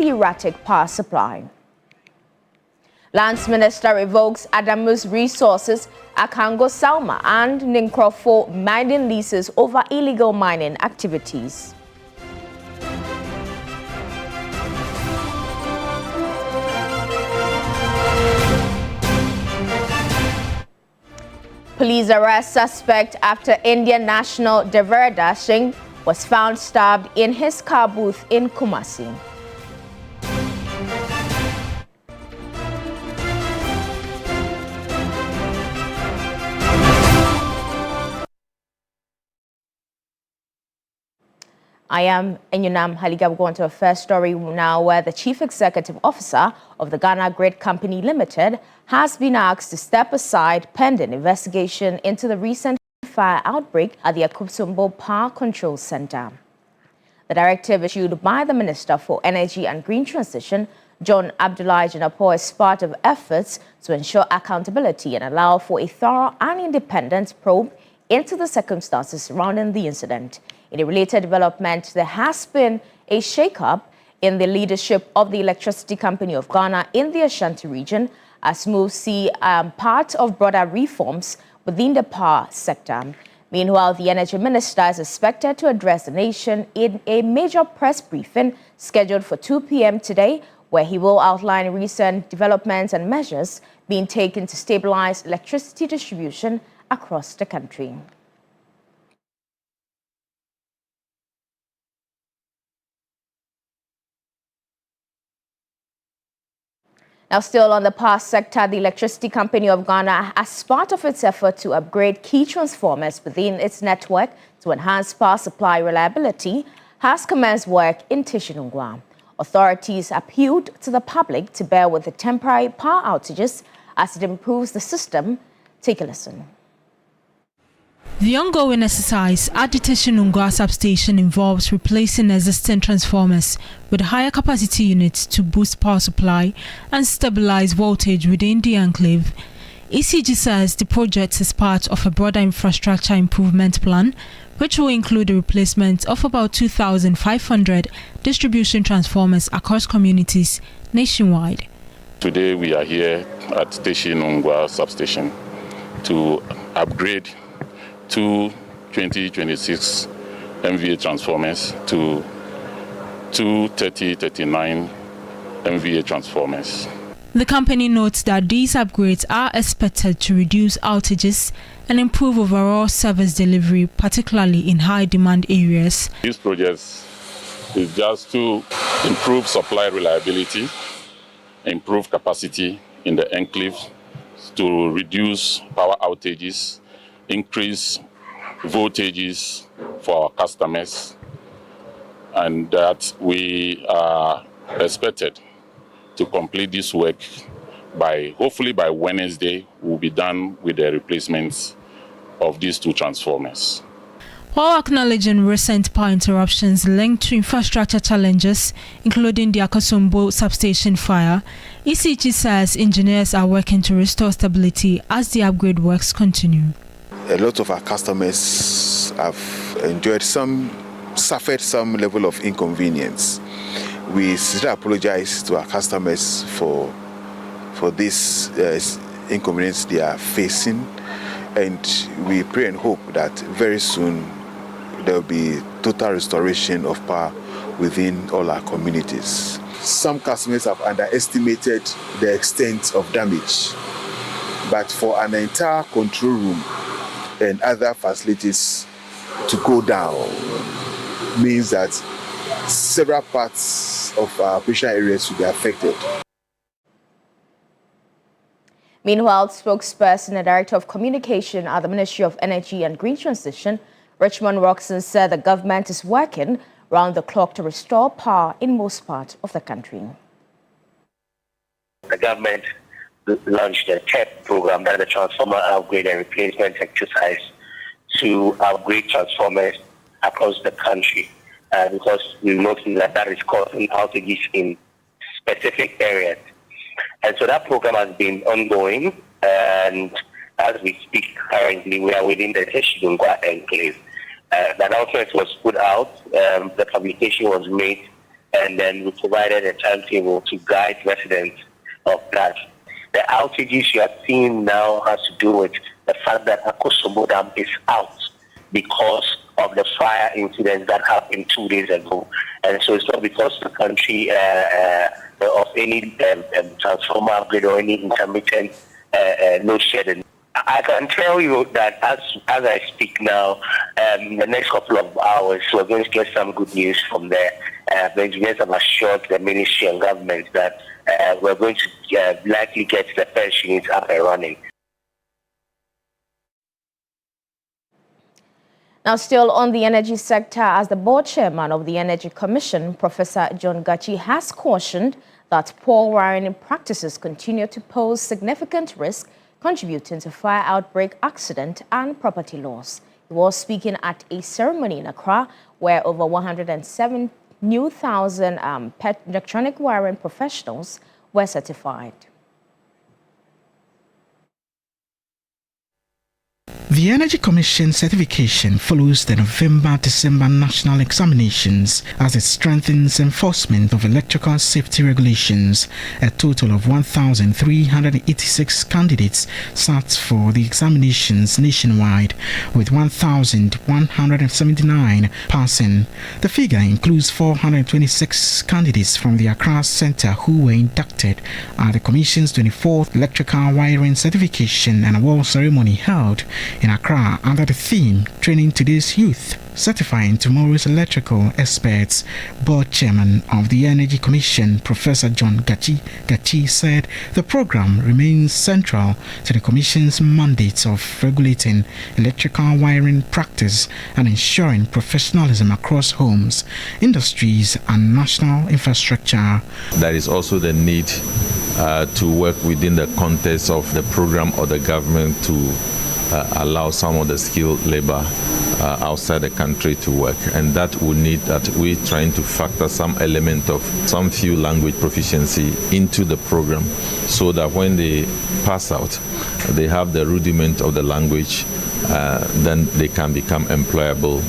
the erratic power supply. Lands Minister revokes Adamu's resources, Akango Salma and Ninkrofo mining leases over illegal mining activities. Police arrest suspect after Indian national Deveradas Singh was found stabbed in his car booth in Kumasi. I am Enyunam Haliga. We're going to our first story now, where the Chief Executive Officer of the Ghana Grid Company Limited has been asked to step aside pending investigation into the recent fire outbreak at the Akosombo Power Control Center. The directive issued by the Minister for Energy and Green Transition, John Abdullahi Janapo, is part of efforts to ensure accountability and allow for a thorough and independent probe into the circumstances surrounding the incident. In a related development, there has been a shake-up in the leadership of the Electricity Company of Ghana in the Ashanti region, as moves see part of broader reforms within the power sector. Meanwhile, the Energy Minister is expected to address the nation in a major press briefing scheduled for 2 p.m. today, where he will outline recent developments and measures being taken to stabilize electricity distribution across the country. Now, still on the power sector, the Electricity Company of Ghana, as part of its effort to upgrade key transformers within its network to enhance power supply reliability, has commenced work in Tishinungwa. Authorities appealed to the public to bear with the temporary power outages as it improves the system. Take a listen. The ongoing exercise at the Tishinungwa substation involves replacing existing transformers with higher capacity units to boost power supply and stabilize voltage within the enclave. ECG says the project is part of a broader infrastructure improvement plan, which will include the replacement of about 2,500 distribution transformers across communities nationwide. Today we are here at Tishinungwa substation to upgrade two 2026 MVA transformers to two 3039 MVA transformers. The company notes that these upgrades are expected to reduce outages and improve overall service delivery, particularly in high-demand areas. These projects is just to improve supply reliability, improve capacity in the enclave, to reduce power outages, increase voltages for our customers, and that we are expected to complete this work hopefully by Wednesday. We'll be done with the replacements of these two transformers. While acknowledging recent power interruptions linked to infrastructure challenges, including the Akosombo substation fire, ECG says engineers are working to restore stability as the upgrade works continue. A lot of our customers have suffered some level of inconvenience. We sincerely apologize to our customers for this inconvenience they are facing, and we pray and hope that very soon there will be total restoration of power within all our communities. Some customers have underestimated the extent of damage, but for an entire control room and other facilities to go down means that several parts of our operational areas will be affected. Meanwhile, spokesperson and Director of Communication at the Ministry of Energy and Green Transition, Richmond Roxon, said the government is working round the clock to restore power in most parts of the country. The government launched a TEP program, that is the Transformer Upgrade and Replacement Exercise, to upgrade transformers across the country, because we noticed that is causing outages in specific areas. And so that program has been ongoing, and as we speak currently, we are within the Tishinungwa enclave. The announcement was put out, the publication was made and then we provided a timetable to guide residents of that. The outages you are seeing now has to do with the fact that Akosombo Dam is out because of the fire incident that happened 2 days ago. And so it's not because the country of any transformer upgrade or any intermittent load shedding. I can tell you that as I speak now, in the next couple of hours, we're going to get some good news from there. We're going to get some assured the ministry and government that we're going to likely get the first units up and running. Now, still on the energy sector, as the board chairman of the Energy Commission, Professor John Gachi, has cautioned that poor wiring practices continue to pose significant risk, contributing to fire outbreak, accident, and property loss. He was speaking at a ceremony in Accra where over 107,000 new electronic wiring professionals were certified. The Energy Commission certification follows the November-December national examinations as it strengthens enforcement of electrical safety regulations. A total of 1,386 candidates sat for the examinations nationwide, with 1,179 passing. The figure includes 426 candidates from the Accra Center who were inducted at the Commission's 24th Electrical Wiring Certification and Award Ceremony held in Accra under the theme Training Today's Youth, Certifying Tomorrow's Electrical Experts. Board Chairman of the Energy Commission, Professor John Gachi said the program remains central to the Commission's mandate of regulating electrical wiring practice and ensuring professionalism across homes, industries and national infrastructure. There is also the need to work within the context of the program or the government to allow some of the skilled labor outside the country to work, and that would need that we're trying to factor some element of some few language proficiency into the program so that when they pass out they have the rudiment of the language, then they can become employable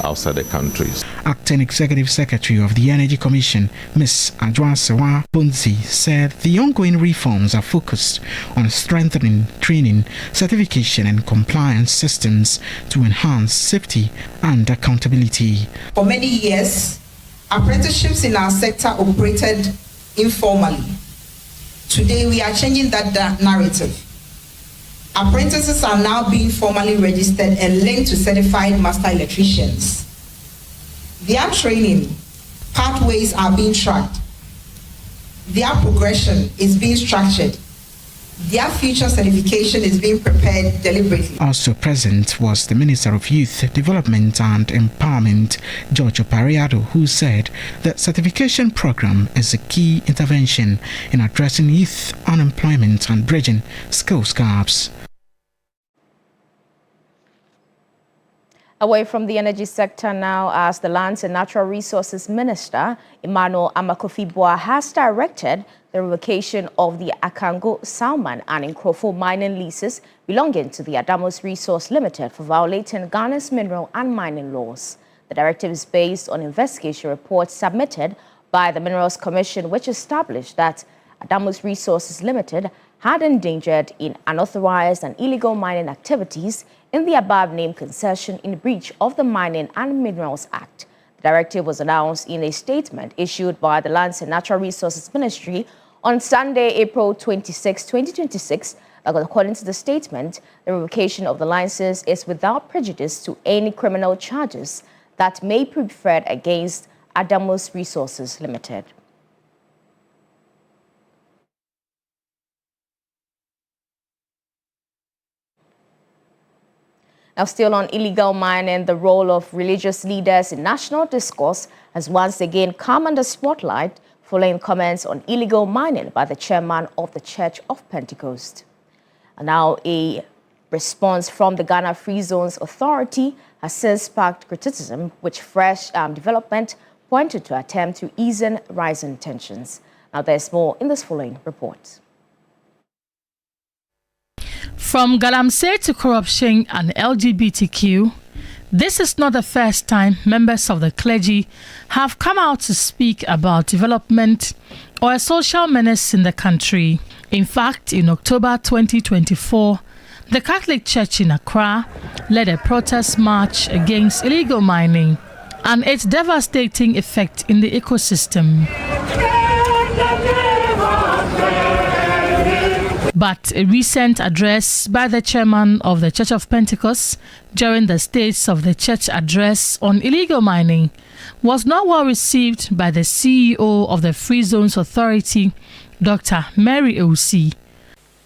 outside the countries. Acting Executive Secretary of the Energy Commission, Ms. Adwasewa Bunzi, said the ongoing reforms are focused on strengthening training, certification and compliance systems to enhance safety and accountability. For many years, apprenticeships in our sector operated informally. Today, we are changing that narrative. Apprentices are now being formally registered and linked to certified master electricians. Their training pathways are being tracked. Their progression is being structured. Their future certification is being prepared deliberately. Also present was the Minister of Youth Development and Empowerment, George Opariado, who said the certification program is a key intervention in addressing youth unemployment and bridging skills gaps. Away from the energy sector now, as the Lands and Natural Resources Minister, Emmanuel Amakofi-Boa, has directed the revocation of the Akango, Salman and Nkrofo mining leases belonging to the Adamos Resource Limited for violating Ghana's mineral and mining laws. The directive is based on investigation reports submitted by the Minerals Commission, which established that Adamos Resources Limited had endangered in unauthorized and illegal mining activities in the above-named concession in breach of the Mining and Minerals Act. The directive was announced in a statement issued by the Lands and Natural Resources Ministry on Sunday, April 26, 2026. According to the statement, the revocation of the license is without prejudice to any criminal charges that may be preferred against Adamos Resources Limited. Now, still on illegal mining, the role of religious leaders in national discourse has once again come under spotlight following comments on illegal mining by the chairman of the Church of Pentecost. And now a response from the Ghana Free Zones Authority has since sparked criticism, which fresh development pointed to attempt to ease rising tensions. Now, there's more in this following report. From galamsey to corruption and LGBTQ, This is not the first time members of the clergy have come out to speak about development or a social menace in the country. In fact, in October 2024, the Catholic Church in Accra led a protest march against illegal mining and its devastating effect in the ecosystem. But a recent address by the chairman of the Church of Pentecost during the States of the Church address on illegal mining was not well received by the CEO of the Free Zones Authority, Dr. Mary Owusi.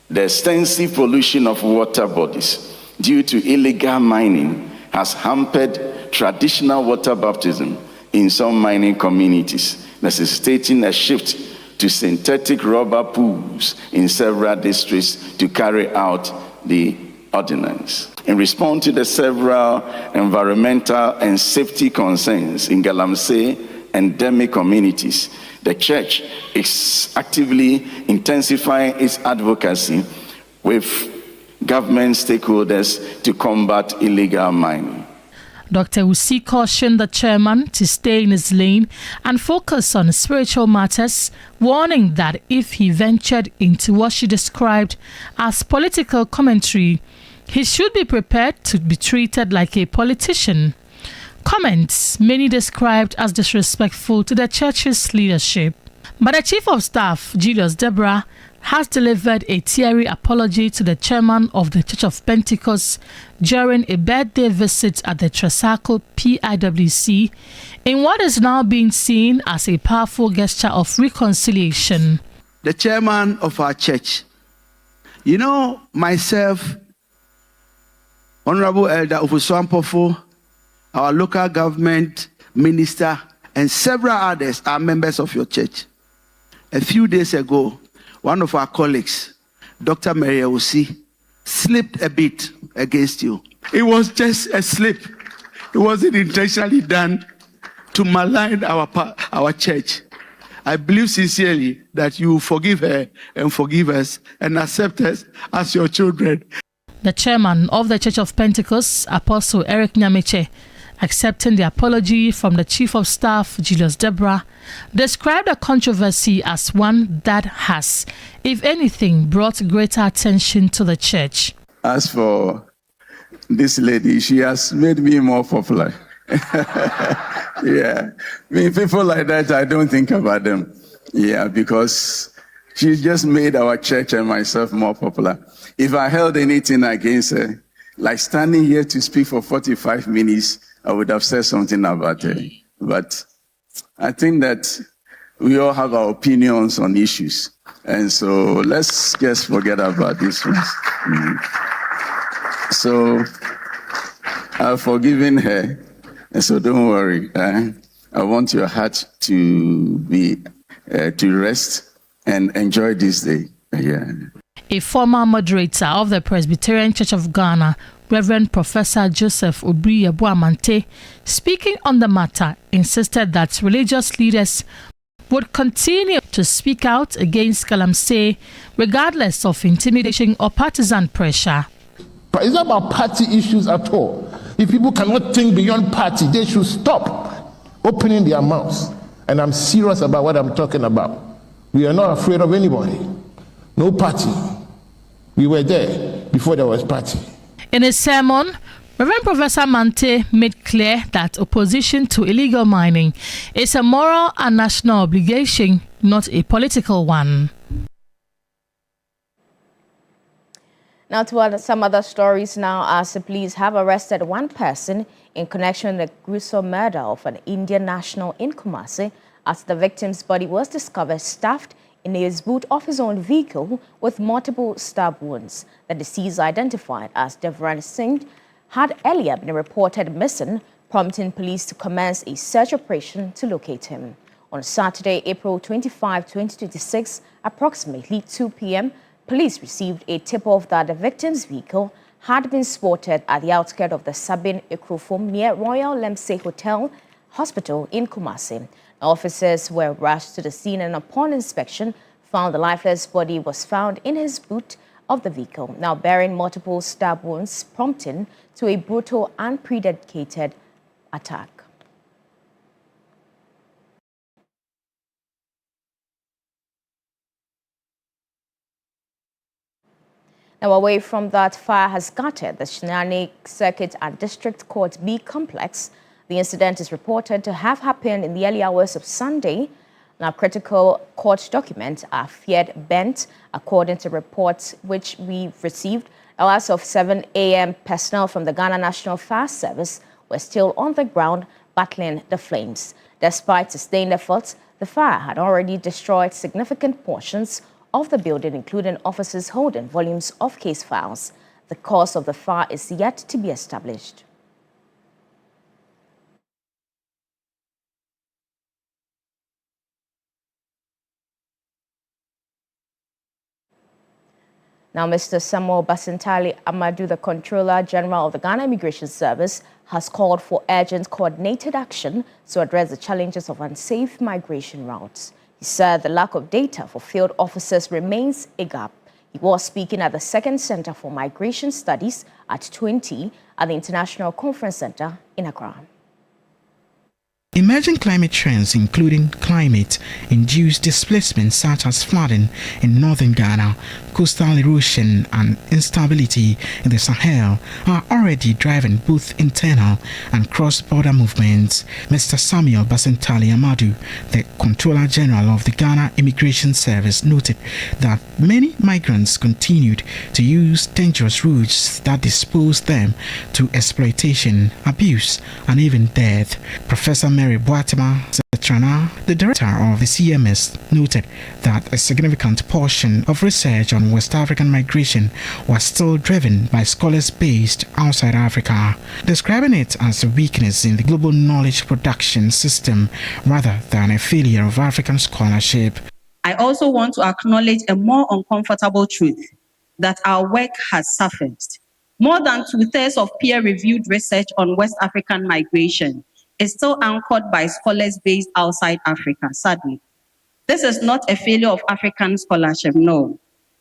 The extensive pollution of water bodies due to illegal mining has hampered traditional water baptism in some mining communities, necessitating a shift to synthetic rubber pools in several districts to carry out the ordinance. In response to the several environmental and safety concerns in galamsey endemic communities, the Church is actively intensifying its advocacy with government stakeholders to combat illegal mining. Dr. Usi cautioned the chairman to stay in his lane and focus on spiritual matters, warning that if he ventured into what she described as political commentary, he should be prepared to be treated like a politician. Comments many described as disrespectful to the church's leadership. But the Chief of Staff, Julius Deborah, has delivered a teary apology to the chairman of the Church of Pentecost during a birthday visit at the Tresako PIWC in what is now being seen as a powerful gesture of reconciliation. The chairman of our church, myself, Honorable Elder Ofusuampofo, our local government minister, and several others are members of your church. A few days ago, one of our colleagues, Dr. Mary Owusi, slipped a bit against you. It was just a slip. It wasn't intentionally done to malign our church. I believe sincerely that you forgive her and forgive us and accept us as your children. The chairman of the Church of Pentecost, Apostle Eric Nyamiche, accepting the apology from the Chief of Staff, Julius Deborah, described the controversy as one that has, if anything, brought greater attention to the church. As for this lady, she has made me more popular. Yeah, people like that, I don't think about them. Yeah, because she just made our church and myself more popular. If I held anything against her, like standing here to speak for 45 minutes, I would have said something about her. But I think that we all have our opinions on issues. And so let's just forget about this one. So I've forgiven her. And so don't worry. I want your heart to be to rest and enjoy this day. Yeah. A former moderator of the Presbyterian Church of Ghana, Reverend Professor Joseph Obri-Yabuamante, speaking on the matter, insisted that religious leaders would continue to speak out against galamsey regardless of intimidation or partisan pressure. But it's not about party issues at all. If people cannot think beyond party, they should stop opening their mouths. And I'm serious about what I'm talking about. We are not afraid of anybody. No party. We were there before there was party. In his sermon, Reverend Professor Mante made clear that opposition to illegal mining is a moral and national obligation, not a political one. Now to some other stories now, as the police have arrested one person in connection with the gruesome murder of an Indian national in Kumasi, as the victim's body was discovered stuffed in his boot of his own vehicle with multiple stab wounds. The deceased, identified as Devran Singh, had earlier been reported missing, prompting police to commence a search operation to locate him. On Saturday, April 25, 2026, approximately 2 p.m., police received a tip-off that the victim's vehicle had been spotted at the outskirts of the Sabin Ekrofom near Royal Lemsey Hospital in Kumasi. Officers were rushed to the scene and upon inspection found the lifeless body was found in his boot of the vehicle, now bearing multiple stab wounds, prompting to a brutal and premeditated attack. Now, away from that, fire has scattered the Sunyani Circuit and District Court B complex. The incident is reported to have happened in the early hours of Sunday. Now, critical court documents are feared bent, according to reports which we've received. Now, as of 7 a.m., personnel from the Ghana National Fire Service were still on the ground battling the flames. Despite sustained efforts, the fire had already destroyed significant portions of the building, including offices holding volumes of case files. The cause of the fire is yet to be established. Now, Mr. Samuel Basintali Amadou, the Controller General of the Ghana Immigration Service, has called for urgent coordinated action to address the challenges of unsafe migration routes. He said the lack of data for field officers remains a gap. He was speaking at the Second Center for Migration Studies at 20 at the International Conference Center in Accra. Emerging climate trends, including climate-induced displacement such as flooding in northern Ghana, coastal erosion and instability in the Sahel, are already driving both internal and cross-border movements. Mr. Samuel Basintali Amadou, the Controller General of the Ghana Immigration Service, noted that many migrants continued to use dangerous routes that dispose them to exploitation, abuse, and even death. Professor Mary Boatima Zetrana, the director of the CMS, noted that a significant portion of research on West African migration was still driven by scholars based outside Africa, describing it as a weakness in the global knowledge production system rather than a failure of African scholarship. I also want to acknowledge a more uncomfortable truth, that our work has surfaced. More than 2/3 of peer-reviewed research on West African migration is still anchored by scholars based outside Africa, sadly. This is not a failure of African scholarship, no.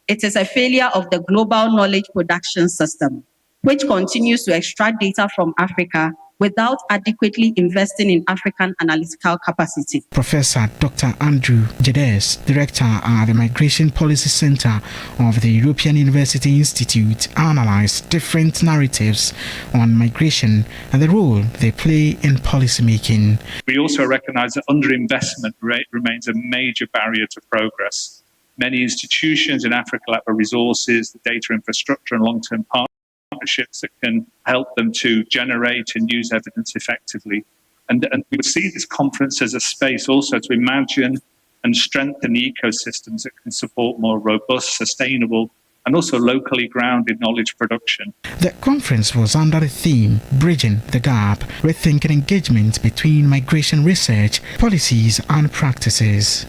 It is a failure of the global knowledge production system, which continues to extract data from Africa without adequately investing in African analytical capacity. Professor Dr. Andrew Jedes, Director at the Migration Policy Center of the European University Institute, analyzed different narratives on migration and the role they play in policymaking. We also recognize that underinvestment remains a major barrier to progress. Many institutions in Africa lack the resources, the data infrastructure, and long-term partnerships that can help them to generate and use evidence effectively. And we would see this conference as a space also to imagine and strengthen the ecosystems that can support more robust, sustainable, and also locally grounded knowledge production. The conference was under the theme Bridging the Gap, rethinking engagement between migration research, policies, and practices.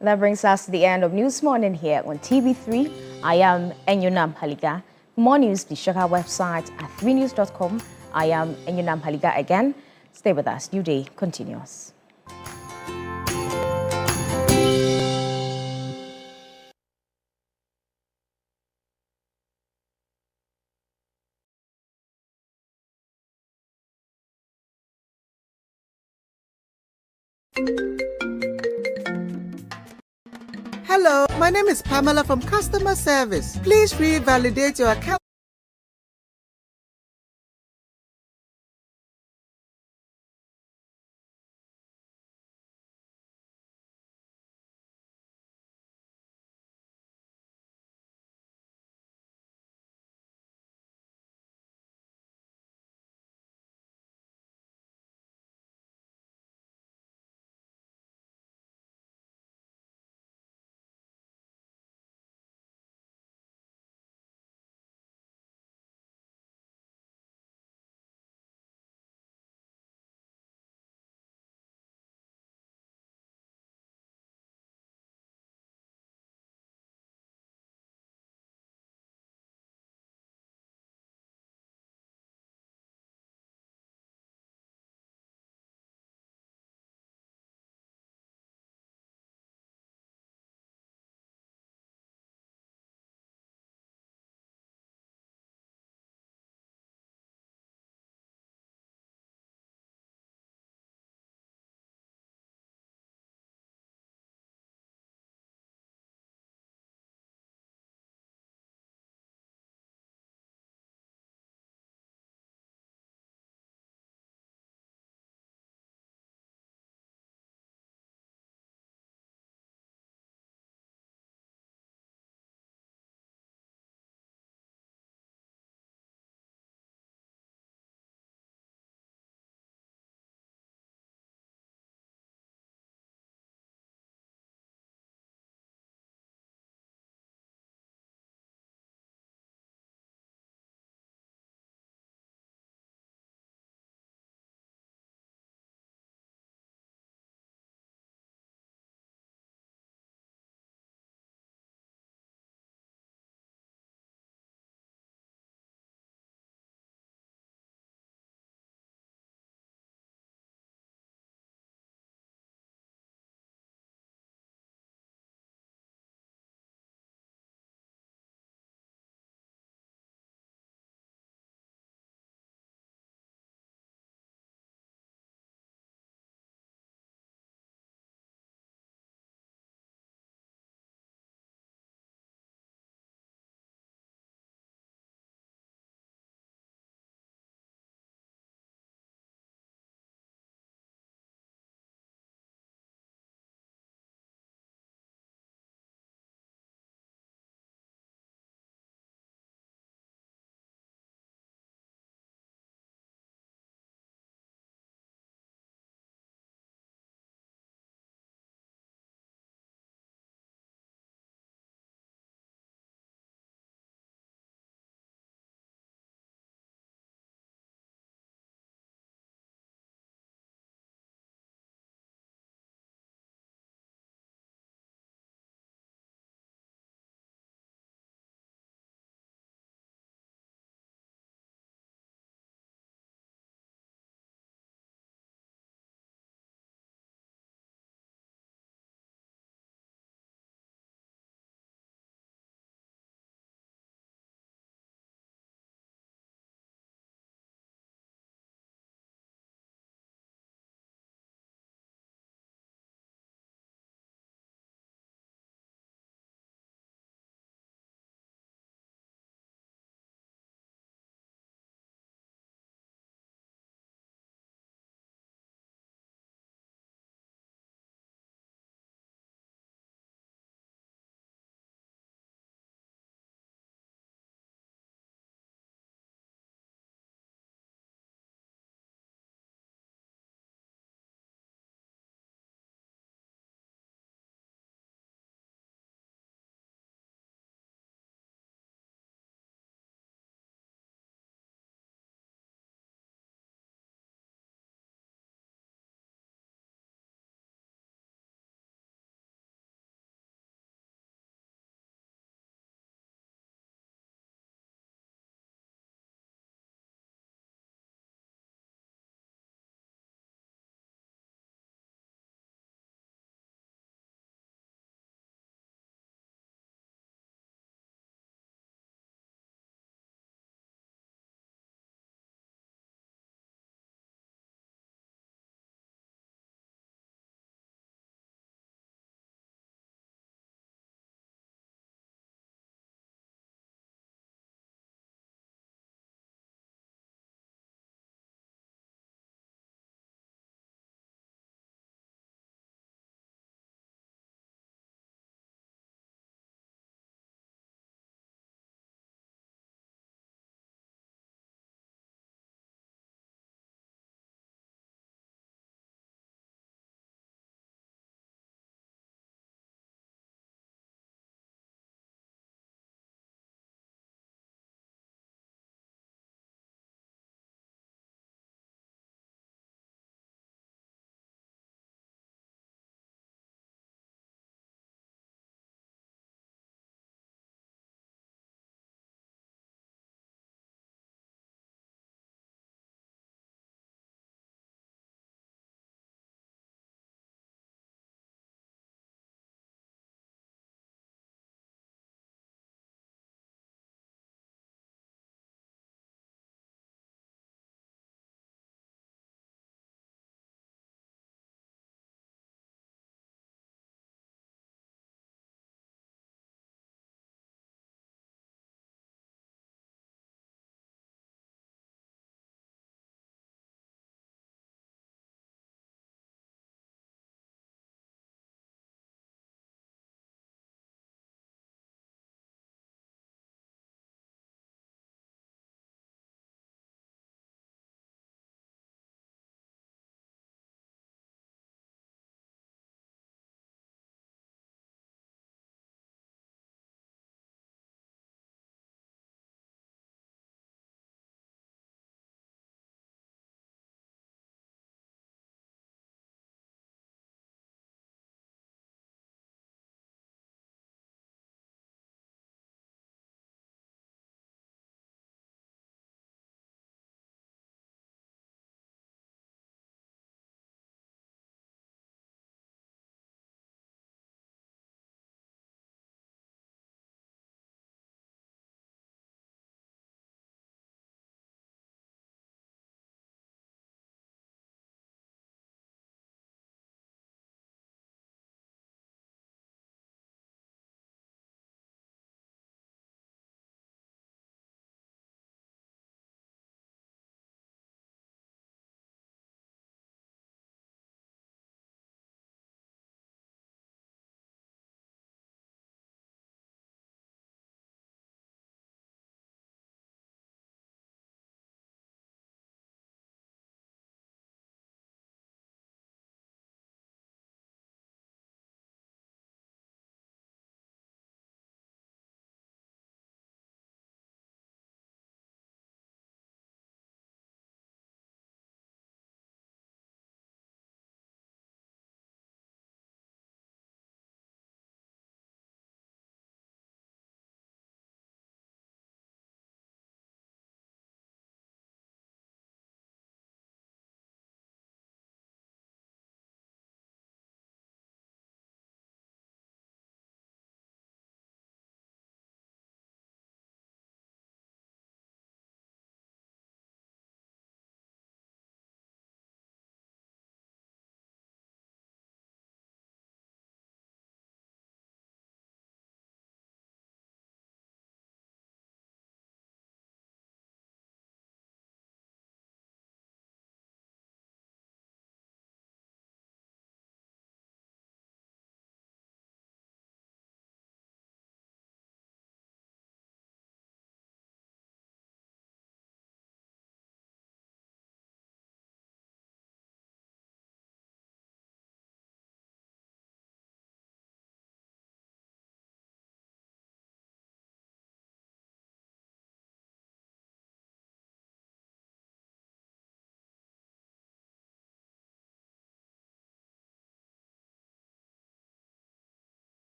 That brings us to the end of News Morning here on TV3. I am Enyunam Haliga. For more news, please check our website at 3news.com. I am Enyunam Haliga again. Stay with us. New day continues. Hello, my name is Pamela from Customer Service. Please revalidate your account.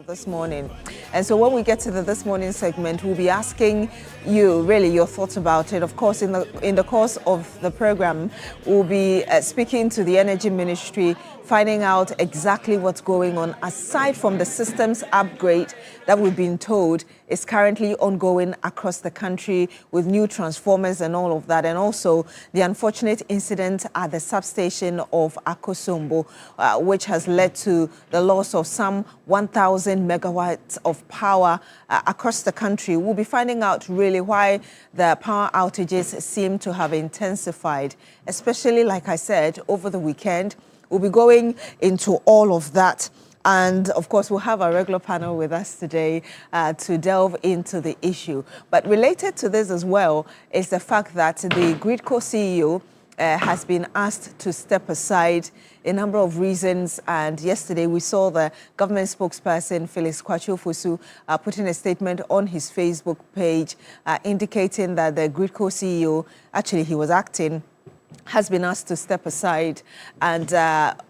This morning. And so when we get to the This Morning segment, we'll be asking you really your thoughts about it. Of course, in the course of the program, we'll be speaking to the Energy Ministry, finding out exactly what's going on aside from the systems upgrade that we've been told is currently ongoing across the country with new transformers and all of that, and also the unfortunate incident at the substation of Akosombo, which has led to the loss of some 1,000 megawatts of power across the country. We'll be finding out really why the power outages seem to have intensified, especially, like I said, over the weekend. We'll be going into all of that. And of course, we'll have our regular panel with us today to delve into the issue. But related to this as well is the fact that the Gridco CEO has been asked to step aside a number of reasons. And yesterday we saw the government spokesperson, Felix Kwatio-Fosu, putting a statement on his Facebook page indicating that the Gridco CEO, actually he was acting, has been asked to step aside. And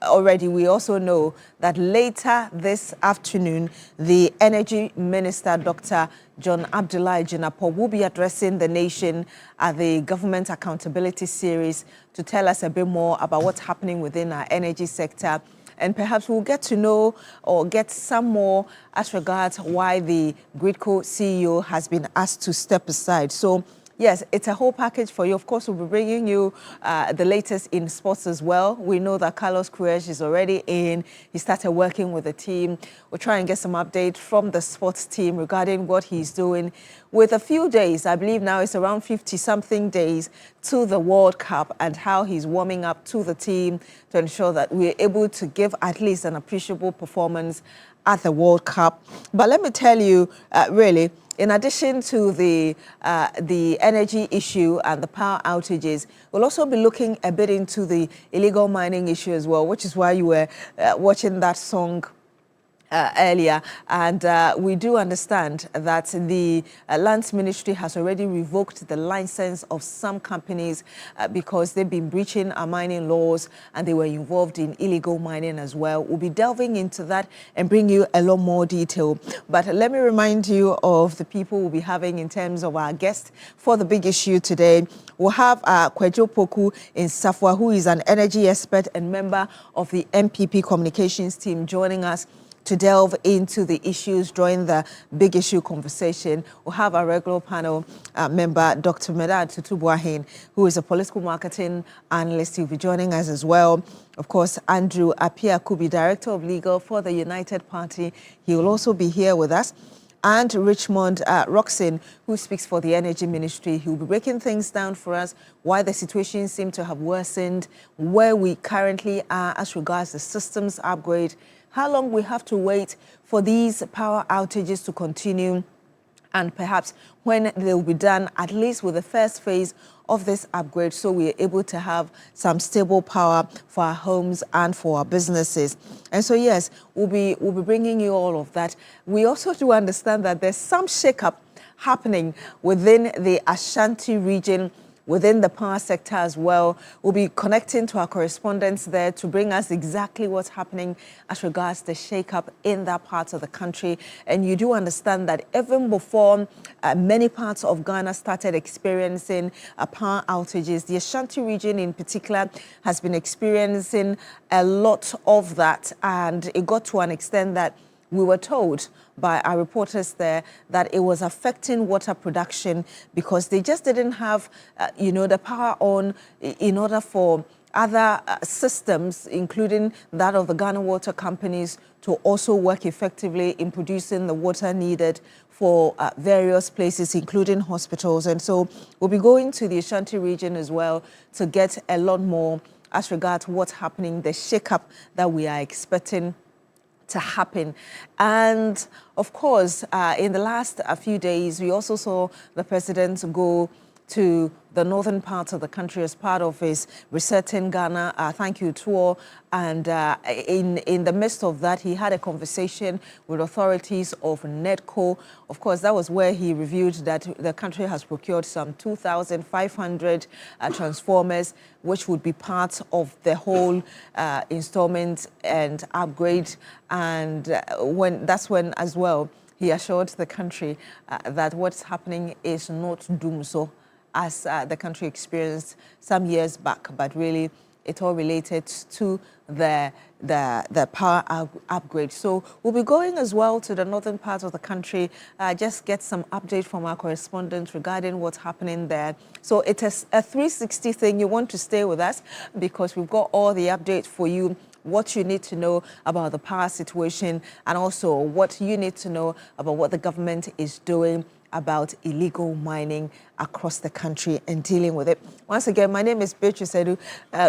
already we also know that later this afternoon, the Energy Minister, Dr. John Abdullahi Jinapor, will be addressing the nation at the Government Accountability Series to tell us a bit more about what's happening within our energy sector. And perhaps we'll get to know or get some more as regards why the Gridco CEO has been asked to step aside. So yes, it's a whole package for you. Of course, we'll be bringing you the latest in sports as well. We know that Carlos Queiroz is already in. He started working with the team. We'll try and get some update from the sports team regarding what he's doing. With a few days, I believe now it's around 50-something days to the World Cup, and how he's warming up to the team to ensure that we're able to give at least an appreciable performance at the World Cup. But let me tell you, really, in addition to the energy issue and the power outages, we'll also be looking a bit into the illegal mining issue as well, which is why you were watching that song earlier. And we do understand that the Lands Ministry has already revoked the license of some companies because they've been breaching our mining laws and they were involved in illegal mining as well. We'll be delving into that and bring you a lot more detail. But let me remind you of the people we'll be having in terms of our guest for the big issue today. We'll have Kwejo Poku in Safwa, who is an energy expert and member of the MPP communications team, joining us to delve into the issues during the big issue conversation. We'll have our regular panel member, Dr. Medad Tutubuahin, who is a political marketing analyst. He'll be joining us as well. Of course, Andrew Apia-Kubi, Director of Legal for the United Party. He will also be here with us. And Richmond Roxon, who speaks for the Energy Ministry. He will be breaking things down for us, why the situation seems to have worsened, where we currently are as regards the systems upgrade, how long we have to wait for these power outages to continue, and perhaps when they'll be done, at least with the first phase of this upgrade, so we're able to have some stable power for our homes and for our businesses. And so, yes, we'll be bringing you all of that. We also do understand that there's some shakeup happening within the Ashanti region, within the power sector as well. We'll be connecting to our correspondents there to bring us exactly what's happening as regards the shake-up in that part of the country. And you do understand that even before many parts of Ghana started experiencing power outages, the Ashanti region in particular has been experiencing a lot of that. And it got to an extent that we were told by our reporters there that it was affecting water production because they just didn't have, the power on in order for other systems, including that of the Ghana water companies, to also work effectively in producing the water needed for various places, including hospitals. And so we'll be going to the Ashanti region as well to get a lot more as regards what's happening, the shake-up that we are expecting to happen. And of course, in the last few days, we also saw the president go to the northern part of the country as part of his Resetting Ghana Thank You tour. And in the midst of that, he had a conversation with authorities of NEDCO. Of course, that was where he revealed that the country has procured some 2,500 transformers, which would be part of the whole installment and upgrade. And that's when, as well, he assured the country that what's happening is not doom so, as the country experienced some years back, but really it all related to the power upgrade. So we'll be going as well to the northern part of the country, just get some update from our correspondents regarding what's happening there. So it is a 360 thing. You want to stay with us because we've got all the updates for you, what you need to know about the power situation, and also what you need to know about what the government is doing about illegal mining across the country and dealing with it. Once again, my name is Beatrice Edu.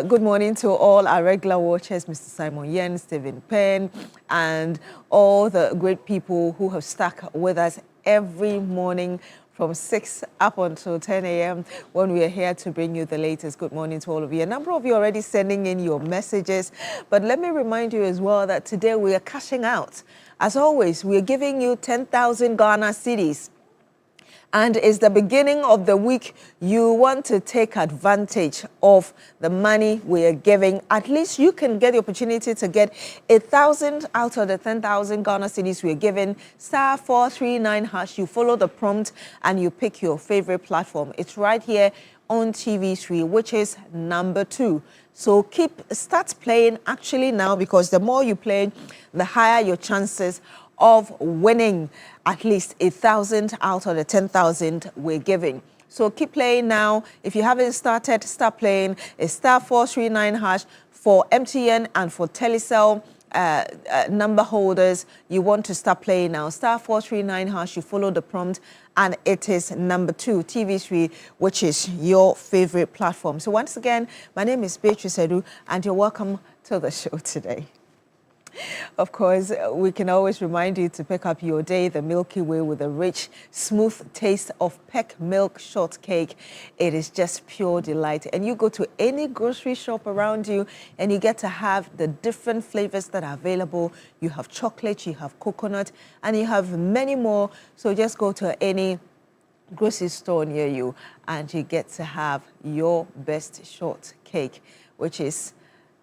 Good morning to all our regular watchers, Mr. Simon Yen, Stephen Penn, and all the great people who have stuck with us every morning from 6 up until 10 a.m. when we are here to bring you the latest. Good morning to all of you. A number of you already sending in your messages, but let me remind you as well that today we are cashing out. As always, we are giving you 10,000 Ghana cedis. And it's the beginning of the week. You want to take advantage of the money we are giving. At least you can get the opportunity to get 1,000 out of the 10,000 Ghana cedis we are giving. *439#. You follow the prompt and you pick your favorite platform. It's right here on TV3, which is number 2. So start playing actually now, because the more you play, the higher your chances of winning at least 1,000 out of the 10,000 we're giving. So keep playing now. If you haven't started, start playing. It's *439# for MTN and for Telecel number holders. You want to start playing now. *439#. You follow the prompt, and it is number 2, TV3, which is your favorite platform. So once again, my name is Beatrice Edu, and you're welcome to the show today. Of course, we can always remind you to pick up your day the Milky Way with a rich, smooth taste of peck milk shortcake. It is just pure delight. And you go to any grocery shop around you and you get to have the different flavors that are available. You have chocolate, you have coconut, and you have many more. So just go to any grocery store near you and you get to have your best shortcake,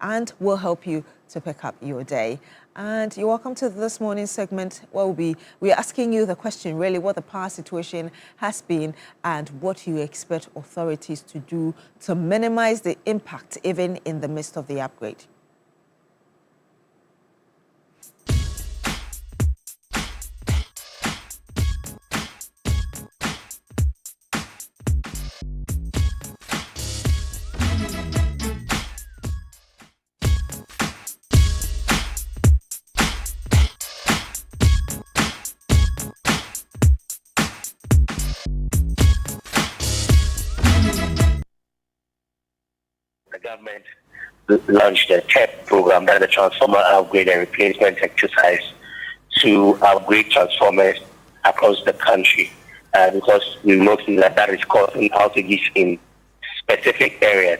and will help you to pick up your day. And you're welcome to this morning's segment where we're asking you the question, really, what the power situation has been and what you expect authorities to do to minimize the impact even in the midst of the upgrade. Government launched a TEP program, that is the Transformer Upgrade and Replacement Exercise, to upgrade transformers across the country, because we noticed that is causing outages in specific areas.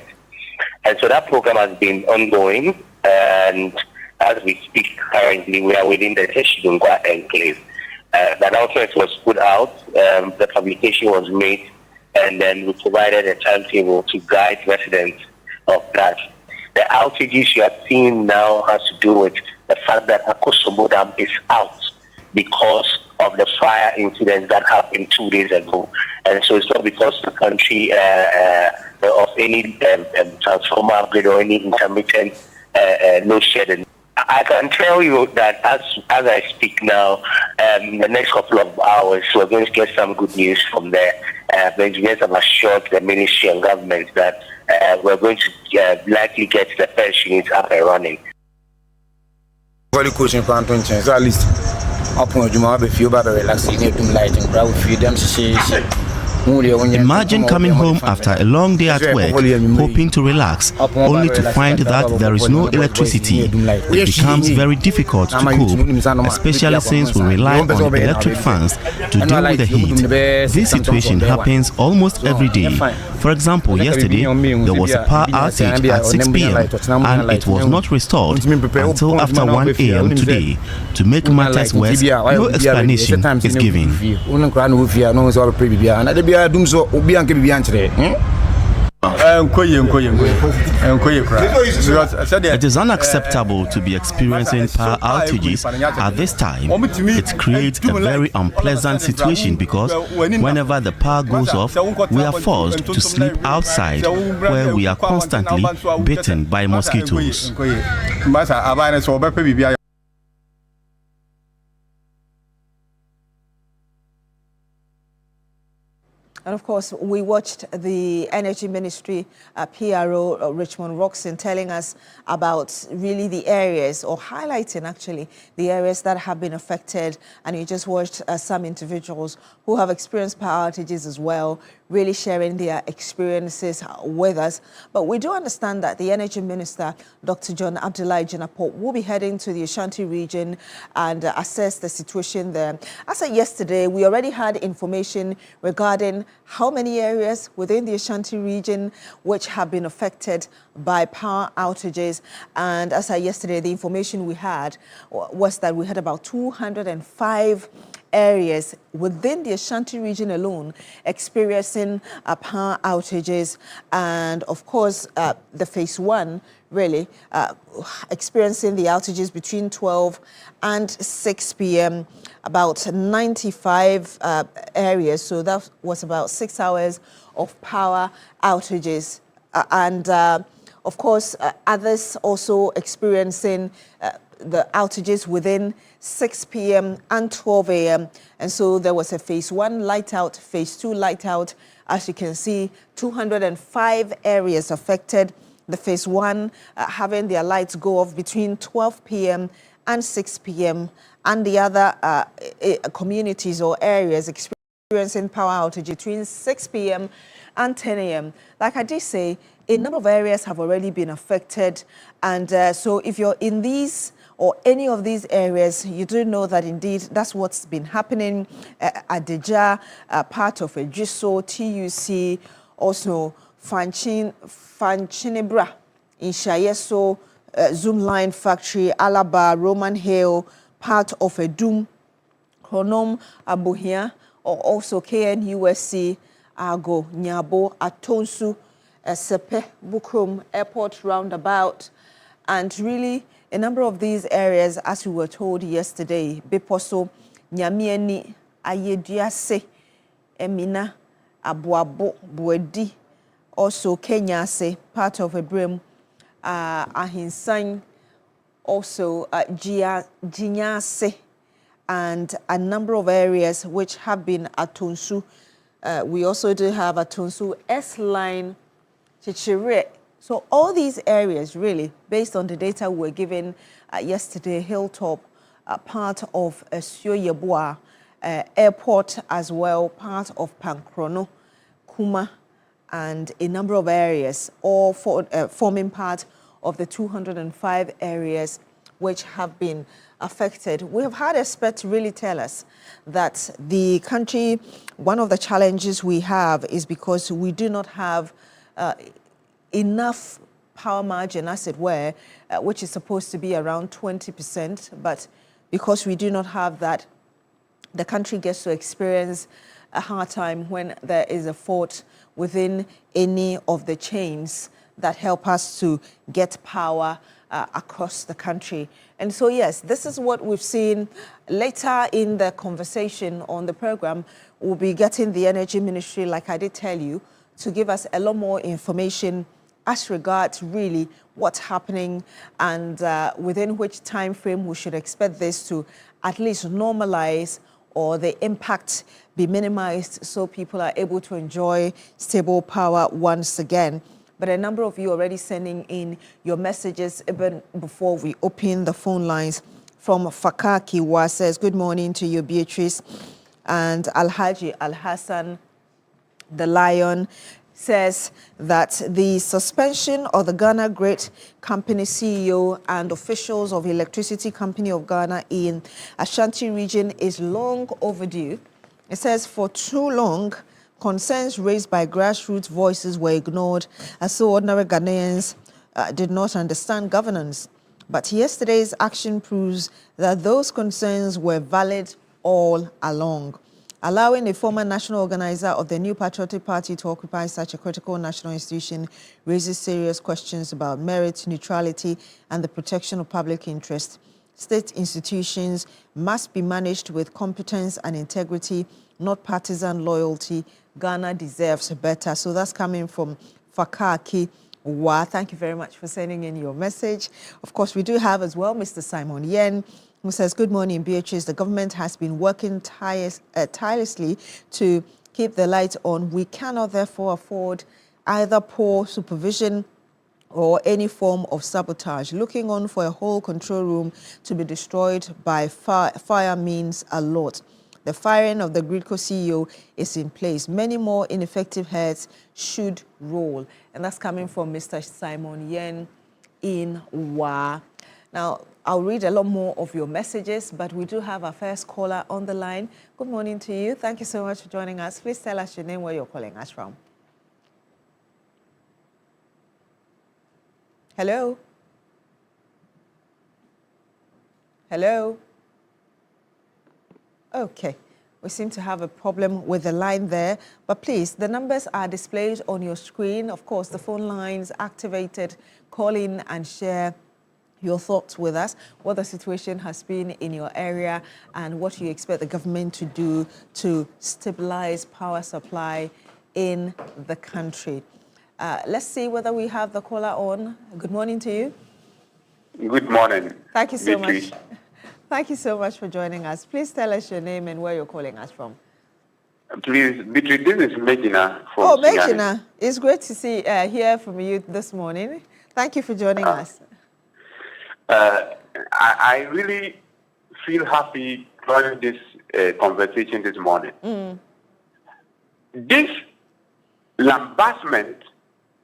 And so that program has been ongoing, and as we speak currently, we are within the Teshidungwa enclave. The announcement was put out, the publication was made, and then we provided a timetable to guide residents of that. The outages you are seeing now has to do with the fact that Akosobo Dam is out because of the fire incident that happened 2 days ago. And so it's not because the country of any transformer upgrade or any intermittent load shedding. I can tell you that as I speak now, in the next couple of hours, we're going to get some good news from there. The engineers have assured the ministry and government that we're going to likely get the first units up and running. Coaching plan 20, so at least upon Juma, if you have a relaxing lighting, crowd feed them, Imagine coming home after a long day at work, hoping to relax, only to find that there is no electricity. It becomes very difficult to cope, especially since we rely on electric fans to deal with the heat. This situation happens almost every day. For example, yesterday, there was a power outage at 6 p.m. and it was not restored until after 1 a.m. today. To make matters worse, no explanation is given. It is unacceptable to be experiencing power outages at this time. It creates a very unpleasant situation because whenever the power goes off, we are forced to sleep outside where we are constantly bitten by mosquitoes. And of course, we watched the Energy Ministry PRO, Richmond Roxon, telling us about really the areas, or highlighting actually the areas that have been affected. And you just watched some individuals who have experienced power outages as well, really sharing their experiences with us. But we do understand that the Energy Minister, Dr. John Abdullahi Jinapor, will be heading to the Ashanti region and assess the situation there. As of yesterday, we already had information regarding how many areas within the Ashanti region which have been affected by power outages. And as of yesterday, the information we had was that we had about 205 areas within the Ashanti region alone experiencing power outages. And of course, the phase one really experiencing the outages between 12 and 6 p.m. about 95 areas. So that was about 6 hours of power outages. Of course, others also experiencing the outages within 6 p.m. and 12 a.m. And so there was a phase one light out, phase two light out. As you can see, 205 areas affected. The phase one having their lights go off between 12 p.m. and 6 p.m. And the other communities or areas experiencing power outage between 6 p.m. and 10 a.m. Like I did say, a number of areas have already been affected. And so if you're in these or any of these areas, you do know that indeed that's what's been happening. Adeja, part of Ejiso, TUC, also Fanchinebra, in Shayeso, Zoom Line Factory, Alaba, Roman Hill, part of Edum, Kronom, Abuhia, or also KNUSC, Ago, Nyabo, Atonsu, Sepe, Bukrum, Airport Roundabout, and really a number of these areas, as we were told yesterday, Beposo, Nyamieni, Ayediase, Emina, Abuabo, Buedi, also Kenyase, part of Ebrim, Ahinsan, also Jinyase, and a number of areas which have been Atonsu. We also do have Atonsu S-Line, Chichire. So all these areas really, based on the data we were given yesterday, Hilltop, part of Sioyebua, Airport as well, part of Pankrono, Kuma, and a number of areas, all forming part of the 205 areas which have been affected. We have had experts really tell us that the country, one of the challenges we have is because we do not have enough power margin, as it were, which is supposed to be around 20%. But because we do not have that, the country gets to experience a hard time when there is a fault within any of the chains that help us to get power across the country. And so, yes, this is what we've seen. Later in the conversation on the program, we'll be getting the Energy Ministry, like I did tell you, to give us a lot more information as regards really what's happening and within which time frame we should expect this to at least normalize or the impact be minimized so people are able to enjoy stable power once again. But a number of you already sending in your messages even before we open the phone lines. From Fakaki Wa says, good morning to you, Beatrice, and Alhaji Al-Hassan The Lion says that the suspension of the Ghana Great Company CEO and officials of Electricity Company of Ghana in Ashanti region is long overdue. It says for too long, concerns raised by grassroots voices were ignored, as so ordinary Ghanaians did not understand governance. But yesterday's action proves that those concerns were valid all along. Allowing a former national organizer of the New Patriotic Party to occupy such a critical national institution raises serious questions about merit, neutrality, and the protection of public interest. State institutions must be managed with competence and integrity, not partisan loyalty. Ghana deserves better. So that's coming from Fakaki Wa. Thank you very much for sending in your message. Of course, we do have as well Mr. Simon Yen, who says, good morning, Beatrice. The government has been working tirelessly to keep the lights on. We cannot therefore afford either poor supervision or any form of sabotage. Looking on for a whole control room to be destroyed by fire means a lot. The firing of the Gridco CEO is in place. Many more ineffective heads should roll. And that's coming from Mr. Simon Yen in Wa. Now, I'll read a lot more of your messages, but we do have our first caller on the line. Good morning to you. Thank you so much for joining us. Please tell us your name, where you're calling us from. Hello? Hello? Okay. We seem to have a problem with the line there, but please, the numbers are displayed on your screen. Of course, the phone lines activated. Call in and share your thoughts with us, what the situation has been in your area and what you expect the government to do to stabilize power supply in the country. Let's see whether we have the caller on. Good morning to you. Good morning. Thank you so Beatrice. much. Thank you so much for joining us. Please tell us your name and where you're calling us from. Please, Beatrice, this is Megina from Oh, Sunyani. Megina, it's great to hear from you this morning. Thank you for joining us. I really feel happy during this conversation this morning. This lambastment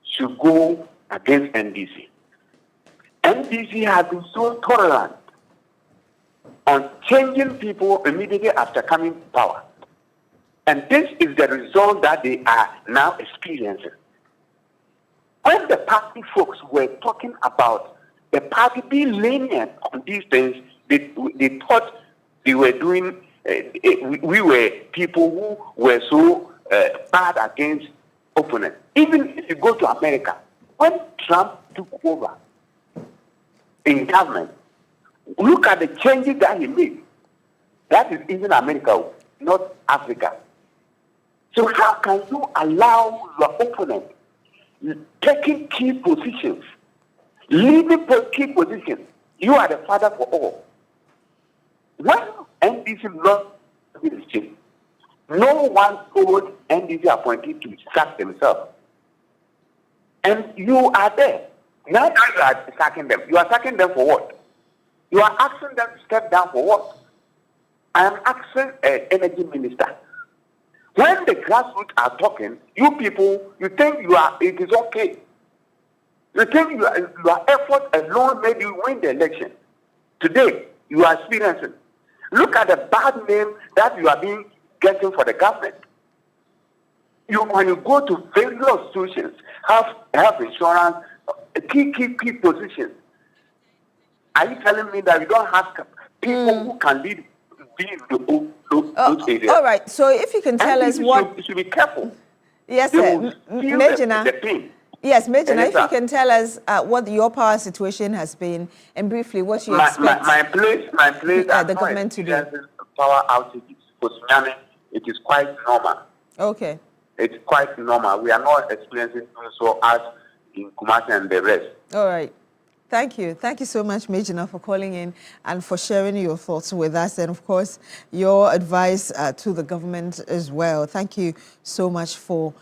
should go against NDC. NDC has been so tolerant on changing people immediately after coming to power. And this is the result that they are now experiencing. When the party folks were talking about the party being lenient on these things, they thought they were doing, we were people who were so bad against opponents. Even if you go to America, when Trump took over in government, look at the changes that he made. That is even America, not Africa. So how can you allow your opponent taking key positions, leaving key positions? You are the father for all. When NDC lost leadership, no one told NDC appointee to sack themselves. And you are there. Now you are sacking them. You are sacking them for what? You are asking them to step down for what? I am asking an energy minister. When the grassroots are talking, you people, you think it is okay. You think your effort alone made you win the election. Today, you are experiencing. Look at the bad name that you are being getting for the government. When you go to various institutions, health insurance, key positions, are you telling me that you don't have people who can lead those areas? All right. So if you can tell us what... You should be careful. Yes, sir. Megina. Yes, Megina, if you can tell us what your power situation has been and briefly what you expect my place the government to do. Power outages for Sunyani, it is quite normal. Okay. It's quite normal. We are not experiencing so as in Kumasi and the rest. All right. Thank you. Thank you so much, Megina, for calling in and for sharing your thoughts with us and, of course, your advice to the government as well. Thank you so much for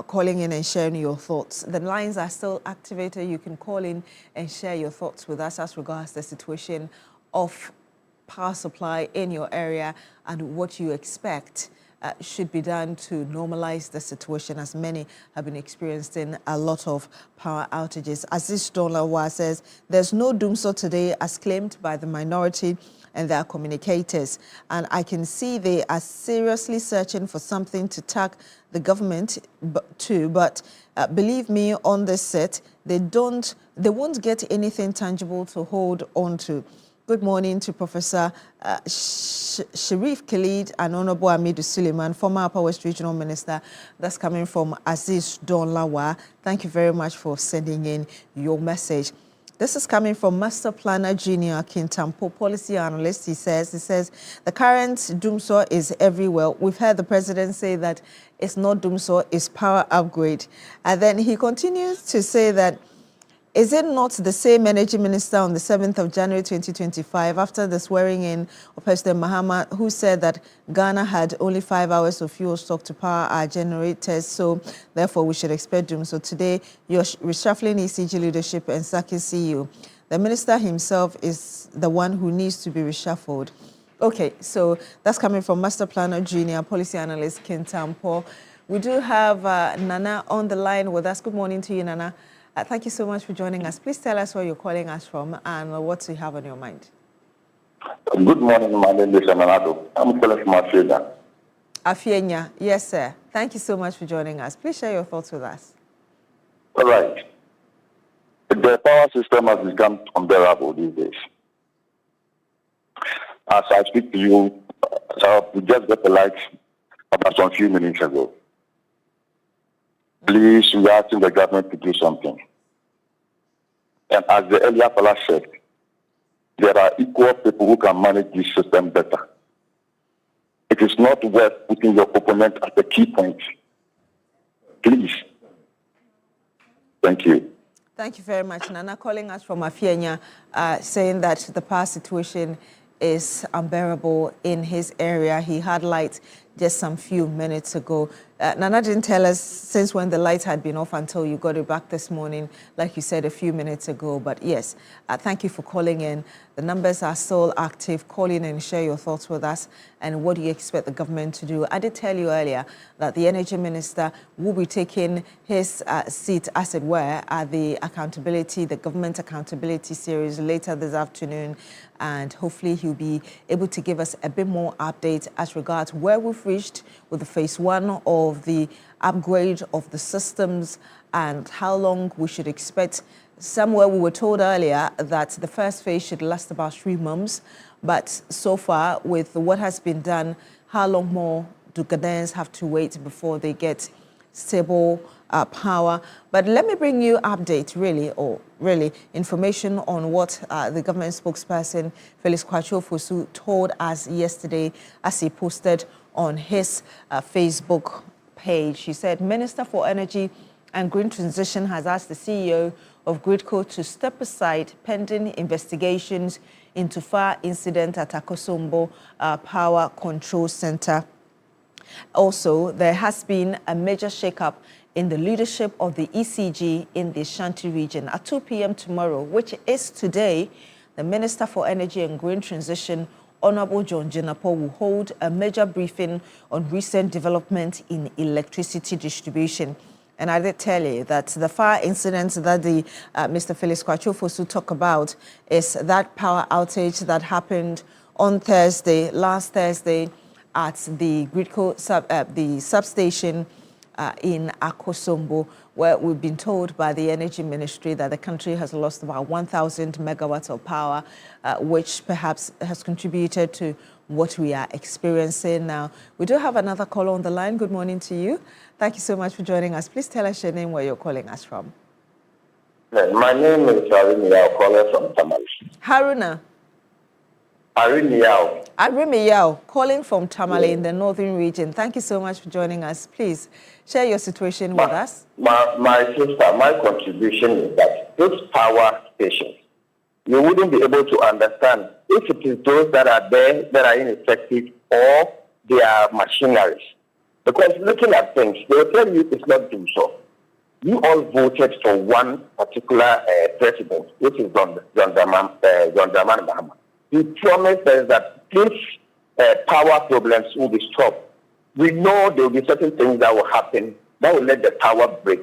calling in and sharing your thoughts. The lines are still activated. You can call in and share your thoughts with us as regards the situation of power supply in your area and what you expect should be done to normalize the situation, as many have been experiencing a lot of power outages. Aziz Donlawa says there's no doomsday today as claimed by the minority and their communicators. And I can see they are seriously searching for something to tag the government to, but believe me, on this set, they won't get anything tangible to hold on to. Good morning to Professor Sharif Khalid and Honorable Amidu Suleiman, former Upper West Regional Minister. That's coming from Aziz Donlawa. Thank you very much for sending in your message. This is coming from Master Planner Junior Kintampo, policy analyst. He says the current doomsday is everywhere. We've heard the president say that it's not doomsday, it's power upgrade. And then he continues to say that, is it not the same energy minister on the 7th of January 2025, after the swearing in of President Mahama, who said that Ghana had only 5 hours of fuel stock to power our generators, so therefore we should expect doom. So today you're reshuffling ECG leadership and sacking CEO. The minister himself is the one who needs to be reshuffled. Okay, so that's coming from Master Planner Junior, policy analyst Kintampo. We do have Nana on the line with us. Good morning to you, Nana. Thank you so much for joining us. Please tell us where you're calling us from and what you have on your mind. Good morning, my name is Amanado. I'm calling from Afienya. Afienya, yes, sir. Thank you so much for joining us. Please share your thoughts with us. All right. The power system has become unbearable these days. As I speak to you, we just got the light about some few minutes ago. Please, we are asking the government to do something. And as the earlier fellow said, there are equal people who can manage this system better. It is not worth putting your opponent at the key point. Please. Thank you. Thank you very much. Nana calling us from Afienya, saying that the power situation is unbearable in his area. He had light just some few minutes ago. Nana didn't tell us since when the light had been off until you got it back this morning, like you said a few minutes ago. But yes, thank you for calling in. The numbers are still active. Call in and share your thoughts with us. And what do you expect the government to do? I did tell you earlier that the energy minister will be taking his seat, as it were, at the government accountability series later this afternoon. And hopefully he'll be able to give us a bit more update as regards where we've reached with the phase 1 of the upgrade of the systems and how long we should expect. Somewhere we were told earlier that the first phase should last about 3 months. But so far, with what has been done, how long more do Ghanaians have to wait before they get stable power? But let me bring you update, really information on what the government spokesperson Felix Kwachu told us yesterday as he posted on his Facebook page. He said, Minister for Energy and Green Transition has asked the CEO of Gridco to step aside pending investigations into fire incident at Akosombo Power Control Center. Also, there has been a major shakeup in the leadership of the ECG in the Ashanti region. At 2 p.m. tomorrow, which is today, the Minister for Energy and Green Transition, Honorable John Jenapo, will hold a major briefing on recent development in electricity distribution. And I did tell you that the fire incident that the Mr. Felix Kwachu talked about is that power outage that happened on last Thursday, at the Gridco the substation in Akosombo, where we've been told by the Energy Ministry that the country has lost about 1,000 megawatts of power, which perhaps has contributed to what we are experiencing now. We do have another caller on the line. Good morning to you. Thank you so much for joining us. Please tell us your name, where you're calling us from. My name is Haruna, calling from Tamale. Haruna. Arimiao, calling from Tamale in the northern region. Thank you so much for joining us. Please share your situation with us. My sister, my contribution is that those power stations, you wouldn't be able to understand if it is those that are there that are ineffective or they are machineries. Because looking at things, they will tell you it's not doing so. You all voted for one particular president, which is John Dramani Mahama. He promised us that these power problems will be stopped. We know there will be certain things that will happen that will let the power break,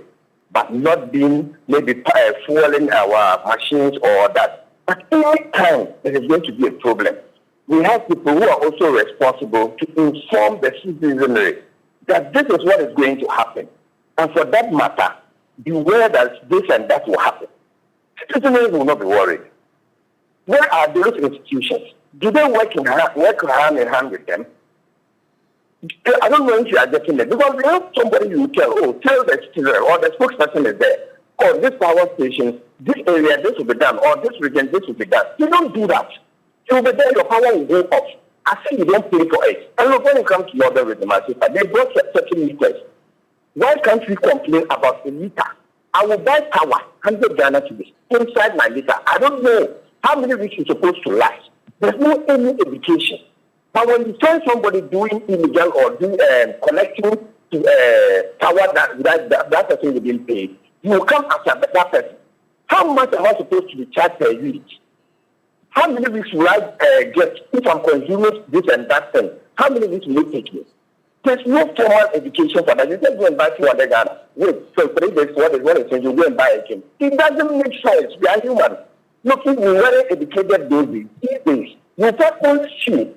but not being maybe fueling our machines or that. But any time there is going to be a problem, we have people who are also responsible to inform the citizenry that this is what is going to happen. And for that matter, beware that this and that will happen. Citizens will not be worried. Where are those institutions? Do they work hand in hand with them? I don't know if you are getting it, because we have somebody you tell the citizen or the spokesperson is there. Or this power station, this area, this will be done, or this region, this will be done. You don't do that. You will be there, your power will go off. I say you don't pay for it. And look, when it comes to other with the Masifa, they brought certain meters. Why can't we complain about a meter? I will buy power, 100 Ghana cedis, inside my meter. I don't know how many weeks it's supposed to last. There's no any education. But when you tell somebody doing illegal or connecting to power that person will be paid, you will come after that person. How much am I supposed to be charged per unit? How many weeks will I get if I'm consuming this and that thing? How many weeks will it take me? There's no formal education for that. You just go and buy 200 Ghana. Wait, so 3 days, what is saying? You go and buy a game. It doesn't make sense. We are human. Look, if we were educated these days, we just don't see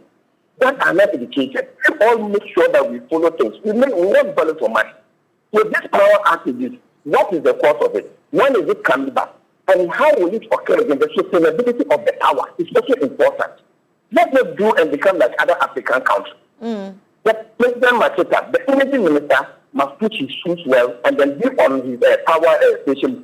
that are not educated. We all make sure that we follow things. We want value for money. So this power outages, what is the cause of it? When is it coming back? And how will it occur again? The sustainability of the power is also important. Let's not do and become like other African countries. But President Mateta, the energy minister, must put his shoes well and then be on his power station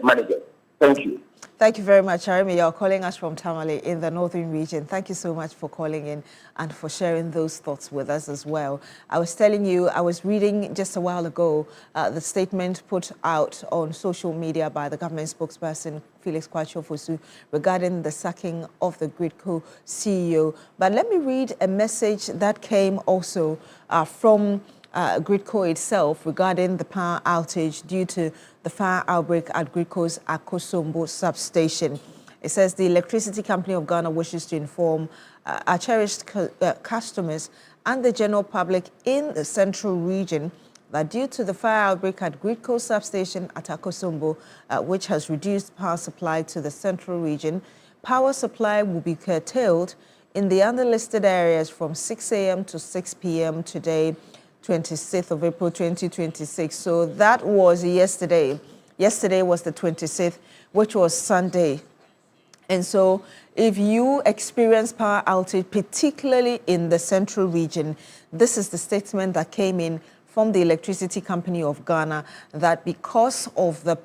manager. Thank you. Thank you very much, Arimi. You're calling us from Tamale in the northern region. Thank you so much for calling in and for sharing those thoughts with us as well. I was telling you, I was reading just a while ago the statement put out on social media by the government spokesperson, Felix Kwachofosu, regarding the sacking of the Gridco CEO. But let me read a message that came also from Gridco itself regarding the power outage due to the fire outbreak at Gridco's Akosombo substation. It says the Electricity Company of Ghana wishes to inform our cherished customers and the general public in the central region that due to the fire outbreak at Gridco's substation at Akosombo, which has reduced power supply to the central region, power supply will be curtailed in the underlisted areas from 6 a.m. to 6 p.m. today, 26th of April 2026. So that was yesterday. Yesterday was the 26th, which was Sunday. And so if you experience power outage, particularly in the central region, this is the statement that came in from the Electricity Company of Ghana, that because of the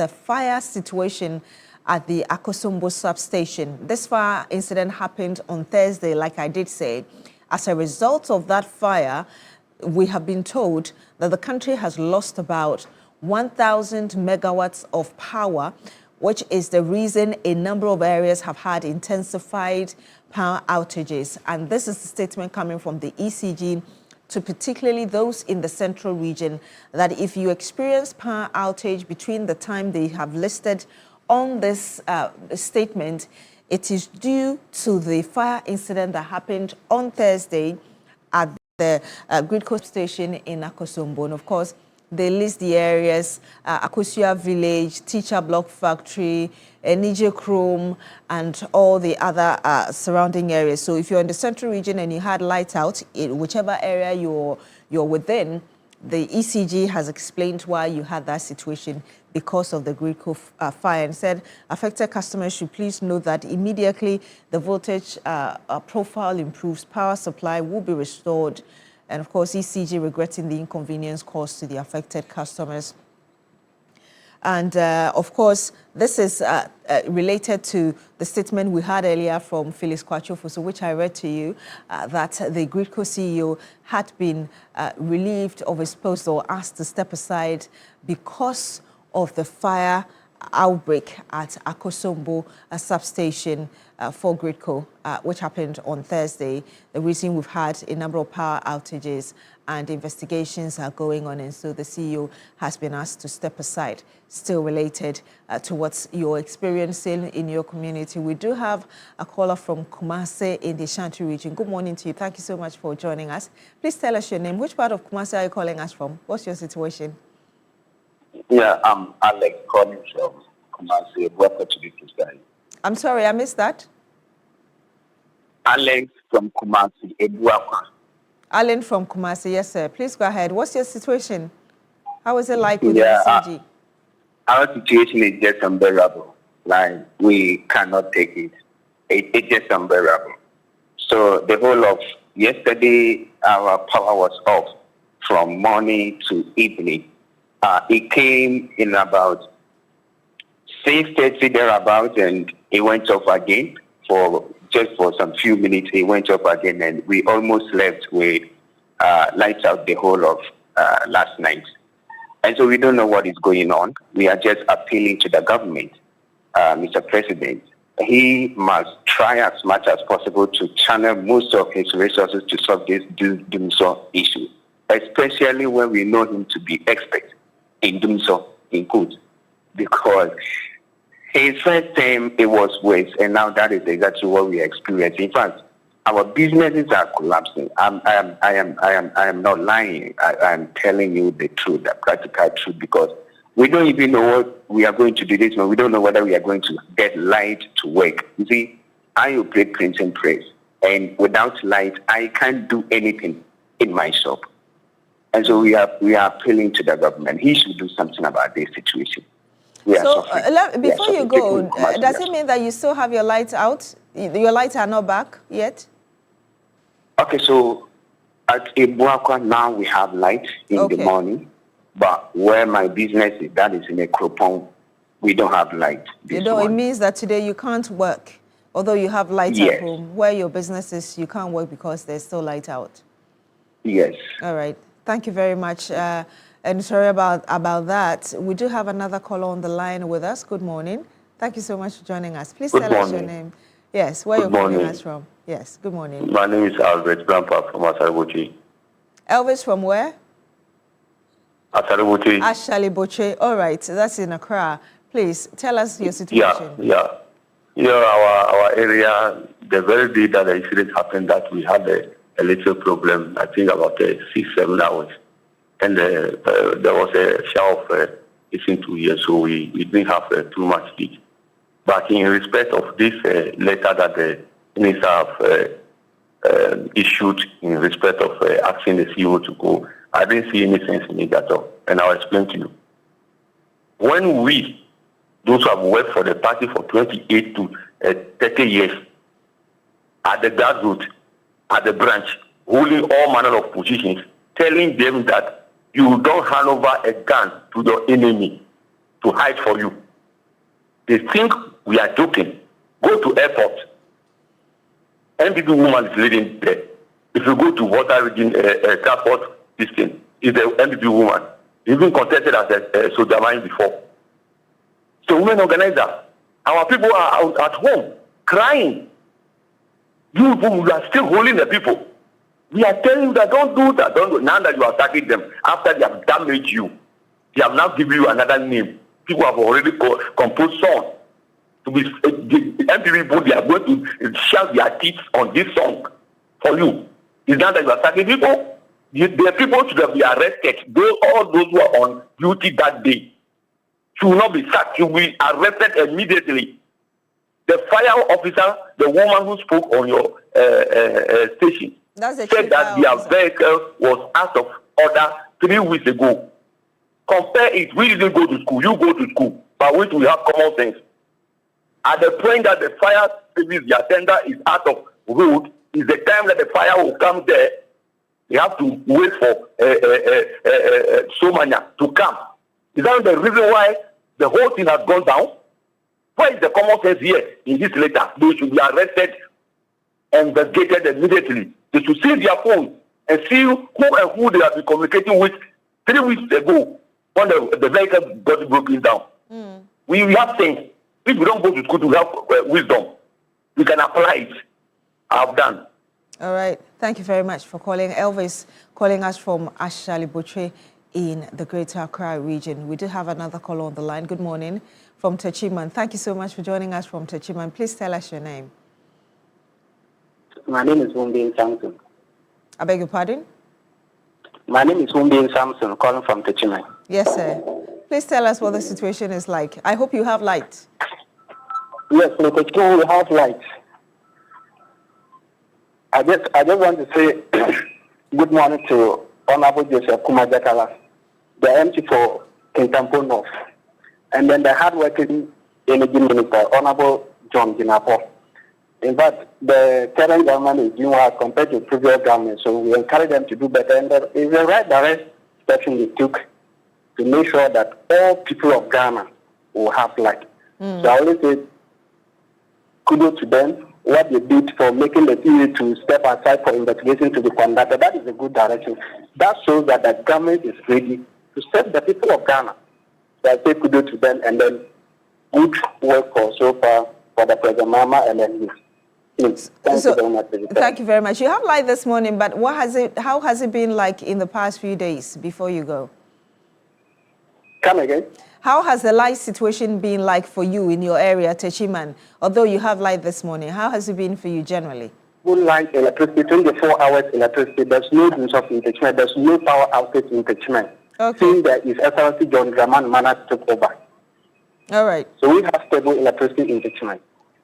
fire situation at the Akosombo substation, this fire incident happened on Thursday, like I did say. As a result of that fire, we have been told that the country has lost about 1,000 megawatts of power, which is the reason a number of areas have had intensified power outages. And this is the statement coming from the ECG to particularly those in the central region, that if you experience power outage between the time they have listed on this statement, it is due to the fire incident that happened on Thursday at the Gridco station in Akosombo. And of course, they list the areas, Akosua Village, Teacher Block Factory, Nije Chrome, and all the other surrounding areas. So if you're in the central region and you had light out, in whichever area you're within, the ECG has explained why you had that situation because of the Gridco fire, and said affected customers should please note that immediately the voltage profile improves, power supply will be restored. And of course, ECG regretting the inconvenience caused to the affected customers. And of course, this is related to the statement we had earlier from Felix Kwachofosu, which I read to you, that the Gridco CEO had been relieved of his post or asked to step aside because of the fire outbreak at Akosombo, a substation for Gridco, which happened on Thursday. The reason we've had a number of power outages and investigations are going on, and so the CEO has been asked to step aside. Still related to what you're experiencing in your community. We do have a caller from Kumasi in the Ashanti region. Good morning to you. Thank you so much for joining us. Please tell us your name. Which part of Kumasi are you calling us from? What's your situation? Yeah, I'm Alex calling from Kumasi. Welcome to the Kidz. I'm sorry, I missed that. Alex from Kumasi, Ebuakwa. Alan from Kumasi, yes, sir. Please go ahead. What's your situation? How is it like with the CG? Our situation is just unbearable. Like, we cannot take it. It's just unbearable. So the whole of yesterday, our power was off from morning to evening. It came in about 6:30 thereabout, and it went off again for some few minutes. It went off again, and we almost left with lights out the whole of last night. And so we don't know what is going on. We are just appealing to the government, Mr. President. He must try as much as possible to channel most of his resources to solve this doom so issue, especially when we know him to be expert in doom so in Kidz, because his first time it was worse, and now that is exactly what we experience. In fact, our businesses are collapsing. I am not lying. I am telling you the truth, the practical truth, because we don't even know what we are going to do this month. We don't know whether we are going to get light to work. You see, I operate printing press, and without light, I can't do anything in my shop. And so we are appealing to the government. He should do something about this situation. So before you go, does it mean that you still have your lights out? Your lights are not back yet? Okay, so at Ebuakwa now we have light in the morning, but where my business is, that is in a Kropon, we don't have light. It means that today you can't work, although you have light at home. Where your business is, you can't work because there's still light out. Yes. All right. Thank you very much. And sorry about that. We do have another caller on the line with us. Good morning. Thank you so much for joining us. Please tell us your name. Yes, where you're calling us from. Yes, good morning. My name is Elvis Grandpa from Asaliboche. Elvis from where? Asaliboche. Asaliboche. All right, that's in Accra. Please tell us your situation. Yeah. Our area, the very day that the incident happened, that we had a little problem, I think about 6-7 hours. And there was a shower of within 2 years, so we didn't have too much heat. But in respect of this letter that the minister have issued in respect of asking the CEO to go, I didn't see any sense in it at all. And I'll explain to you. When we, those who have worked for the party for 28 to 30 years, at the grassroots, at the branch, holding all manner of positions, telling them that you don't hand over a gun to your enemy to hide for you. They think we are joking. Go to airport. NPP woman is leading there. If you go to water region transport system, is the NPP woman. Even contested as a soldier mine before. So women organizer, our people are out at home crying. You are still holding the people. We are telling you that don't do that. Don't do. Now that you are attacking them, after they have damaged you, they have now given you another name. People have already composed songs. To be the MPP people, they are going to shout their teeth on this song for you. It's not that you are attacking people. The people should be arrested. All those who are on duty that day should not be sacked. Should be arrested immediately. The fire officer, the woman who spoke on your station, said that their vehicle was out of order 3 weeks ago. Compare it. We didn't go to school. You go to school. But which we have common sense. At the point that the fire service, the attender is out of road, is the time that the fire will come there. They have to wait for Somania to come. Is that the reason why the whole thing has gone down? Where is the common sense here in this letter? They should be arrested and investigated immediately. They should seize their phone and see who and who they have been communicating with 3 weeks ago when the vehicle got broken down. We have things. If we don't go to school to have wisdom, we can apply it. I've done. All right. Thank you very much for calling. Elvis calling us from Ashali-Botwe in the Greater Accra region. We do have another caller on the line. Good morning from Techiman. Thank you so much for joining us from Techiman. Please tell us your name. My name is Humbin Samson. I beg your pardon? My name is Humbin Samson, calling from Techiman. Yes, sir. Please tell us what the situation is like. I hope you have light. Yes, in Techiman we have light. I just want to say good morning to Honorable Joseph Kumajakala, the MP for Kintampo North, and then the hard-working energy minister, Honorable John Ginapo. In fact, the current government is doing well compared to previous government, so we encourage them to do better. And it's the right direction they took to make sure that all people of Ghana will have light. So I always say kudos to them. What they did for making the TV to step aside for investigation to be conducted, that is a good direction. That shows that the government is ready to serve the people of Ghana. So I say kudos to them, and then good work for so far for the President Mama and then Thank you very much. Thank you very much. You have light this morning, but how has it been like in the past few days before you go? Come again? How has the light situation been like for you in your area, Techiman? Although you have light this morning, how has it been for you generally? Full light, electricity, 24 hours electricity. There's no disruption in Techiman. There's no power outage in Techiman. Okay. Seeing that is Excellency John Draman Mana took over. All right. So we have stable electricity in Techiman.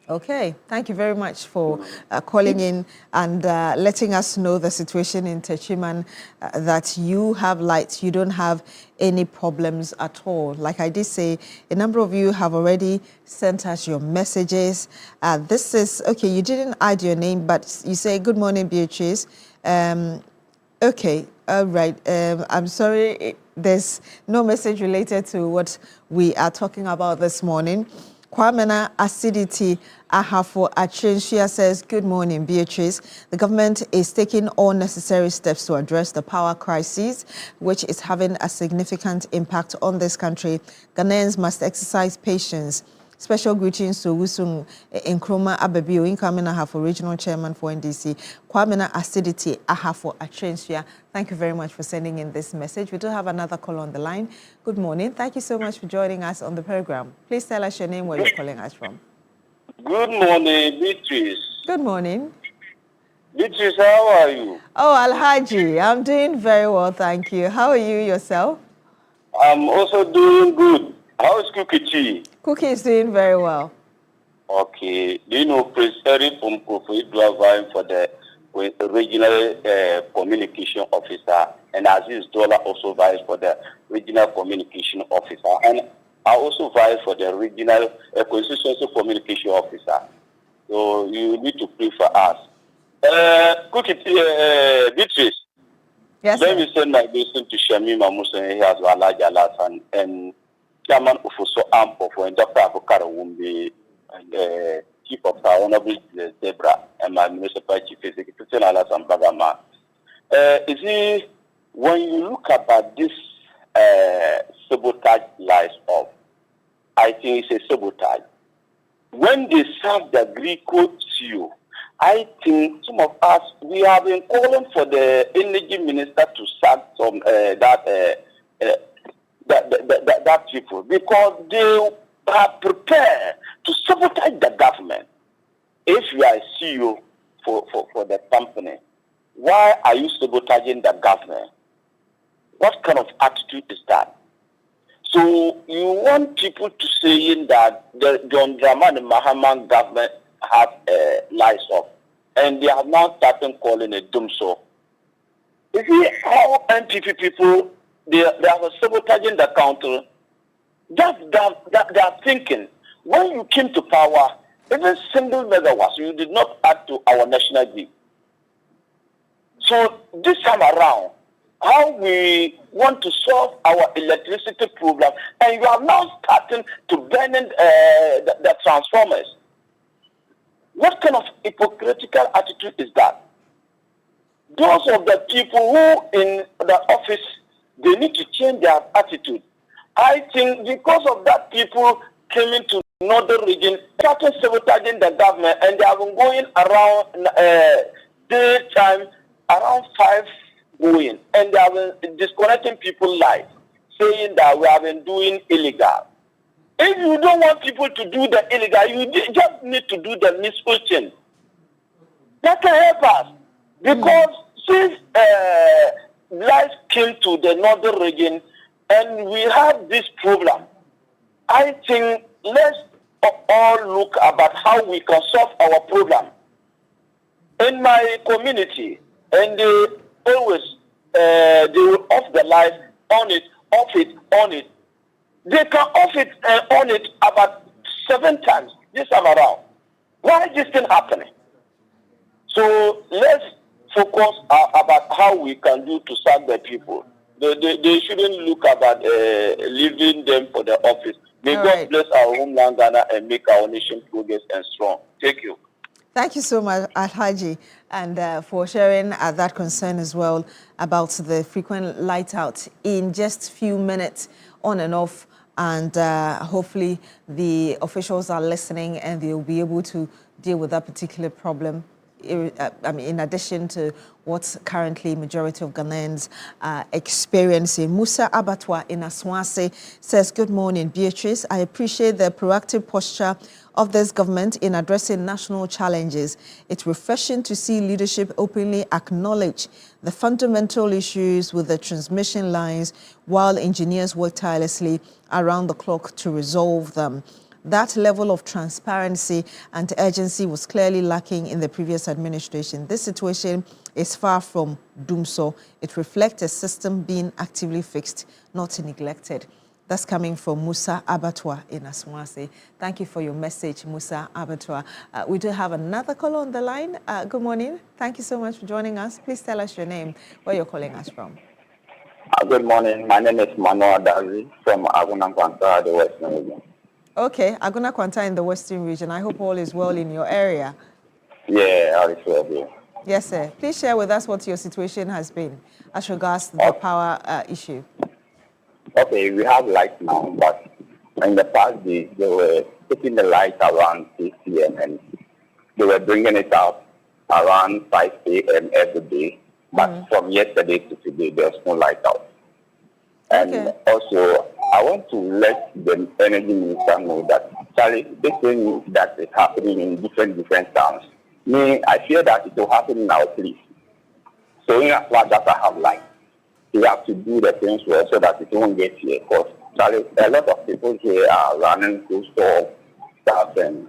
Okay, thank you very much for calling in and letting us know the situation in Techiman, that you have light, you don't have any problems at all. Like I did say, a number of you have already sent us your messages. This is, okay, you didn't add your name, but you say, good morning, Beatrice. Okay, all right. I'm sorry, there's no message related to what we are talking about this morning. Kwamena Acidity Ahafo Achensia says, good morning, Beatrice. The government is taking all necessary steps to address the power crisis, which is having a significant impact on this country. Ghanaians must exercise patience. Special greetings to Wusung Nkrumah Abebio, incoming Ahafo Regional Chairman for NDC. Kwamena Acidity Ahafo Achensia. Thank you very much for sending in this message. We do have another call on the line. Good morning. Thank you so much for joining us on the program. Please tell us your name, where you're calling us from. Good morning, Beatrice. Good morning. Beatrice, how are you? Oh, Alhaji, I'm doing very well, thank you. How are you yourself? I'm also doing good. How is Cookie? Cookie is doing very well. Okay. Do you know Prince Eric from Kofi vying for the regional communication officer, and Aziz Dollar also vies for the regional communication officer, and I also vie for the regional constituency communication officer. So you need to pray for us. Cookie, Beatrice. Yes. Let me send my blessing to Shami Mamusa. He has a large alliance and Chairman of Oso Ampo for Dr. Abukara Wumbi and Chief of our Honorable Zebra and my municipal chief executive and Bagama. When you look about this sabotage lies of, I think it's a sabotage. When they serve the Greco CEO, I think some of us, we have been calling for the energy minister to sack some that people, because they are prepared to sabotage the government. If you are a CEO for the company, why are you sabotaging the government? What kind of attitude is that? So you want people to say that the John Dramani Mahama government have lies off, and they have now started calling it doomsday. You see how NPP people they are sabotaging the country. They are thinking, when you came to power, even single megawatts you did not add to our national grid. So this time around, how we want to solve our electricity problem, and you are now starting to burn the transformers. What kind of hypocritical attitude is that? Those of the people who in the office, they need to change their attitude. I think because of that, people came into northern region, started sabotaging the government, and they have been going around daytime, around 5 going, and they have been disconnecting people's lives, saying that we have been doing illegal. If you don't want people to do the illegal, you just need to do the needful thing. That can help us, because since life came to the northern region and we have this problem, I think let's all look about how we can solve our problem. In my community, and they always they will off the light, on it, off it, on it. They can off it and on it about 7 times this time around. Why is this thing happening? So let's focus about how we can do to serve the people. They shouldn't look about leaving them for the office. May God bless our homeland Ghana and make our nation progress and strong. Thank you. Thank you so much, Alhaji, and for sharing that concern as well about the frequent light out in just a few minutes on and off. And hopefully the officials are listening and they'll be able to deal with that particular problem. I mean, in addition to what currently majority of Ghanaians are experiencing. Musa Abatwa in Aswase says, good morning, Beatrice. I appreciate the proactive posture of this government in addressing national challenges. It's refreshing to see leadership openly acknowledge the fundamental issues with the transmission lines while engineers work tirelessly around the clock to resolve them. That level of transparency and urgency was clearly lacking in the previous administration. This situation is far from doomsday. It reflects a system being actively fixed, not neglected. That's coming from Musa Abatwa in Aswase. Thank you for your message, Musa Abatwa. We do have another caller on the line. Good morning. Thank you so much for joining us. Please tell us your name, where you're calling us from. Good morning. My name is Manuel Dazi from Aguna Kwanta, the Western region. Okay, Aguna Kwanta in the Western region. I hope all is well in your area. Yeah, all is well here. Yes, sir. Please share with us what your situation has been as regards to the power issue. Okay, we have light now, but in the past days, they were taking the light around 6 p.m. and they were bringing it out around 5 a.m. every day. But from yesterday to today, there's no light out. And also, I want to let the energy minister know that, Charlie, this thing that is happening in different towns, I fear that it will happen in our place. So in as much as I have light, we have to do the things well so that it won't get here. Because a lot of people here are running close to stuff and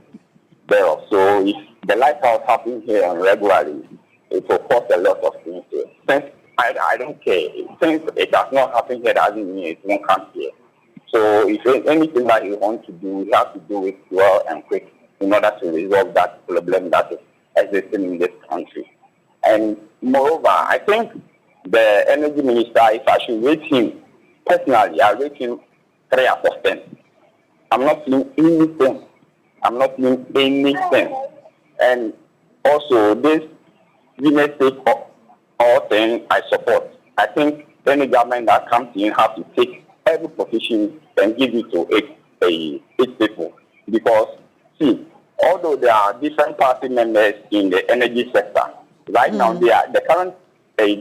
there. So if the lighthouse happens here regularly, it will cause a lot of things here. Since I don't care. Since it does not happen here, doesn't mean it won't come here. So if anything that you want to do, you have to do it well and quick in order to resolve that problem that is existing in this country. And moreover, I think the energy minister, if I should rate him, personally, I rate him 3 out of 10. I'm not seeing anything. And also, this domestic all thing I support. I think any government that comes in has to take every position and give it to eight people. Because, see, although there are different party members in the energy sector, right now the current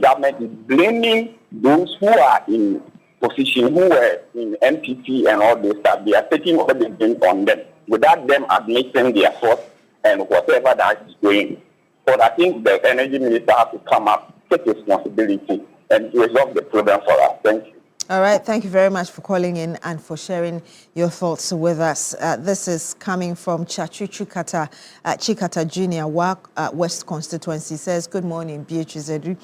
government is blaming those who are in position, who were in MPP and all this stuff. They are taking all the blame on them without them admitting their fault and whatever that is going. But I think the energy minister has to come up, take responsibility, and resolve the problem for us. Thank you. All right. Thank you very much for calling in and for sharing your thoughts with us. This is coming from Chachu Chikata Jr., West Constituency. Says, good morning, Beatrice Edu.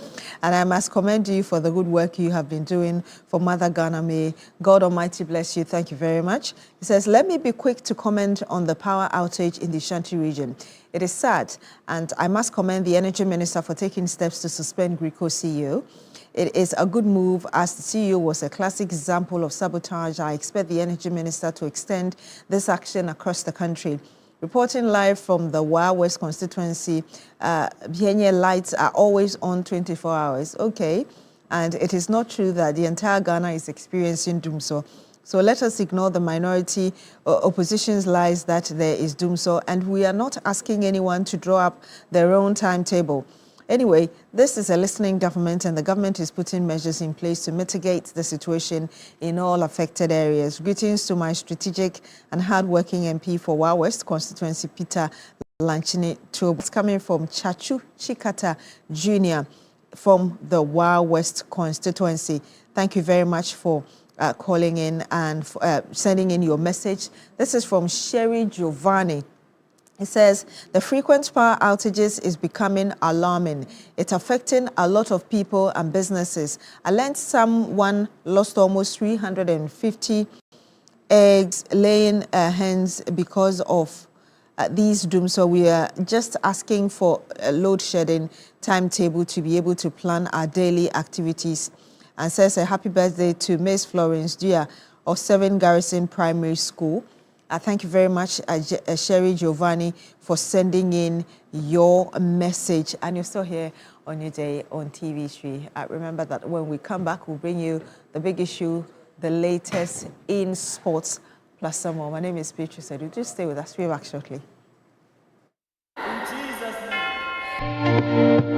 And I must commend you for the good work you have been doing for Mother Ghana. May God Almighty bless you. Thank you very much. He says, let me be quick to comment on the power outage in the Ashanti region. It is sad, and I must commend the Energy Minister for taking steps to suspend Greco CEO. It is a good move, as the CEO was a classic example of sabotage. I expect the Energy Minister to extend this action across the country. Reporting live from the West Constituency, Bienye lights are always on 24 hours. Okay, and it is not true that the entire Ghana is experiencing doomsday. So let us ignore the minority opposition's lies that there is doom so, and we are not asking anyone to draw up their own timetable. Anyway, this is a listening government, and the government is putting measures in place to mitigate the situation in all affected areas. Greetings to my strategic and hardworking MP for Wa West constituency, Peter Lanchini Tob. It's coming from Chachu Chikata Jr. from the Wa West constituency. Thank you very much for calling in and sending in your message. This is from Sherry Giovanni. It says, the frequent power outages is becoming alarming. It's affecting a lot of people and businesses. I learned someone lost almost 350 eggs laying hens because of these dooms. So we are just asking for a load shedding timetable to be able to plan our daily activities. And says a happy birthday to Miss Florence Dia of 7 Garrison Primary School. Thank you very much, Sherry Giovanni, for sending in your message. And you're still here on your day on TV3. Remember that when we come back, we'll bring you the big issue, the latest in sports, plus some more. My name is Beatrice Edu. Just stay with us. We'll be back shortly. In Jesus' name.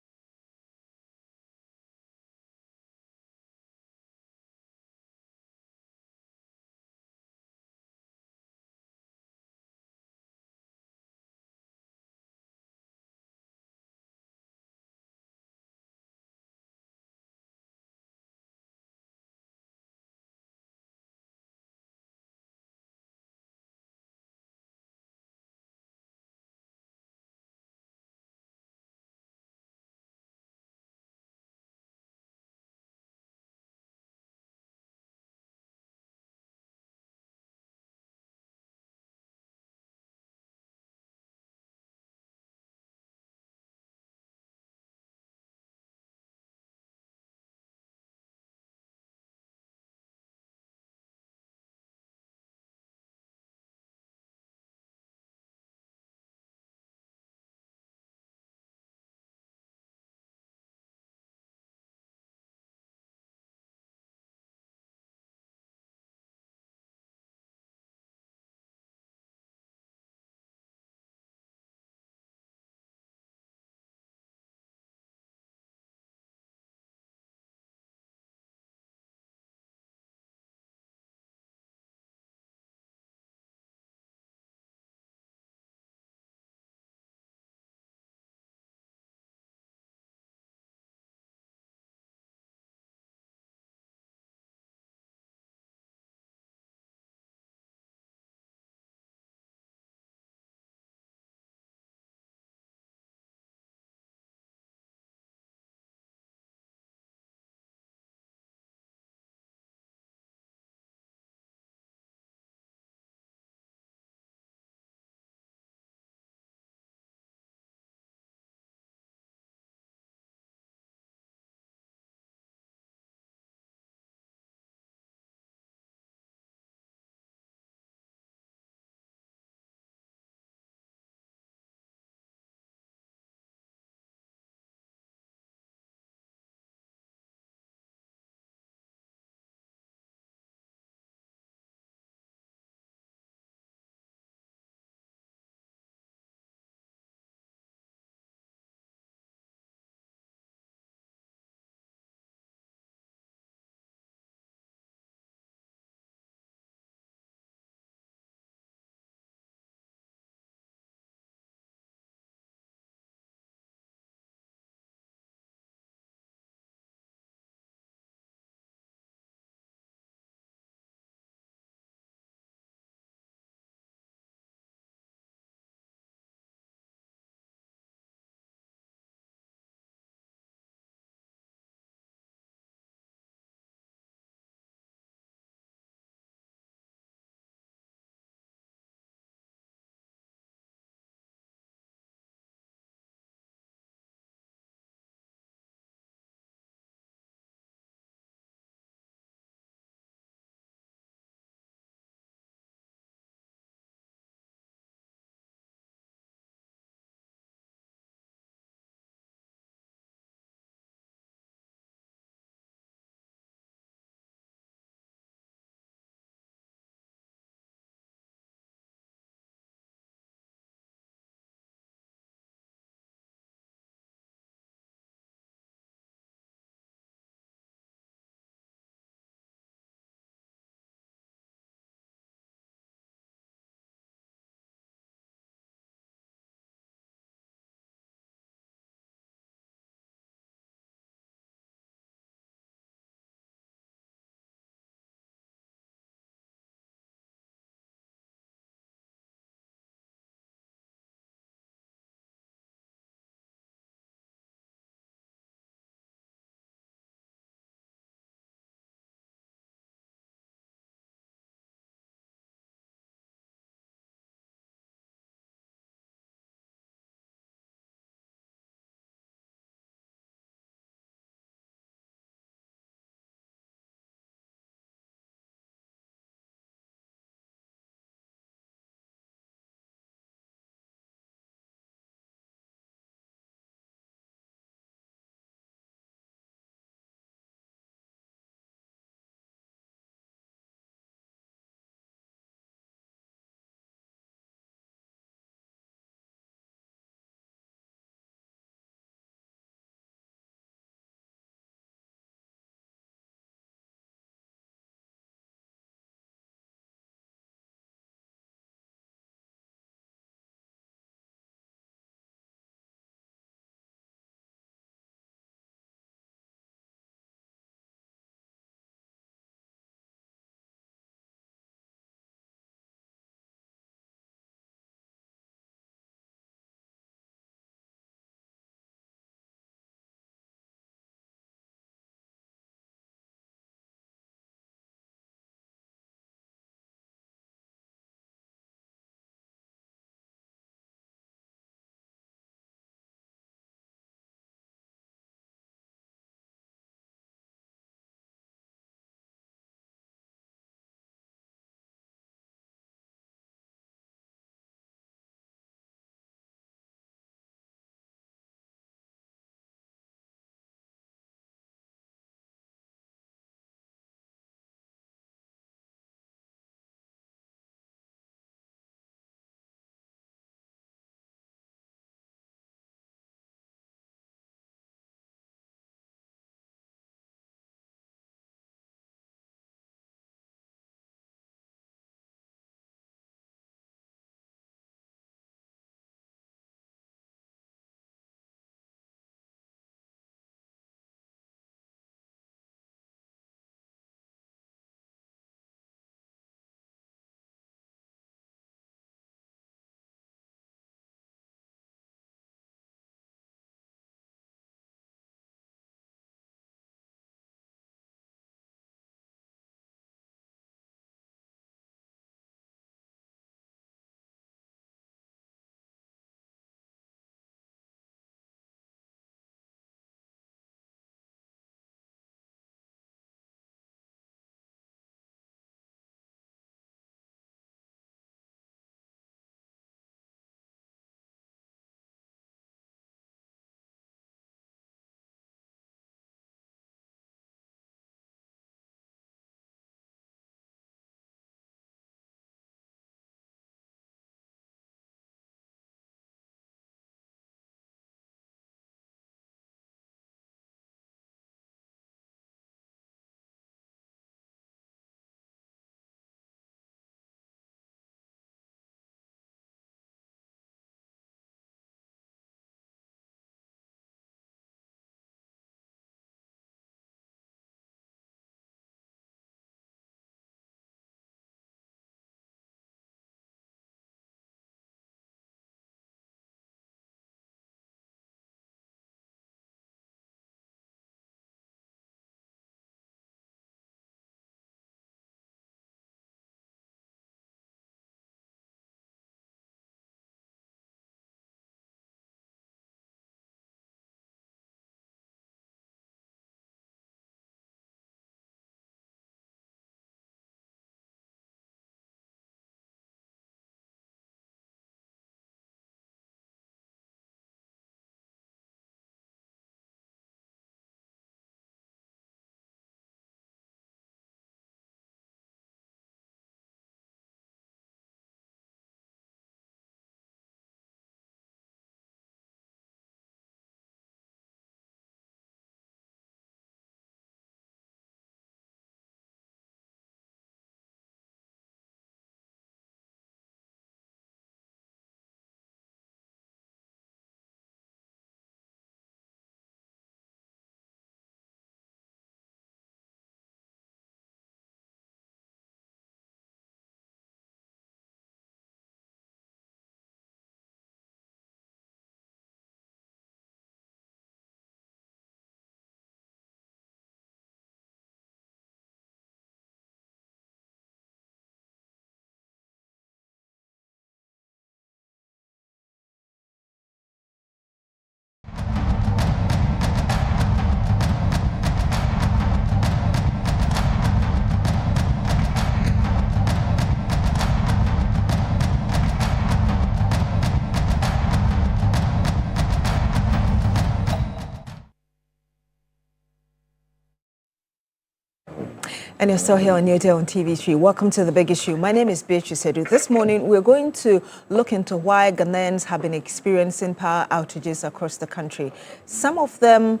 And you're still here on New Day on TV3. Welcome to The Big Issue. My name is Beatrice Edu. This morning, we're going to look into why Ghanaians have been experiencing power outages across the country. Some of them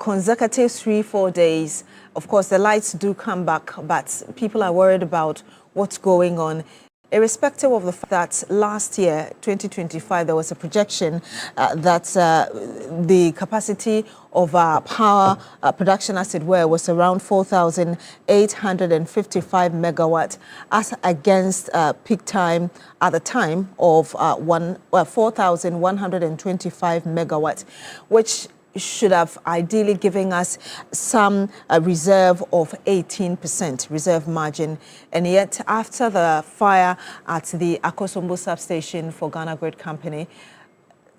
consecutive 3-4 days. Of course, the lights do come back, but people are worried about what's going on. Irrespective of the fact that last year, 2025, there was a projection that the capacity of power production, as it were, was around 4,855 megawatts, as against peak time at the time of 4,125 megawatts, which should have ideally given us some reserve of 18% reserve margin. And yet, after the fire at the Akosombo substation for Ghana Grid Company,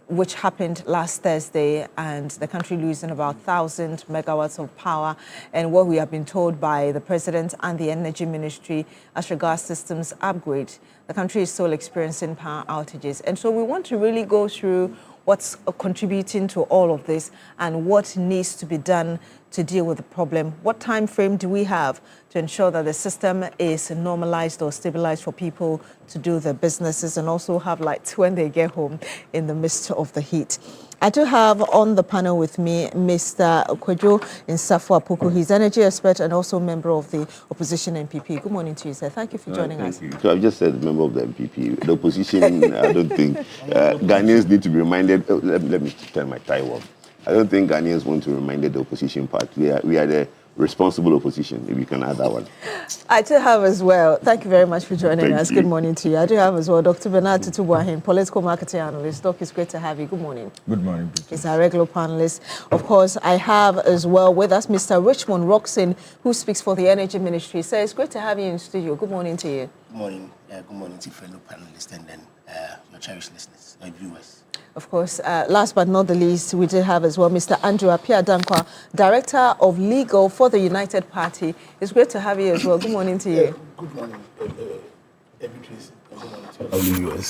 which happened last Thursday, and the country losing about 1,000 megawatts of power, and what we have been told by the President and the Energy Ministry as regards systems upgrade, the country is still experiencing power outages. And so we want to really go through what's contributing to all of this and what needs to be done to deal with the problem. What time frame do we have to ensure that the system is normalized or stabilized for people to do their businesses and also have lights when they get home in the midst of the heat? I do have on the panel with me Mr. Kwadwo Nsafo-Apoku. He's energy expert and also member of the opposition MPP. Good morning to you, sir. Thank you for joining us. Thank you. So I've just said member of the MPP. The opposition, I don't think Ghanaians need to be reminded. Let me turn my tie off. I don't think Ghanaians want to be reminded the opposition part. We are the responsible opposition, if you can add that one. I do have as well, thank you very much for joining us. Good morning to you. I do have as well Dr. Bernard Tutubuahin, political marketing analyst. Doc, it's great to have you. Good morning. Good morning. He's our regular panelist. Of course, I have as well with us Mr. Richmond Roxon, who speaks for the Energy Ministry. So it's great to have you in studio. Good morning to you. Good morning. Good morning to fellow panelists and then your cherished listeners, your viewers. Of course, last but not the least, we did have as well Mr. Andrew Appiah-Dankwa, Director of Legal for the United Party. It's great to have you as well. Good morning to you. Good morning,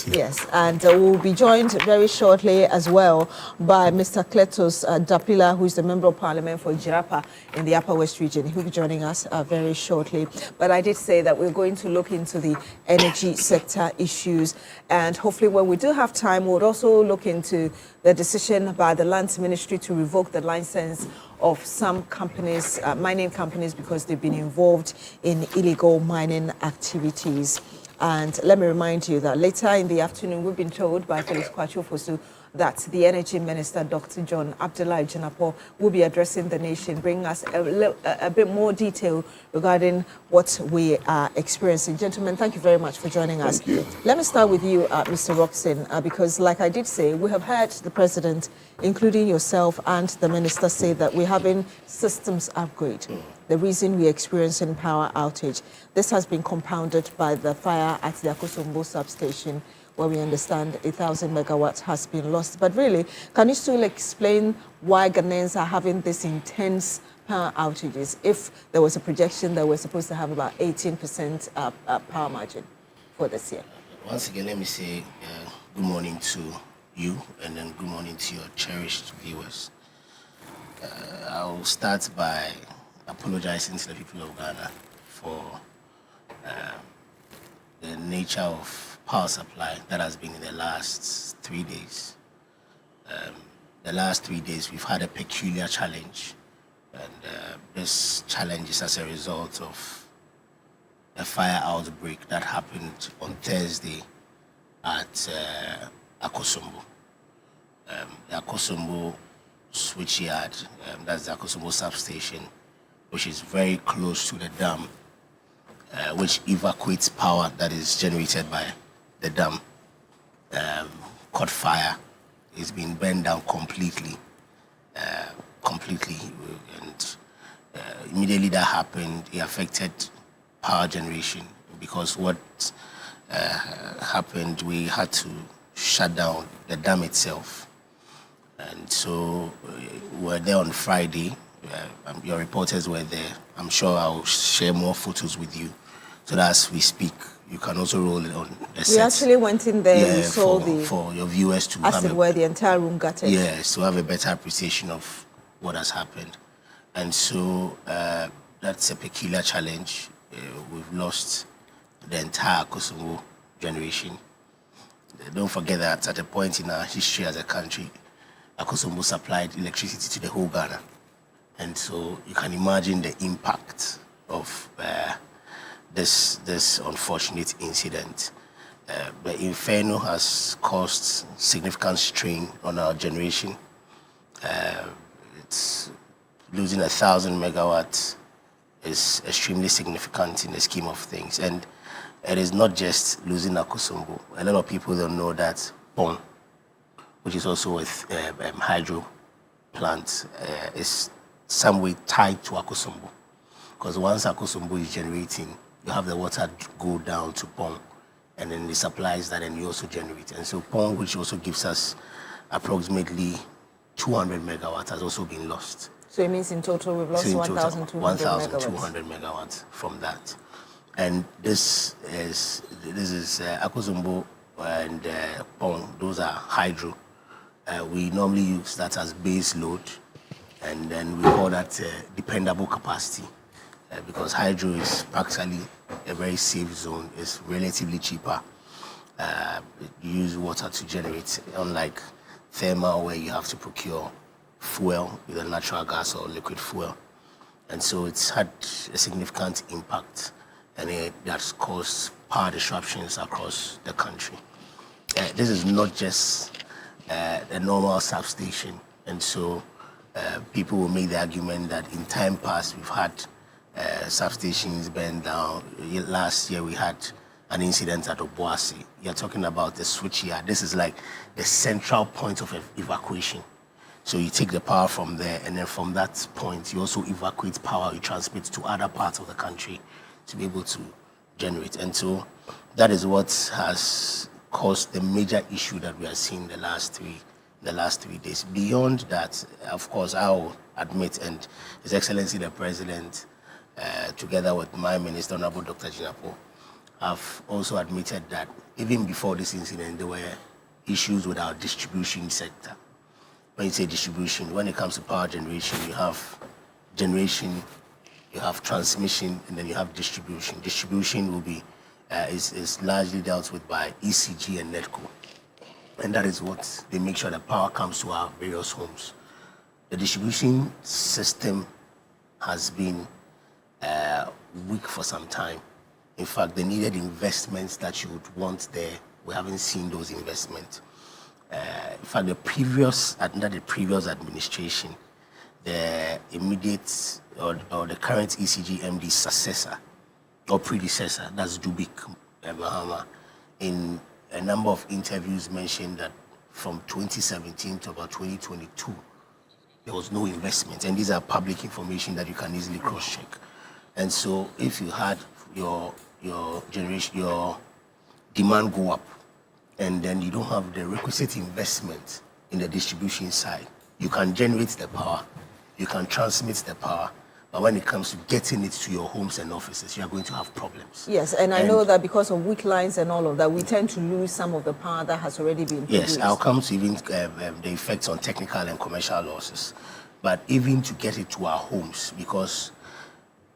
Yes, and we'll be joined very shortly as well by Mr. Cletus Dapila, who is the Member of Parliament for Jirapa in the Upper West region. He'll be joining us very shortly. But I did say that we're going to look into the energy sector issues, and hopefully when we do have time, we'll also look into the decision by the Lands Ministry to revoke the license of some companies, mining companies, because they've been involved in illegal mining activities. And let me remind you that later in the afternoon, we've been told by Felix Kwachu that the Energy Minister, Dr. John Abdullah Janapo, will be addressing the nation, bringing us a bit more detail regarding what we are experiencing. Gentlemen, thank you very much for joining us. Thank you. Let me start with you, Mr. Roxon, because like I did say, we have heard the President, including yourself and the Minister, say that we're having systems upgrade. The reason we're experiencing power outage. This has been compounded by the fire at the Akosombo substation, where we understand 1,000 megawatts has been lost. But really, can you still explain why Ghanaians are having this intense power outages if there was a projection that we're supposed to have about 18% power margin for this year? Once again, let me say good morning to you and then good morning to your cherished viewers. I'll start by apologizing to the people of Ghana for the nature of power supply that has been in the last 3 days. The last 3 days we've had a peculiar challenge, and this challenge is as a result of a fire outbreak that happened on Thursday at Akosombo. The Akosombo switchyard, that's the Akosombo substation, which is very close to the dam, which evacuates power that is generated by the dam, caught fire. It's been burned down completely, and immediately that happened, it affected power generation, because what happened, we had to shut down the dam itself. And so we were there on Friday. Your reporters were there. I'm sure I'll share more photos with you, so that as we speak, you can also roll it on the set. We actually went in there and we saw for your viewers to as it were, the entire room gutted. Yes, to have a better appreciation of what has happened. And so that's a peculiar challenge. We've lost the entire Akosombo generation. Don't forget that at a point in our history as a country, Akosombo supplied electricity to the whole Ghana. And so you can imagine the impact of this unfortunate incident. The inferno has caused significant strain on our generation. It's losing 1,000 megawatts is extremely significant in the scheme of things. And it is not just losing Akosombo. A lot of people don't know that Pong, which is also a hydro plant, is some way tied to Akosombo. Because once Akosombo is generating, you have the water go down to Pong, and then it supplies that and you also generate. And so Pong, which also gives us approximately 200 megawatts, has also been lost. So it means in total we've lost 1,200 megawatts from that. And this is Akosombo and Pong. Those are hydro. We normally use that as base load, and then we call that dependable capacity because hydro is practically a very safe zone. It's relatively cheaper. You use water to generate, unlike thermal where you have to procure fuel, either natural gas or liquid fuel. And so it's had a significant impact, and it has caused power disruptions across the country. This is not just a normal substation, and so people will make the argument that in time past we've had substations burned down. Last year we had an incident at Obuasi. You're talking about the switchyard. This is like the central point of evacuation. So you take the power from there, and then from that point, you also evacuate power, you transmit to other parts of the country to be able to generate. And so that is what has caused the major issue that we are seeing the last 3 days. Beyond that, of course, I'll admit, and His Excellency the President, together with my Minister, Honorable Dr. Jinapo, have also admitted that even before this incident, there were issues with our distribution sector. When you say distribution, when it comes to power generation, you have generation, you have transmission, and then you have distribution. Distribution will be is largely dealt with by ECG and NETCO, and that is what they make sure that power comes to our various homes. The distribution system has been weak for some time. In fact, the needed investments that you would want there, we haven't seen those investments. In fact, under the previous administration, the immediate or the current ECG MD successor or predecessor, that's Dubik Mahama, in a number of interviews mentioned that from 2017 to about 2022, there was no investment. And these are public information that you can easily cross-check. And so if you had your generation, your demand go up, and then you don't have the requisite investment in the distribution side, you can generate the power, you can transmit the power, but when it comes to getting it to your homes and offices, you are going to have problems. Yes, and I know that because of weak lines and all of that, we tend to lose some of the power that has already been produced. Yes, I'll come to even the effects on technical and commercial losses. But even to get it to our homes, because,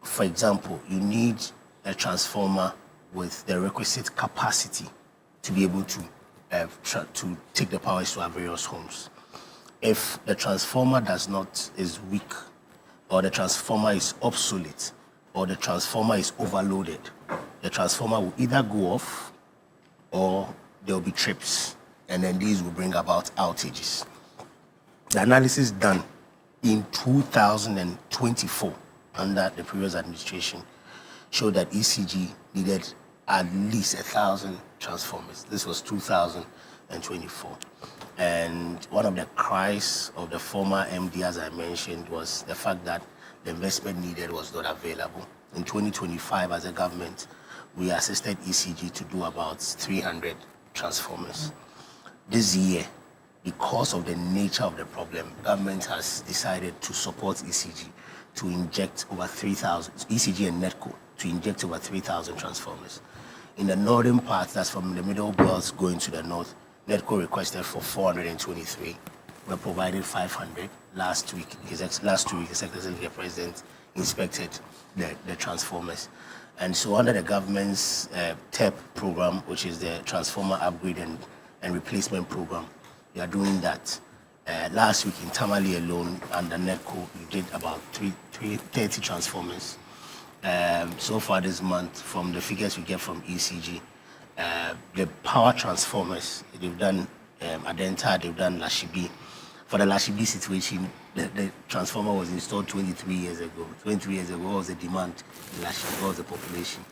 for example, you need a transformer with the requisite capacity to be able to take the power to our various homes. If the transformer is weak, or the transformer is obsolete, or the transformer is overloaded, the transformer will either go off or there will be trips, and then these will bring about outages. The analysis done in 2024 under the previous administration showed that ECG needed at least 1,000 transformers. This was 2024. And one of the cries of the former MD, as I mentioned, was the fact that the investment needed was not available. In 2025, as a government, we assisted ECG to do about 300 transformers. This year, because of the nature of the problem, government has decided to support ECG to inject over 3,000, ECG and NETCO, to inject over 3,000 transformers. In the northern part, that's from the middle belt going to the north, NETCO requested for 423. We provided 500 last week. His Excellency the President inspected the transformers. And so under the government's TEP program, which is the Transformer Upgrade and Replacement Program, we are doing that. Last week in Tamale alone, under NEPCO, we did about 30 transformers. So far this month, from the figures we get from ECG, the power transformers, they've done Adenta, they've done Lashibi. For the Lashibi situation, the transformer was installed 23 years ago. 23 years ago, what was the demand in Lashibi, what was the population?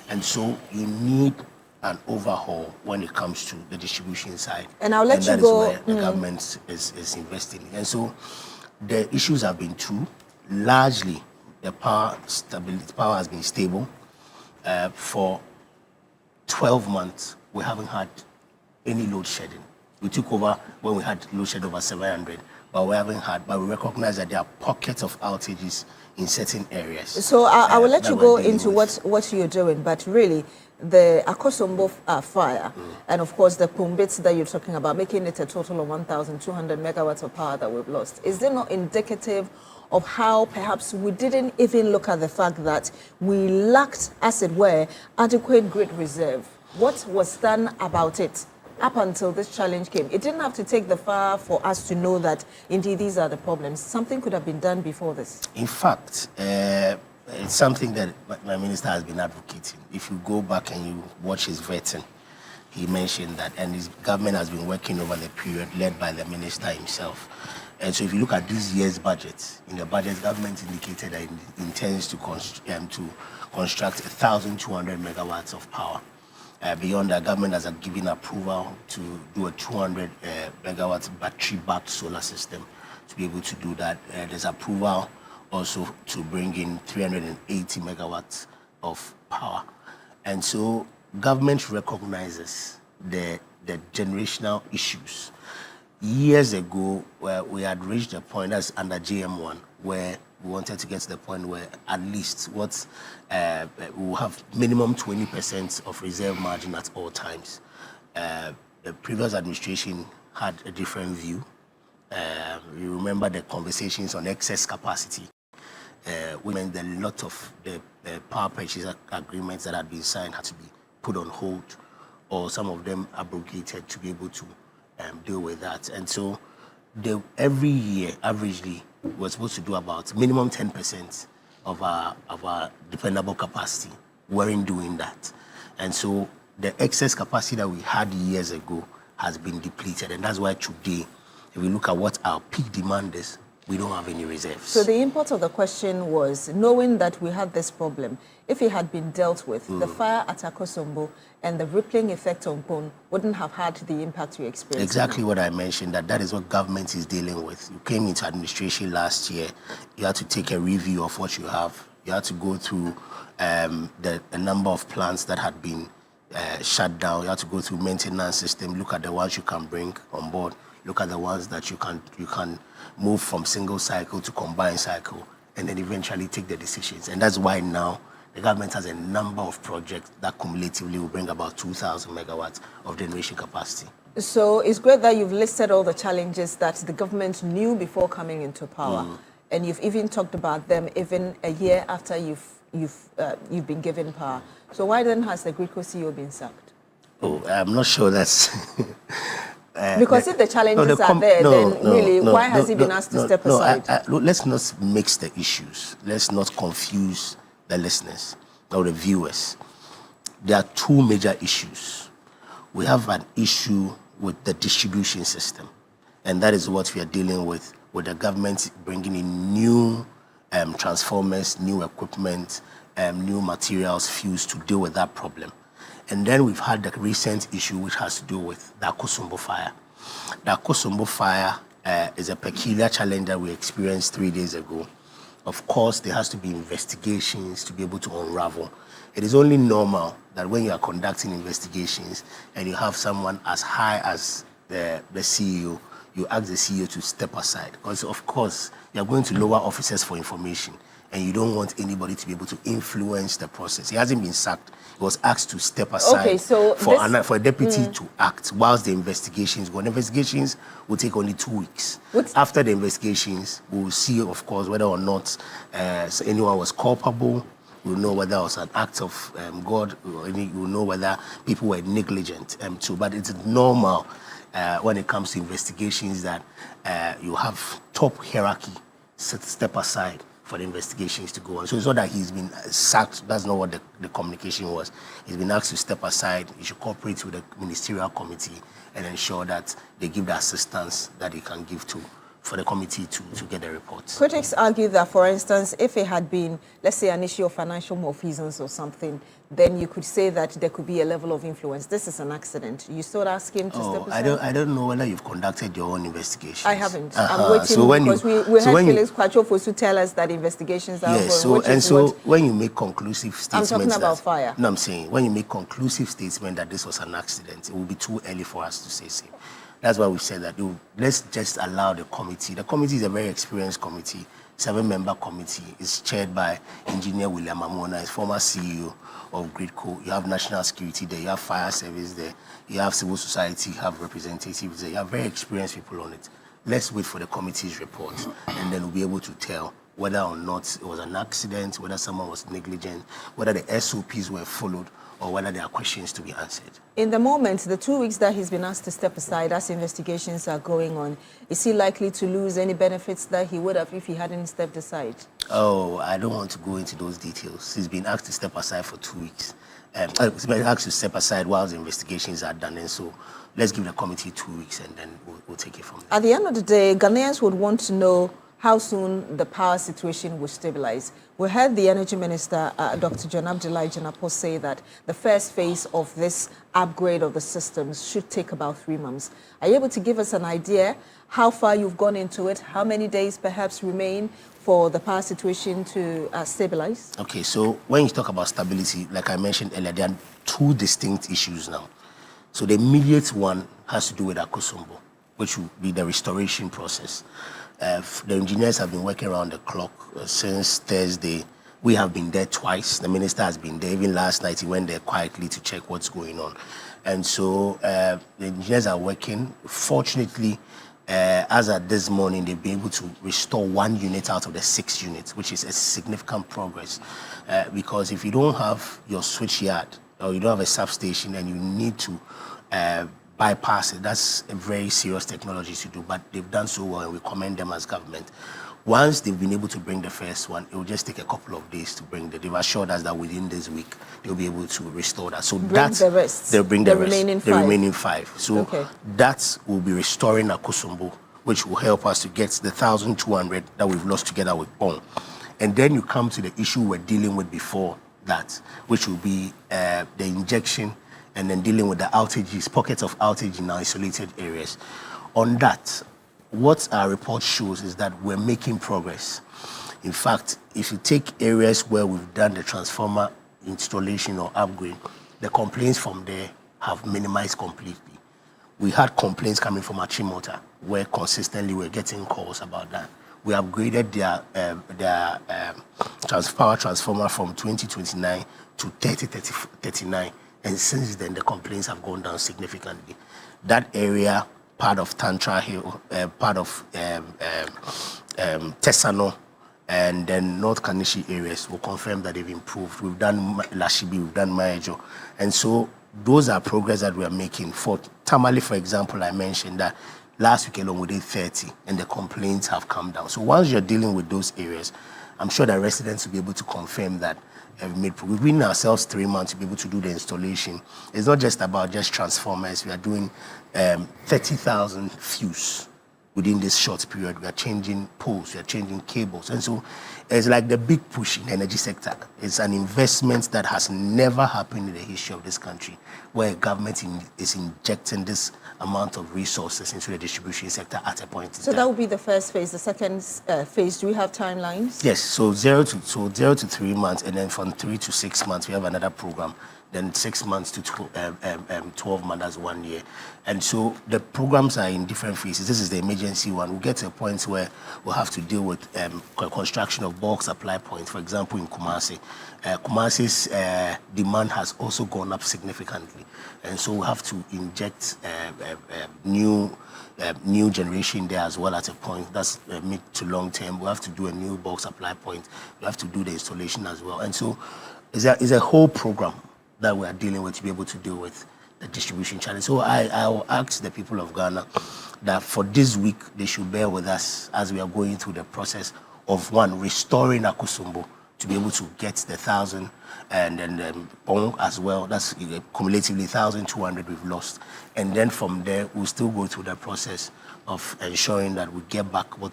And so you need an overhaul when it comes to the distribution side. And I'll let you go. That is where the government is investing. And so the issues have been two. Largely, the power has been stable. For 12 months, we haven't had any load shedding. We took over when we had load shed over 700, but we recognize that there are pockets of outages in certain areas. So I will let you go into what you're doing, but really, the Akosombo fire, and of course the Pumbits that you're talking about, making it a total of 1,200 megawatts of power that we've lost. Is it not indicative of how perhaps we didn't even look at the fact that we lacked, as it were, adequate grid reserve? What was done about it up until this challenge came? It didn't have to take the far for us to know that indeed these are the problems. Something could have been done before this. In fact, it's something that my minister has been advocating. If you go back and you watch his vetting, he mentioned that, and his government has been working over the period led by the minister himself. And so if you look at this year's budget, in the budget, government indicated that it intends to construct 1,200 megawatts of power. Beyond that, government has given approval to do a 200 megawatts battery-backed solar system to be able to do that. There's approval also to bring in 380 megawatts of power. And so government recognizes the generational issues. Years ago, we had reached a point, that's under JM1, where we wanted to get to the point where at least we will have minimum 20% of reserve margin at all times. The previous administration had a different view. You remember the conversations on excess capacity. We meant a lot of the power purchase agreements that had been signed had to be put on hold, or some of them abrogated to be able to deal with that. And so every year, averagely, we're supposed to do about minimum 10% of our dependable capacity. We weren't doing that. And so the excess capacity that we had years ago has been depleted. And that's why today, if we look at what our peak demand is, we don't have any reserves. So the import of the question was, knowing that we had this problem, if it had been dealt with, the fire at Akosombo and the rippling effect on Pon wouldn't have had the impact you experienced. Exactly what I mentioned, that is what government is dealing with. You came into administration last year, you had to take a review of what you have. You had to go through the number of plants that had been shut down. You had to go through maintenance system, look at the ones you can bring on board, look at the ones that you can move from single cycle to combined cycle, and then eventually take the decisions. And that's why now the government has a number of projects that cumulatively will bring about 2,000 megawatts of generation capacity. So it's great that you've listed all the challenges that the government knew before coming into power, and you've even talked about them even a year after you've been given power. So why then has the GRIDCO CEO been sacked? Oh, I'm not sure that's... Because if the challenges are there, then why has he been asked to step aside? Let's not mix the issues. Let's not confuse the listeners or the viewers. There are two major issues. We have an issue with the distribution system, and that is what we are dealing with the government bringing in new transformers, new equipment, new materials, fuels to deal with that problem. And then we've had the recent issue which has to do with the Akosombo fire. The Akosombo fire is a peculiar challenge that we experienced 3 days ago. Of course, there has to be investigations to be able to unravel. It is only normal that when you are conducting investigations and you have someone as high as the CEO, you ask the CEO to step aside. Because, of course, you are going to lower officers for information. and you don't want anybody to be able to influence the process. He hasn't been sacked. He was asked to step aside for a deputy to act whilst the investigations go on. Investigations will take only 2 weeks. After the investigations, we will see, of course, whether or not anyone was culpable. We'll know whether it was an act of God, or we'll know whether people were negligent too. But it's normal when it comes to investigations that you have top hierarchy step aside for the investigations to go on. So it's not that he's been sacked. That's not what the communication was. He's been asked to step aside. He should cooperate with the ministerial committee and ensure that they give the assistance that they can give to for the committee to get the reports. Critics argue that, for instance, if it had been, let's say, an issue of financial malfeasance or something, then you could say that there could be a level of influence. This is an accident. You still ask him to step aside? I don't know whether you've conducted your own investigations. I haven't. I'm waiting because we had Felix Kwachofu to tell us that investigations are ongoing. When you make conclusive statements... I'm talking about fire. No, I'm saying, when you make conclusive statement that this was an accident, it will be too early for us to say so. That's why we said that let's just allow the committee. The committee is a very experienced committee, 7-member committee. It's chaired by Engineer William Amona, he's former CEO of Gridco. You have national security there, you have fire service there, you have civil society, you have representatives there, you have very experienced people on it. Let's wait for the committee's report, and then we'll be able to tell whether or not it was an accident, whether someone was negligent, whether the SOPs were followed, or whether there are questions to be answered. In the moment, the 2 weeks that he's been asked to step aside as investigations are going on, is he likely to lose any benefits that he would have if he hadn't stepped aside? Oh, I don't want to go into those details. He's been asked to step aside for 2 weeks. He's been asked to step aside while the investigations are done, and so let's give the committee 2 weeks and then we'll take it from there. At the end of the day, Ghanaians would want to know how soon the power situation will stabilize. We heard the Energy Minister, Dr. John Abdullahi Janapo, say that the first phase of this upgrade of the systems should take about 3 months. Are you able to give us an idea how far you've gone into it? How many days perhaps remain for the power situation to stabilize? Okay, so when you talk about stability, like I mentioned earlier, there are 2 distinct issues now. So the immediate one has to do with Akosombo, which will be the restoration process. The engineers have been working around the clock since Thursday. We have been there twice. The minister has been there. Even last night, he went there quietly to check what's going on. And so the engineers are working. Fortunately, as at this morning, they've been able to restore 1 unit out of the 6 units, which is a significant progress. Because if you don't have your switch yard or you don't have a substation and you need to bypass it, that's a very serious technology to do, but they've done so well and we commend them as government. Once they've been able to bring the first one, it will just take a couple of days to bring they've assured us that within this week they'll be able to restore that. So they'll bring the remaining 5. So that will be restoring Akosombo, which will help us to get the 1,200 that we've lost together with Bong. And then you come to the issue we're dealing with before that, which will be the injection, and then dealing with the outages, pockets of outage in isolated areas. On that, what our report shows is that we're making progress. In fact, if you take areas where we've done the transformer installation or upgrade, the complaints from there have minimized completely. We had complaints coming from Achimota, where consistently we're getting calls about that. We upgraded their power transformer from 2029 to 3039. And since then, the complaints have gone down significantly. That area, part of Tantra Hill, part of Tesano, and then North Kanishi areas will confirm that they've improved. We've done Lashibi, we've done Maejo. And so those are progress that we are making. For Tamale, for example, I mentioned that last week alone we did 30, and the complaints have come down. So once you're dealing with those areas, I'm sure the residents will be able to confirm that we've given ourselves 3 months to be able to do the installation. It's not just about just transformers. We are doing 30,000 fuse within this short period. We are changing poles, we are changing cables. And so it's like the big push in the energy sector. It's an investment that has never happened in the history of this country, where government is injecting this amount of resources into the distribution sector at a point in time. So that would be the first phase. The second phase, do we have timelines? Yes, so 0 to 3 months, and then from 3 to 6 months, we have another program. Then 6 months to 12 months, that's 1 year. And so the programs are in different phases. This is the emergency one, we'll get to a point where we'll have to deal with construction of bulk supply points, for example, in Kumasi. Kumasi's demand has also gone up significantly, and so we have to inject new generation there as well at a point. That's mid to long term. We have to do a new bulk supply point. We have to do the installation as well. And so it's a whole program that we are dealing with to be able to deal with the distribution challenge. So I will ask the people of Ghana that for this week, they should bear with us as we are going through the process of, one, restoring Akosombo to be able to get the 1,000, and then Pong as well. That's cumulatively 1,200 we've lost. And then from there, we'll still go through the process of ensuring that we get back we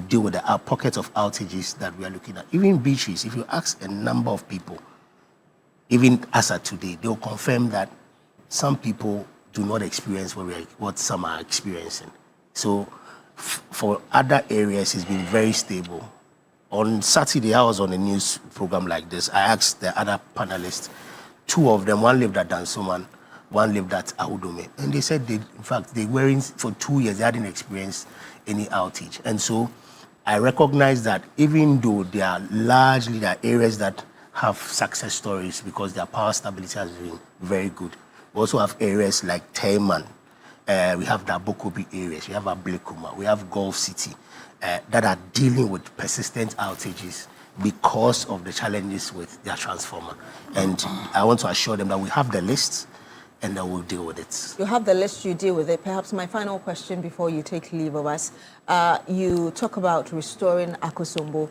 deal with the pockets of outages that we are looking at. Even beaches, if you ask a number of people, even as of today, they'll confirm that some people do not experience what some are experiencing. So for other areas, it's been very stable. On Saturday, I was on a news program like this. I asked the other panelists, two of them, one lived at Dansoman, one lived at Ahudome. And they said, in fact, they were in for 2 years, they hadn't experienced any outage. And so I recognize that even though there are areas that have success stories because their power stability has been very good. We also have areas like Taiman. We have the Abokobi areas. We have Ablekuma. We have Gulf City that are dealing with persistent outages because of the challenges with their transformer. And I want to assure them that we have the list and that we'll deal with it. You have the list, you deal with it. Perhaps my final question before you take leave of us. You talk about restoring Akosombo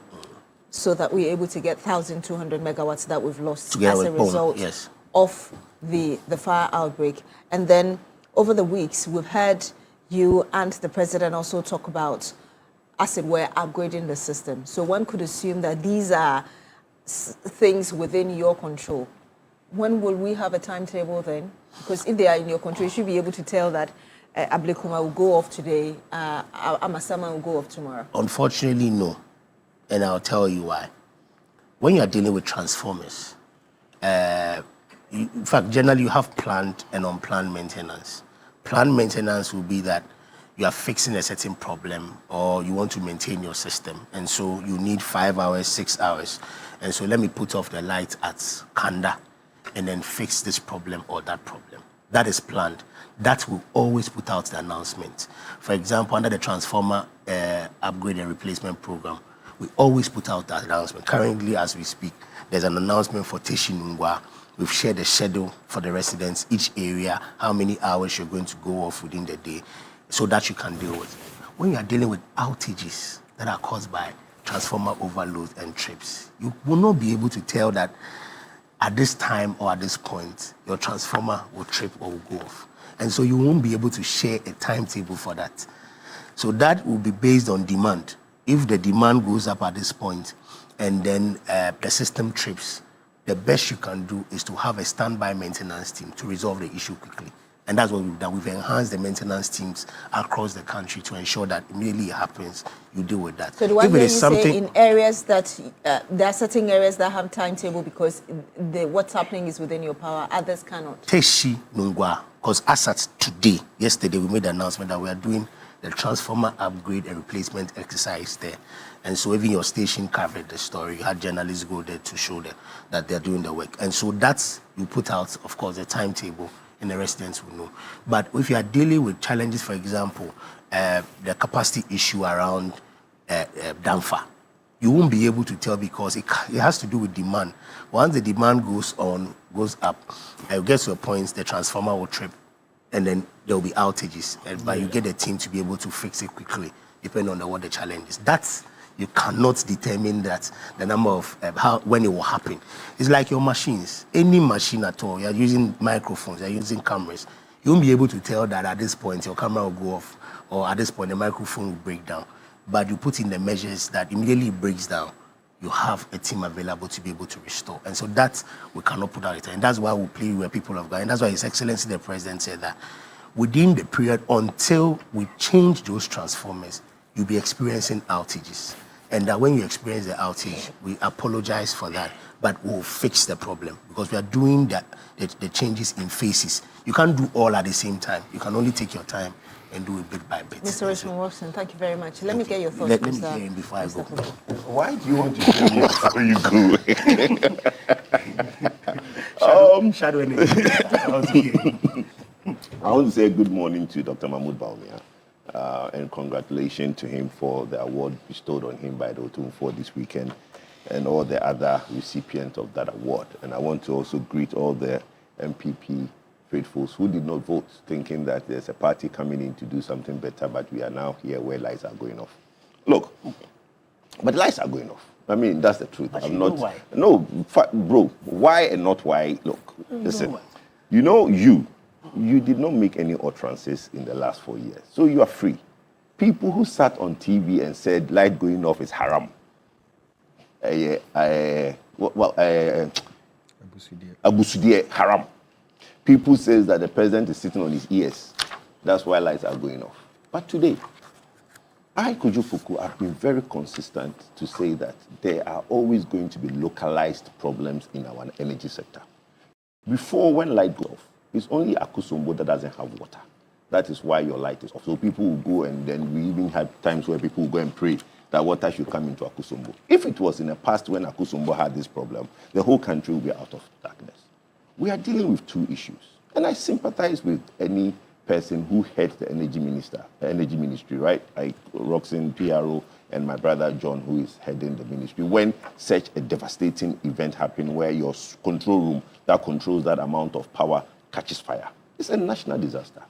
so that we're able to get 1,200 megawatts that we've lost as a result of the fire outbreak. And then over the weeks, we've heard you and the president also talk about, as it were, upgrading the system. So one could assume that these are things within your control. When will we have a timetable then? Because if they are in your control, you should be able to tell that Ablekuma will go off today, Amasama will go off tomorrow. Unfortunately, no. And I'll tell you why. When you are dealing with transformers, in fact, generally you have planned and unplanned maintenance. Planned maintenance will be that you are fixing a certain problem or you want to maintain your system. And so you need 5 hours, 6 hours. And so let me put off the light at Kanda and then fix this problem or that problem. That is planned. That will always put out the announcement. For example, under the transformer upgrade and replacement program, we always put out that announcement. Currently, as we speak, there's an announcement for Teshinungwa. We've shared a schedule for the residents, each area, how many hours you're going to go off within the day, so that you can deal with. When you are dealing with outages that are caused by transformer overload and trips, you will not be able to tell that at this time or at this point, your transformer will trip or will go off. And so you won't be able to share a timetable for that. So that will be based on demand. If the demand goes up at this point and then the system trips, the best you can do is to have a standby maintenance team to resolve the issue quickly. And that's what we've done. We've enhanced the maintenance teams across the country to ensure that immediately it happens, you deal with that. So do I hear you say in areas that, there are certain areas that have timetable because what's happening is within your power, others cannot? Teshi Nungwa, because as at today, yesterday we made the announcement that we are doing the transformer upgrade and replacement exercise there. And so even your station covered the story. You had journalists go there to show them that they're doing the work. And so that's, you put out, of course, a timetable and the residents will know. But if you are dealing with challenges, for example, the capacity issue around Damfa, you won't be able to tell because it has to do with demand. Once the demand goes up, it gets to a point the transformer will trip and then there will be outages. But you get a team to be able to fix it quickly, depending on what the challenge is. That's, you cannot determine that the number of when it will happen. It's like your machines. Any machine at all, you're using microphones, you're using cameras. You won't be able to tell that at this point your camera will go off or at this point the microphone will break down. But you put in the measures that immediately it breaks down, you have a team available to be able to restore. And so that we cannot put out it. And that's why we play with people of God. And that's why His Excellency the President said that within the period until we change those transformers, you'll be experiencing outages. And that when you experience the outage, we apologize for that, but we'll fix the problem because we are doing the changes in phases. You can't do all at the same time. You can only take your time and do it bit by bit. Mr. Richmond Watson, thank you very much. Let me get your thoughts. Let me hear him before I go. Why do you want to tell me before you go? Shadow I want to say good morning to Dr. Mahmoud Baumia and congratulations to him for the award bestowed on him by the Otumfuo this weekend and all the other recipients of that award. And I want to also greet all the MPP faithfuls who did not vote, thinking that there's a party coming in to do something better, but we are now here where lights are going off. Look, but lights are going off. I mean, that's the truth. But I'm you not. know why? No, bro, why and not why? Look, listen. You know, you did not make any utterances in the last 4 years, so you are free. People who sat on TV and said light going off is haram. Abusudie haram. People says that the president is sitting on his ears. That's why lights are going off. But today, I, Kojo Fuku, have been very consistent to say that there are always going to be localized problems in our energy sector. Before, when light goes off, it's only Akosombo that doesn't have water. That is why your light is off. So people will go, and then we even had times where people will go and pray that water should come into Akosombo. If it was in the past when Akosombo had this problem, the whole country will be out of darkness. We are dealing with two issues. And I sympathize with any person who heads the energy ministry, right? Like Roxanne, PRO, and my brother John, who is heading the ministry. When such a devastating event happens where your control room that controls that amount of power catches fire, it's a national disaster.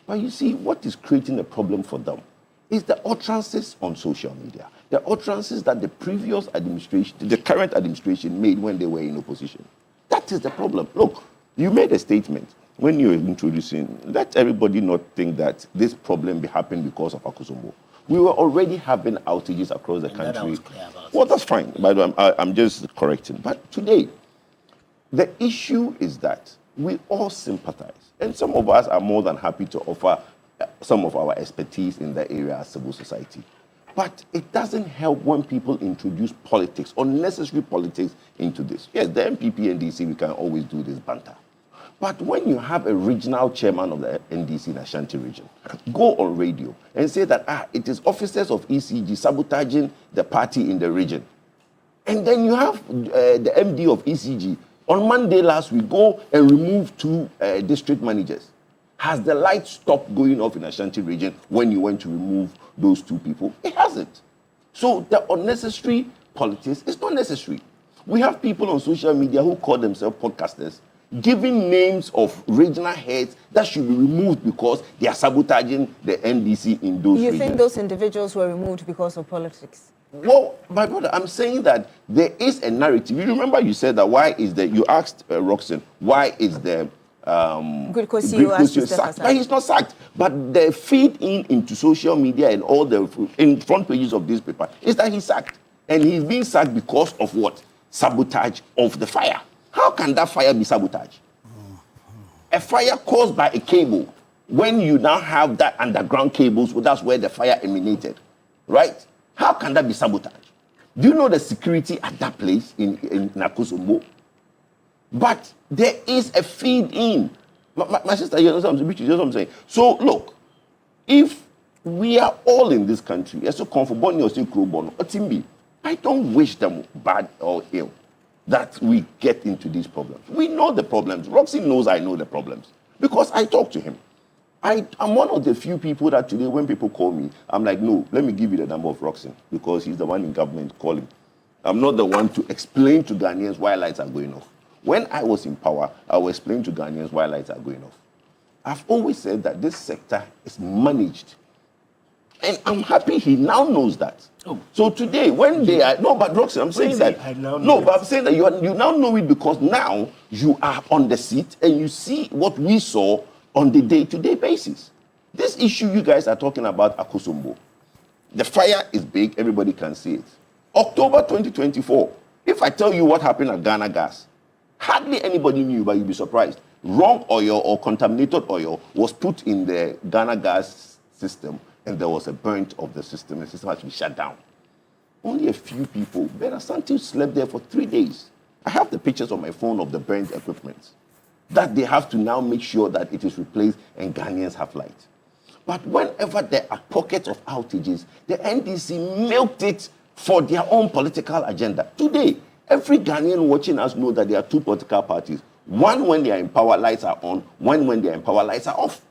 But you see, what is creating a problem for them is the utterances on social media, the utterances that the previous administration, the current administration made when they were in opposition. That is the problem. Look, you made a statement when you were introducing, let everybody not think that this problem happened because of Akosombo. We were already having outages across the country. Well, that's fine. By the way, I'm just correcting. But today, the issue is that we all sympathize. And some of us are more than happy to offer some of our expertise in that area as civil society. But it doesn't help when people introduce politics, unnecessary politics into this. Yes, the MPP and DC, we can always do this banter. But when you have a regional chairman of the NDC in Ashanti region, go on radio and say that it is officers of ECG sabotaging the party in the region. And then you have the MD of ECG. On Monday last week, go and remove 2 district managers. Has the light stopped going off in Ashanti region when you went to remove those 2 people? It hasn't. So the unnecessary politics is not necessary. We have people on social media who call themselves podcasters, giving names of regional heads that should be removed because they are sabotaging the NDC in those regions. You think those individuals were removed because of politics? Well, my brother, I'm saying that there is a narrative. You remember you said that you asked Roxanne, why is the Good CEO sacked? But he's not sacked. But the feed into social media and all the in front pages of this paper is that he's sacked. And he's being sacked because of what? Sabotage of the fire. How can that fire be sabotage? A fire caused by a cable. When you now have that underground cables, well, that's where the fire emanated, right? How can that be sabotage? Do you know the security at that place in Akosombo? But there is a feed in. My sister, you know what I'm saying? So look, if we are all in this country, I don't wish them bad or ill that we get into these problems. We know the problems. Roxy knows I know the problems because I talk to him. I'm one of the few people that today, when people call me, I'm like, no, let me give you the number of Roxanne because he's the one in government calling. I'm not the one to explain to Ghanaians why lights are going off. When I was in power, I will explain to Ghanaians why lights are going off. I've always said that this sector is managed. And I'm happy he now knows that. Oh. So today, when they are... No, but Roxanne, I'm saying that... But I'm saying that you now know it because now you are on the seat and you see what we saw on the day-to-day basis. This issue you guys are talking about, Akosombo, the fire is big, everybody can see it. October 2024, if I tell you what happened at Ghana Gas, hardly anybody knew, but you'll be surprised. Wrong oil or contaminated oil was put in the Ghana Gas system, and there was a burnt of the system. The system had to be shut down. only a few people. But Ashanti slept there for 3 days. I have the pictures on my phone of the burnt equipment that they have to now make sure that it is replaced and Ghanaians have light. But whenever there are pockets of outages, the NDC milked it for their own political agenda. Today, every Ghanaian watching us know that there are two political parties. One when they are in power, lights are on. One when they are in power, lights are off.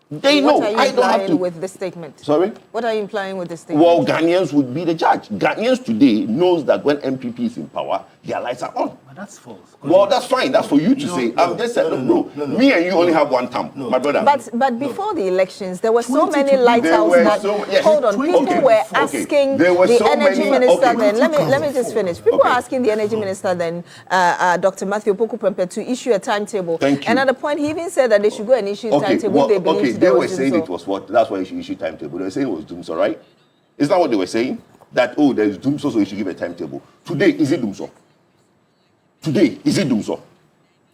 They know. What are you implying with this statement? Sorry? What are you implying with this statement? Well, Ghanaians would be the judge. Ghanaians today knows that when MPP is in power, their lights are on. But that's false. Well, that's fine. That's for you to say. I'm just saying, no. Me and you only have one term, my brother. But before the elections, there were so many lighthouses that, hold on, people were asking the energy minister then, let me just finish. People were asking the energy minister then, Dr. Matthew Opoku-Prempeh, to issue a timetable. Thank you. And at the point, he even said that they should go and issue a timetable if they believe they were saying it was what? That's why you should issue timetable. They were saying it was doomsday, right? Is that what they were saying? That, oh, there is doomsday, so you should give a timetable. Today, is it doomsday? Today, is it doomsday?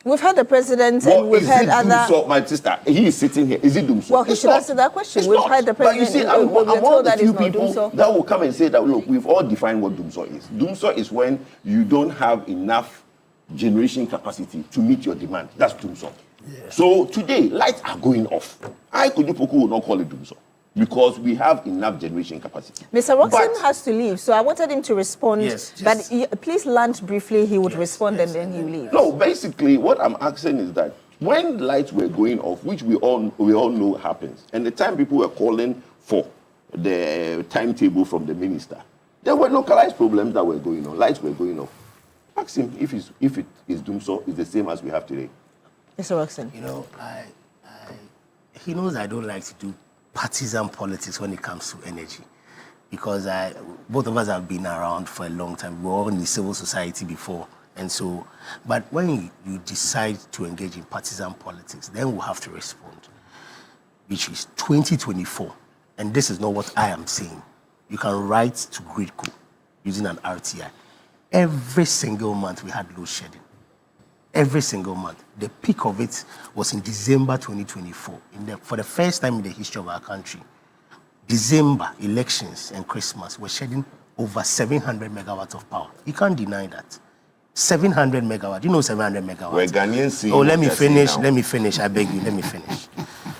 We've heard the president and we've heard other... My sister, he is sitting here. Is it doomsday? Well, he should answer that question. We've heard the president. But you see, I'm one of the few people that will come and say that, look, we've all defined what doomsday is. Doomsday is when you don't have enough generation capacity to meet your demand. That's doomsday. Yeah. So today, lights are going off. Poku will not call it doomsday because we have enough generation capacity. Mr. Roxon has to leave, so I wanted him to respond. Yes. But please land briefly. He would respond and then he will leave. No, basically, what I'm asking is that when lights were going off, which we all know happens, and the time people were calling for the timetable from the minister, there were localized problems that were going on. Lights were going off. Ask him if it is doomsday, it's the same as we have today. Mr. Roxon. You know, he knows I don't like to do partisan politics when it comes to energy, because both of us have been around for a long time. We were all in the civil society before, and so. But when you decide to engage in partisan politics, then we'll have to respond, which is 2024, and this is not what I am saying. You can write to Gridco using an RTI. Every single month we had load shedding. Every single month. The peak of it was in December 2024. For the first time in the history of our country, December, elections and Christmas, we're shedding over 700 megawatts of power. You can't deny that. 700 megawatts. You know 700 megawatts. We're Ghanaians seeing. Oh, let me finish. I beg you, let me finish.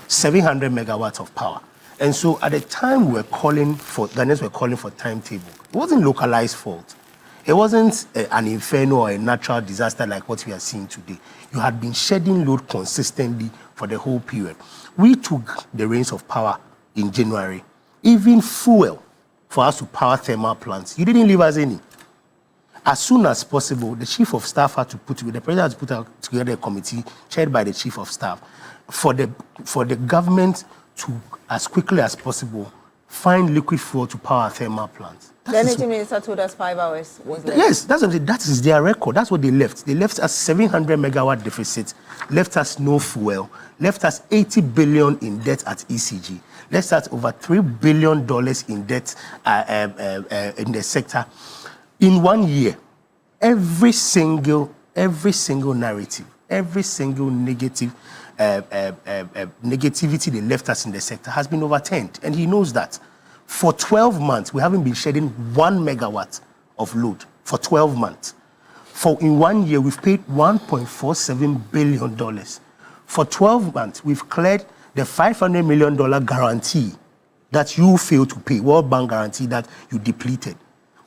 700 megawatts of power. And so at the time Ghanaians were calling for timetable. It wasn't localized fault. It wasn't an inferno or a natural disaster like what we are seeing today. You had been shedding load consistently for the whole period. We took the reins of power in January. Even fuel for us to power thermal plants, you didn't leave us any. As soon as possible, the chief of staff had to the president had to put together a committee chaired by the chief of staff for the government to, as quickly as possible, find liquid fuel to power thermal plants. The energy minister told us 5 hours was left. Yes, that's what that is their record. That's what they left. They left us 700 megawatt deficit, left us no fuel, left us 80 billion in debt at ECG, left us over $3 billion in debt in the sector. In 1 year, every single narrative, every single negativity they left us in the sector has been overturned, and he knows that. For 12 months, we haven't been shedding 1 megawatt of load. For 12 months. In 1 year, we've paid $1.47 billion. For 12 months, we've cleared the $500 million guarantee that you failed to pay, World Bank guarantee that you depleted.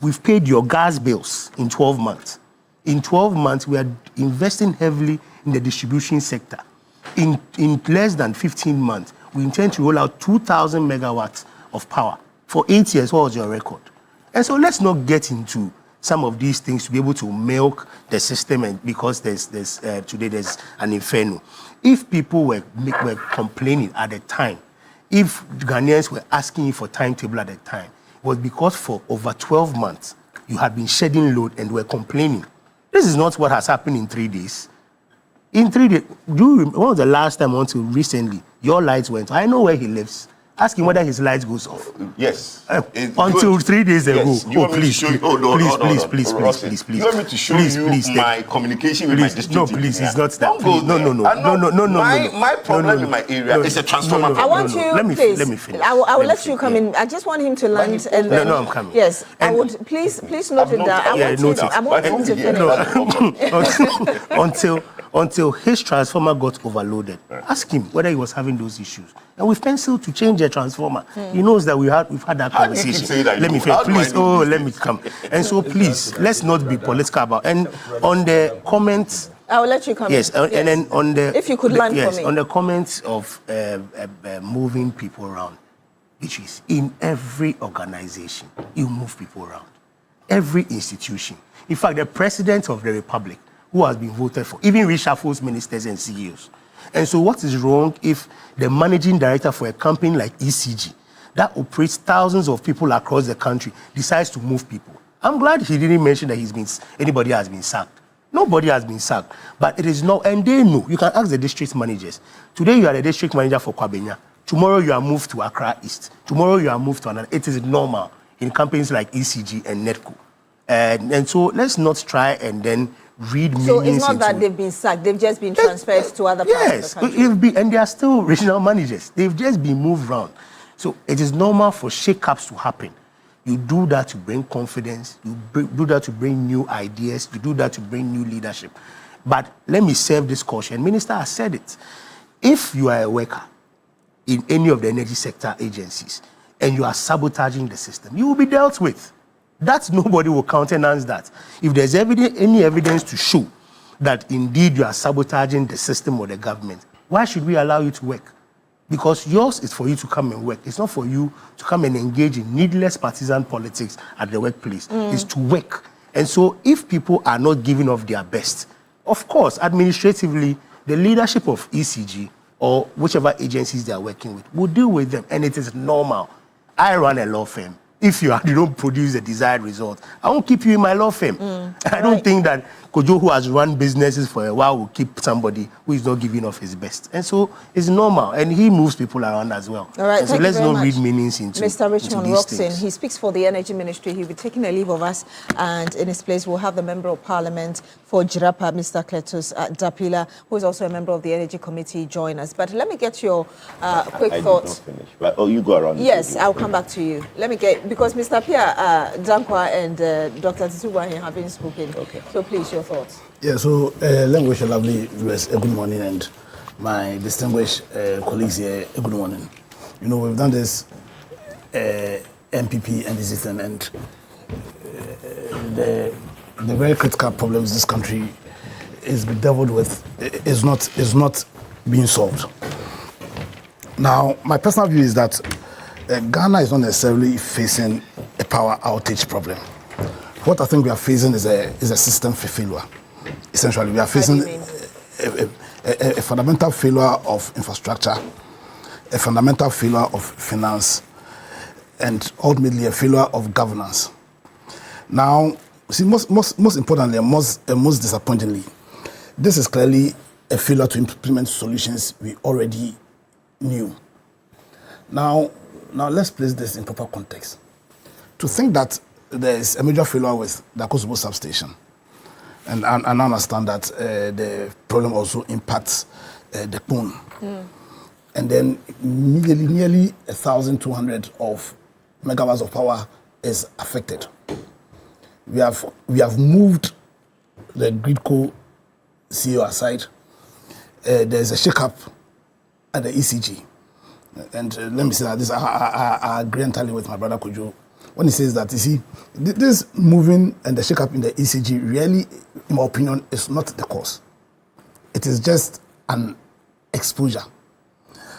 We've paid your gas bills in 12 months. In 12 months, we are investing heavily in the distribution sector. In less than 15 months, we intend to roll out 2,000 megawatts of power. For 8 years, what was your record? And so let's not get into some of these things to be able to milk the system, and because today there's an inferno. If people were complaining at the time, if Ghanaians were asking you for timetable at the time, it was because for over 12 months, you had been shedding load and were complaining. This is not what has happened in 3 days. In 3 days, when was the last time recently your lights went? I know where he lives. Ask him whether his lights goes off. Yes. Until 3 days ago. Yes. You want me to show you? Please. You want me to show you my communication with my district? No, please, it's not that. Don't go there. No. My problem in my area is a transformer. I want you, let me finish. I will let you come in. I just want him to land. No, I'm coming. Yes, I would. Please note it down. I want him to finish. Until his transformer got overloaded. Ask him whether he was having those issues. And we've penciled to change the transformer. He knows that we've had that conversation. Let me finish, please. Let me come. And so please, let's not be political about. And on the comments, I will let you come. Yes, in. And then on the if you could land for me. On the comments of moving people around, which is in every organization, you move people around. Every institution. In fact, the president of the republic, who has been voted for, even reshuffles ministers and CEOs. And so what is wrong if the managing director for a company like ECG, that operates thousands of people across the country, decides to move people? I'm glad he didn't mention that anybody has been sacked. Nobody has been sacked. But it is not, and they know. You can ask the district managers. Today you are the district manager for Kwabenya. Tomorrow you are moved to Accra East. Tomorrow you are moved to another. It is normal in companies like ECG and Netco. And so let's not try and then read meanings. So it's not that they've been sacked, they've just been transferred to other parts of the country. And they are still regional managers. They've just been moved around. So it is normal for shake-ups to happen. You do that to bring confidence. You do that to bring new ideas. You do that to bring new leadership. But let me serve this caution. Minister has said it. If you are a worker in any of the energy sector agencies and you are sabotaging the system, you will be dealt with. That nobody will countenance that. If there's any evidence to show that indeed you are sabotaging the system or the government, why should we allow you to work? Because yours is for you to come and work. It's not for you to come and engage in needless partisan politics at the workplace. It's to work. And so if people are not giving off their best, of course, administratively, the leadership of ECG or whichever agencies they are working with will deal with them. And it is normal. I run a law firm. If you don't produce the desired result, I won't keep you in my law firm. I don't think that Kojo, who has run businesses for a while, will keep somebody who is not giving off his best. And so it's normal. And he moves people around as well. All right, so let's not read meanings into Mr. Richmond into Roxon, he speaks for the Energy Ministry. He'll be taking a leave of us. And in his place, we'll have the Member of Parliament for Jirapa, Mr. Cletus Dapila, who is also a member of the Energy Committee, join us. But let me get your quick thoughts. I did not finish. But, you go around. Yes, I'll come back to you. Let me get, because Mr. Pia Dankwa and Dr. Titubahi have been spoken. Okay. So please, your thoughts. Yeah, so let me wish a lovely viewers a good morning, and my distinguished colleagues here a good morning. You know, we've done this MPP and the system, and the very critical problems this country is bedeviled with is not being solved. Now, my personal view is that Ghana is not necessarily facing a power outage problem. What I think we are facing is a system failure. Essentially, we are facing a fundamental failure of infrastructure, a fundamental failure of finance, and ultimately a failure of governance. Now, see, most importantly and most disappointingly, this is clearly a failure to implement solutions we already knew. Now let's place this in proper context. To think that there is a major failure with the Kosovo substation, and I understand that the problem also impacts the PON. And then nearly 1,200 of megawatts of power is affected. We have moved the Gridco CEO aside. There's a shake-up at the ECG. And let me say that I agree entirely with my brother Kojo when he says that, you see, this moving and the shake-up in the ECG really, in my opinion, is not the cause. It is just an exposure.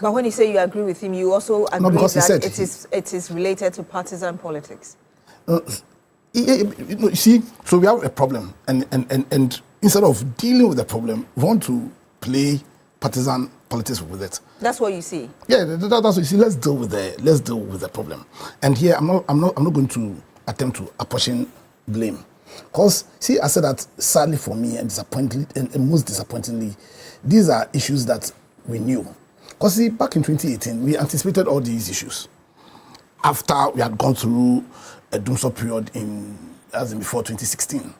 But when you say you agree with him, you also agree that it is related to partisan politics. You see, so we have a problem, and instead of dealing with the problem, we want to play partisan politics with it. That's what you see. Yeah, that's what you see. Let's deal with the problem. And here, I'm not going to attempt to apportion blame, because see, I said that sadly for me and disappointingly, and most disappointingly, these are issues that we knew. Because see, back in 2018, we anticipated all these issues after we had gone through a doomsday period before 2016.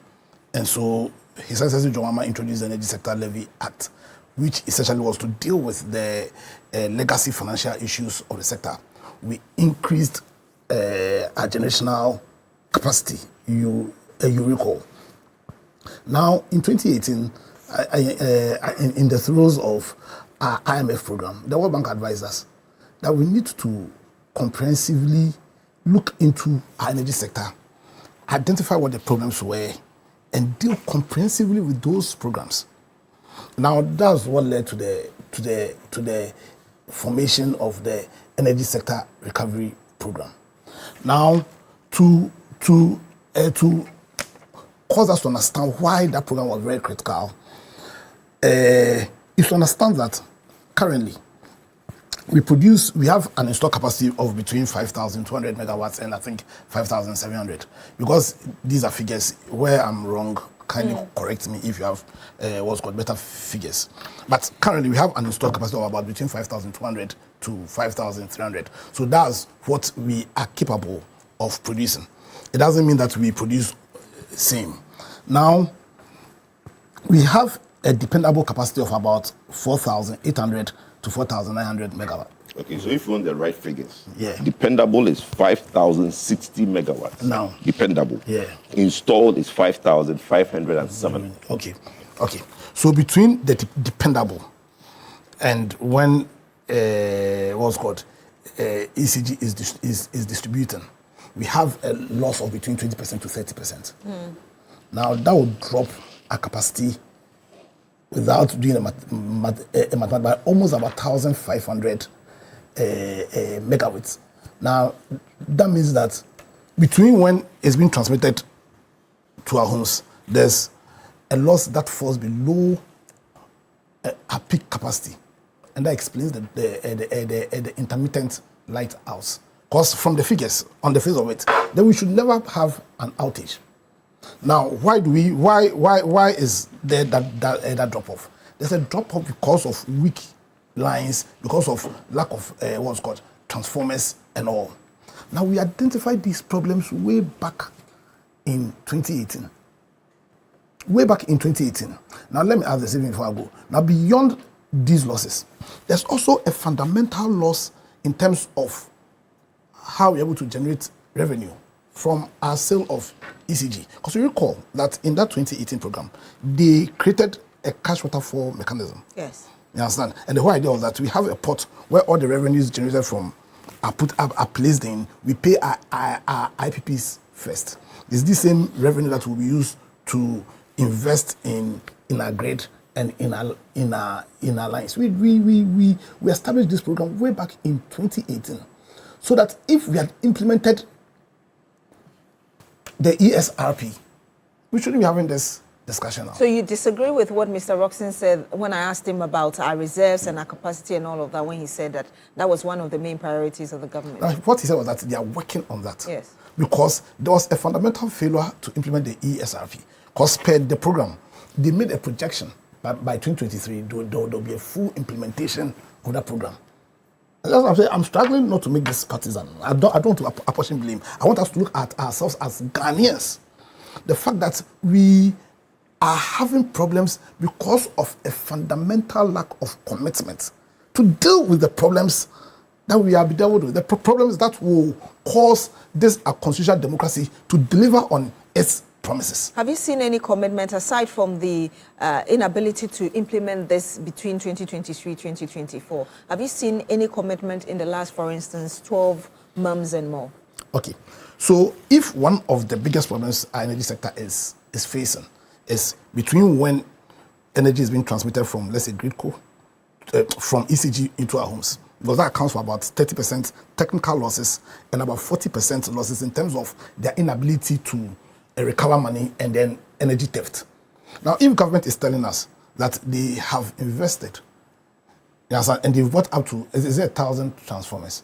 And so His Excellency John Mahama introduced the Energy Sector Levy Act, which essentially was to deal with the legacy financial issues of the sector. We increased our generational capacity, you recall. Now, in 2018, in the throes of our IMF program, the World Bank advised us that we need to comprehensively look into our energy sector, identify what the problems were, and deal comprehensively with those programs. Now, that's what led to the formation of the Energy Sector Recovery Program. Now, to cause us to understand why that program was very critical, is to understand that currently we have an installed capacity of between 5,200 megawatts and I think 5,700. Because these are figures where I'm wrong, kindly correct me if you have what's called better figures. But currently we have an installed capacity of about between 5,200 to 5,300. So that's what we are capable of producing. It doesn't mean that we produce same. Now, we have a dependable capacity of about 4,800 to 4,900 megawatts. Okay, so if you want the right figures, yeah, dependable is 5,060 megawatts. Now, dependable. Yeah. Installed is 5,507. Okay. So between the dependable and when what's called ECG is distributing, we have a loss of between 20% to 30%. Now that would drop our capacity without doing a math by almost about 1,500 megawatts. Now, that means that between when it's being transmitted to our homes, there's a loss that falls below our peak capacity. And that explains the intermittent light outs. Because from the figures, on the face of it, then we should never have an outage. Now, why is there that drop off? There's a drop off because of weak lines, because of lack of what's called transformers and all. Now, we identified these problems way back in 2018. Now, let me ask this even before I go. Now, beyond these losses, there's also a fundamental loss in terms of how we're able to generate revenue from our sale of ECG. Because you recall that in that 2018 program, they created a cash waterfall mechanism. Yes. You understand? And the whole idea was that we have a pot where all the revenues generated from are placed in, we pay our IPPs first. It's the same revenue that will be used to invest in our grid and in our lines. We established this program way back in 2018, so that if we had implemented the ESRP, we shouldn't be having this discussion now. So you disagree with what Mr. Roxon said when I asked him about our reserves and our capacity and all of that, when he said that that was one of the main priorities of the government? What he said was that they are working on that. Yes. Because there was a fundamental failure to implement the ESRP. Because per the program, they made a projection that by 2023, there will be a full implementation of that program. I'm struggling not to make this partisan. I don't want to apportion blame. I want us to look at ourselves as Ghanaians. The fact that we are having problems because of a fundamental lack of commitment to deal with the problems that we are dealing with, the problems that will cause this constitutional democracy to deliver on its promises. Have you seen any commitment aside from the inability to implement this between 2023 2024? Have you seen any commitment in the last, for instance, 12 months and more? Okay, so if one of the biggest problems our energy sector is facing is between when energy is being transmitted from, let's say, gridco, from ECG into our homes, because that accounts for about 30% technical losses and about 40% losses in terms of their inability to recover money and then energy theft. Now, if government is telling us that they have invested, and they've bought up to, is it 1,000 transformers?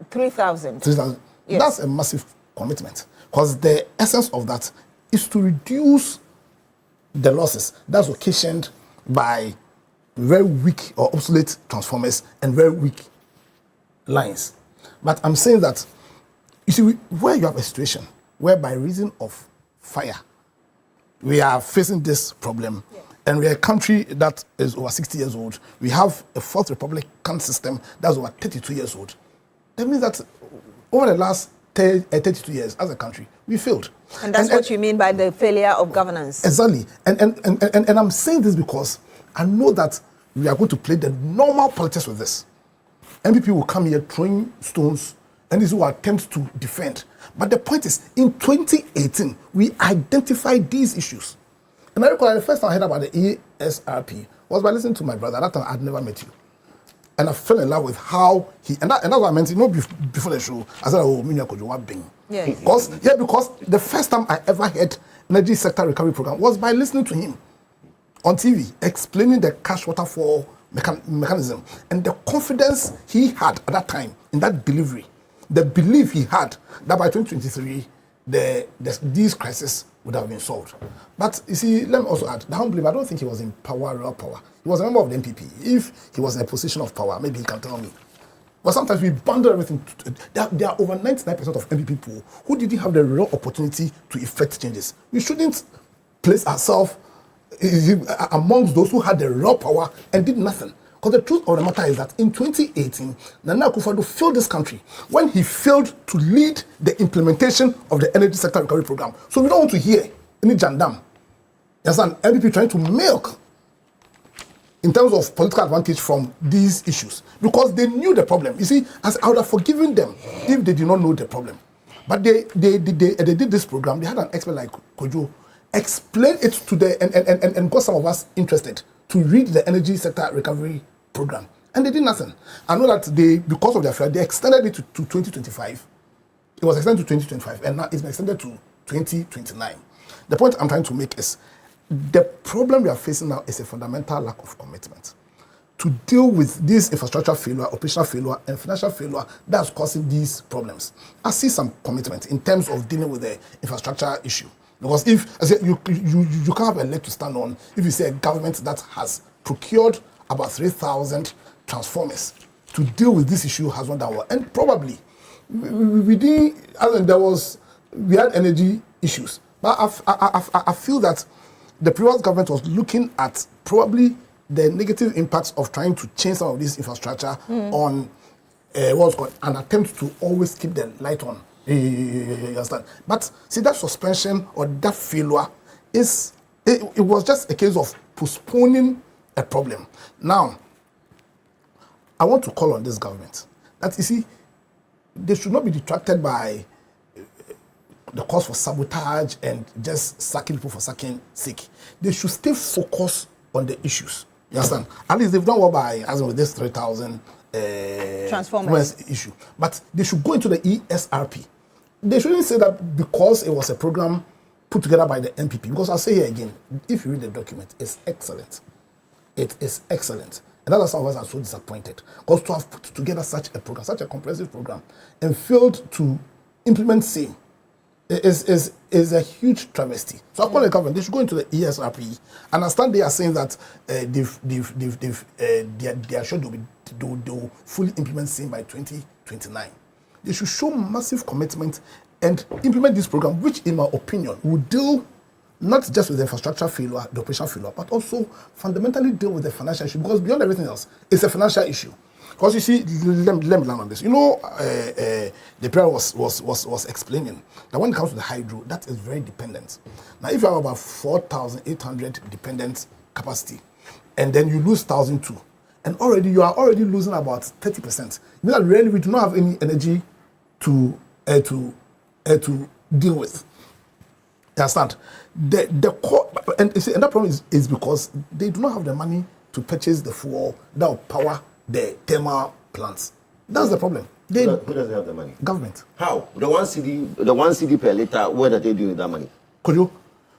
3,000. 3,000. Yes. That's a massive commitment, because the essence of that is to reduce the losses that's occasioned by very weak or obsolete transformers and very weak lines. But I'm saying that, you see, where you have a situation where by reason of fire, we are facing this problem, and we are a country that is over 60 years old. We have a fourth republican system that's over 32 years old. That means that over the last 32 years as a country, we failed. And that's what you mean by the failure of governance. Exactly. And I'm saying this because I know that we are going to play the normal politics with this. MPP will come here throwing stones, and this will attempt to defend. But the point is, in 2018, we identified these issues. And I recall the first time I heard about the ESRP was by listening to my brother. At that time, I'd never met you. And I fell in love with how and that's what I meant. You know, before the show, I said, oh, Minya Kojowa Bing. Yes. Because the first time I ever heard energy sector recovery program was by listening to him on TV, explaining the cash waterfall mechanism and the confidence he had at that time in that delivery, the belief he had that by 2023, these crises would have been solved. But you see, let me also add, I don't think he was in power, real power. He was a member of the NPP. If he was in a position of power, maybe he can tell me. But sometimes we bundle everything. There are over 99% of NPP people who didn't have the real opportunity to effect changes. We shouldn't place ourselves amongst those who had the raw power and did nothing. Because the truth of the matter is that in 2018, Nana Akufo-Addo failed this country when he failed to lead the implementation of the energy sector recovery program. So we don't want to hear any jandam. There's an NPP trying to milk in terms of political advantage from these issues because they knew the problem. You see, I would have forgiven them if they did not know the problem. But they did this program. They had an expert like Kojo explain it to and got some of us interested to read the energy sector recovery program. And they did nothing. I know that because of their fear, they extended it to 2025. It was extended to 2025, and now it's been extended to 2029. The point I'm trying to make is the problem we are facing now is a fundamental lack of commitment to deal with this infrastructure failure, operational failure, and financial failure that's causing these problems. I see some commitment in terms of dealing with the infrastructure issue. Because if, as you can't have a leg to stand on if you say a government that has procured about 3,000 transformers to deal with this issue has not done well. And probably, we had energy issues. But I feel that the previous government was looking at probably the negative impacts of trying to change some of this infrastructure on what's called an attempt to always keep the light on. You understand? But see, that suspension or that failure it was just a case of postponing a problem. Now, I want to call on this government that, you see, they should not be detracted by the cause for sabotage and just sacking people for sacking sake. They should stay focused on the issues. You understand? At least they've done well by, as with this 3,000 transformers issue. But they should go into the ESRP. They shouldn't say that because it was a program put together by the NPP. Because I'll say here again, if you read the document, it's excellent. It is excellent. And that's why some of us are so disappointed. Because to have put together such a program, such a comprehensive program, and failed to implement same is a huge travesty. So I call the government, they should go into the ESRP. And understand they are saying that they are sure they'll fully implement same by 2029. They should show massive commitment and implement this program, which, in my opinion, will deal not just with the infrastructure failure, the operational failure, but also fundamentally deal with the financial issue. Because beyond everything else, it's a financial issue. Because you see, let me land on this. You know, the prayer was explaining that when it comes to the hydro, that is very dependent. Now, if you have about 4,800 dependent capacity, and then you lose 1,002, and you are already losing about 30%. You know that really we do not have any energy to deal with. You understand? The core, and that problem is because they do not have the money to purchase the fuel that will power the thermal plants. That's the problem. Who doesn't have the money? Government. How? The one CD per liter, where are they doing with that money? Kojo,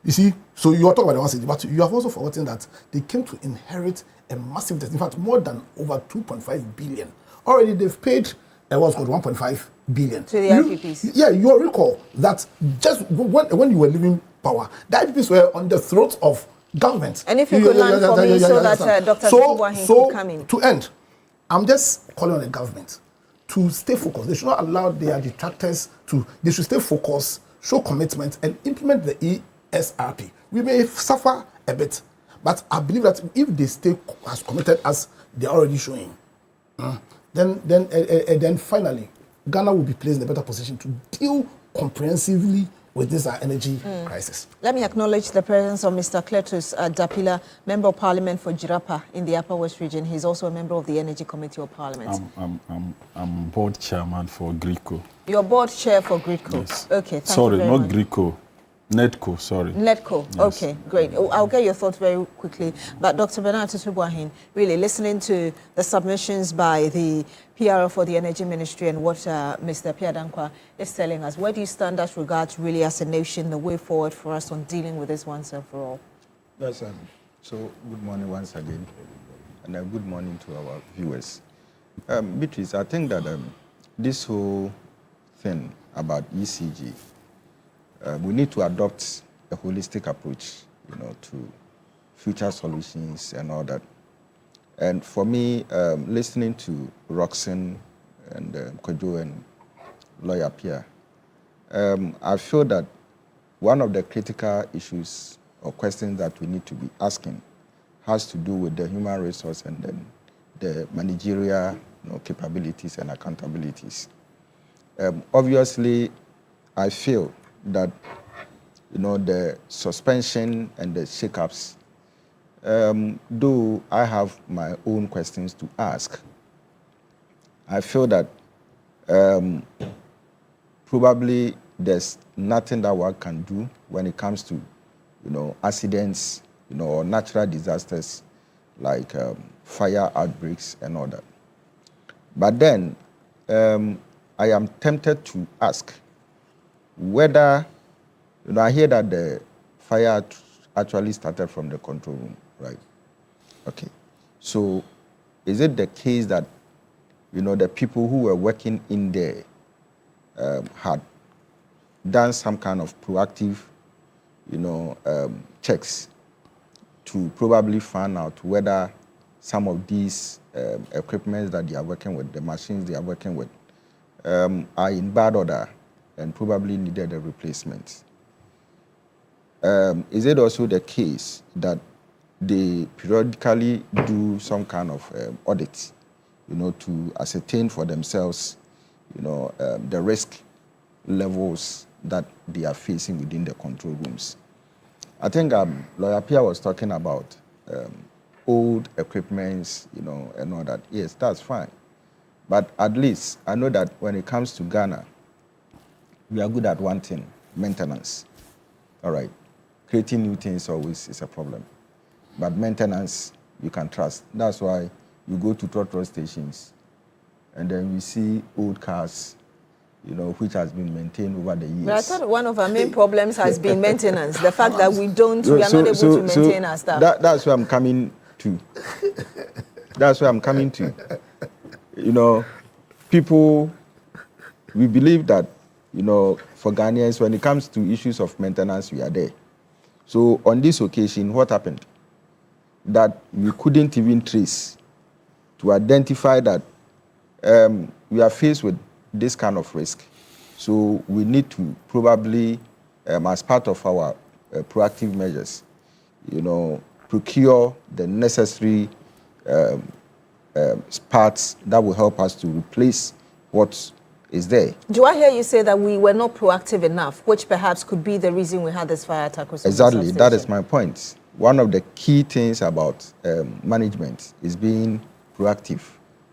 you see, so you are talking about the one CD, but you have also forgotten that they came to inherit a massive debt. In fact, more than over 2.5 billion. Already they've paid what's called 1.5 billion. To the IPPs. Yeah, you recall that just when you were leaving power, the IPPs were on the throat of government. And if you could land for me so that Dr. Tubuahin could come in. To end, I'm just calling on the government to stay focused. They should not allow their detractors to, they should stay focused, show commitment, and implement the ESRP. We may suffer a bit, but I believe that if they stay as committed as they're already showing, then finally, Ghana will be placed in a better position to deal comprehensively with this energy crisis. Let me acknowledge the presence of Mr. Cletus Dapila, Member of Parliament for Jirapa in the Upper West Region. He's also a member of the Energy Committee of Parliament. I'm board chairman for GRICO. You're board chair for GRICO? Yes. Okay, thank you very much. Sorry, not GRICO. NEDCO, sorry. NEDCO, yes. Okay, great. I'll get your thoughts very quickly. But Dr. Bernard Tutubuahin, really listening to the submissions by the PRO for the Energy Ministry and what Mr. Pierre Dankwa is telling us, where do you stand as regards really as a nation, the way forward for us on dealing with this once and for all? Yes, so good morning once again, and good morning to our viewers. Beatrice, I think that this whole thing about ECG, we need to adopt a holistic approach, to future solutions and all that. And for me, listening to Roxanne and Kojo and Lawyer Pierre, I feel that one of the critical issues or questions that we need to be asking has to do with the human resource and then the managerial capabilities and accountabilities. Obviously, I feel that the suspension and the shakeups, though I have my own questions to ask, I feel that probably there's nothing that one can do when it comes to accidents, or natural disasters like fire outbreaks and all that. But then I am tempted to ask whether, I hear that the fire actually started from the control room, right? Okay. So is it the case that, the people who were working in there had done some kind of proactive, checks to probably find out whether some of these equipment that they are working with, the machines they are working with, are in bad order and probably needed a replacement. Is it also the case that they periodically do some kind of audit, to ascertain for themselves, the risk levels that they are facing within the control rooms? I think Lawyer Pierre was talking about old equipments, and all that. Yes, that's fine. But at least I know that when it comes to Ghana, we are good at one thing, maintenance. All right. Creating new things always is a problem. But maintenance, you can trust. That's why you go to trotro stations and then we see old cars, which has been maintained over the years. But I thought one of our main problems has been maintenance. The fact that we are not able to maintain our stuff. That's where I'm coming to. That's where I'm coming to. People, we believe that, for Ghanaians, when it comes to issues of maintenance, we are there. So on this occasion, what happened? That we couldn't even trace to identify that we are faced with this kind of risk. So we need to probably, as part of our proactive measures, procure the necessary parts that will help us to replace what is there. Do I hear you say that we were not proactive enough, which perhaps could be the reason we had this fire attack? Exactly, that is my point. One of the key things about management is being proactive,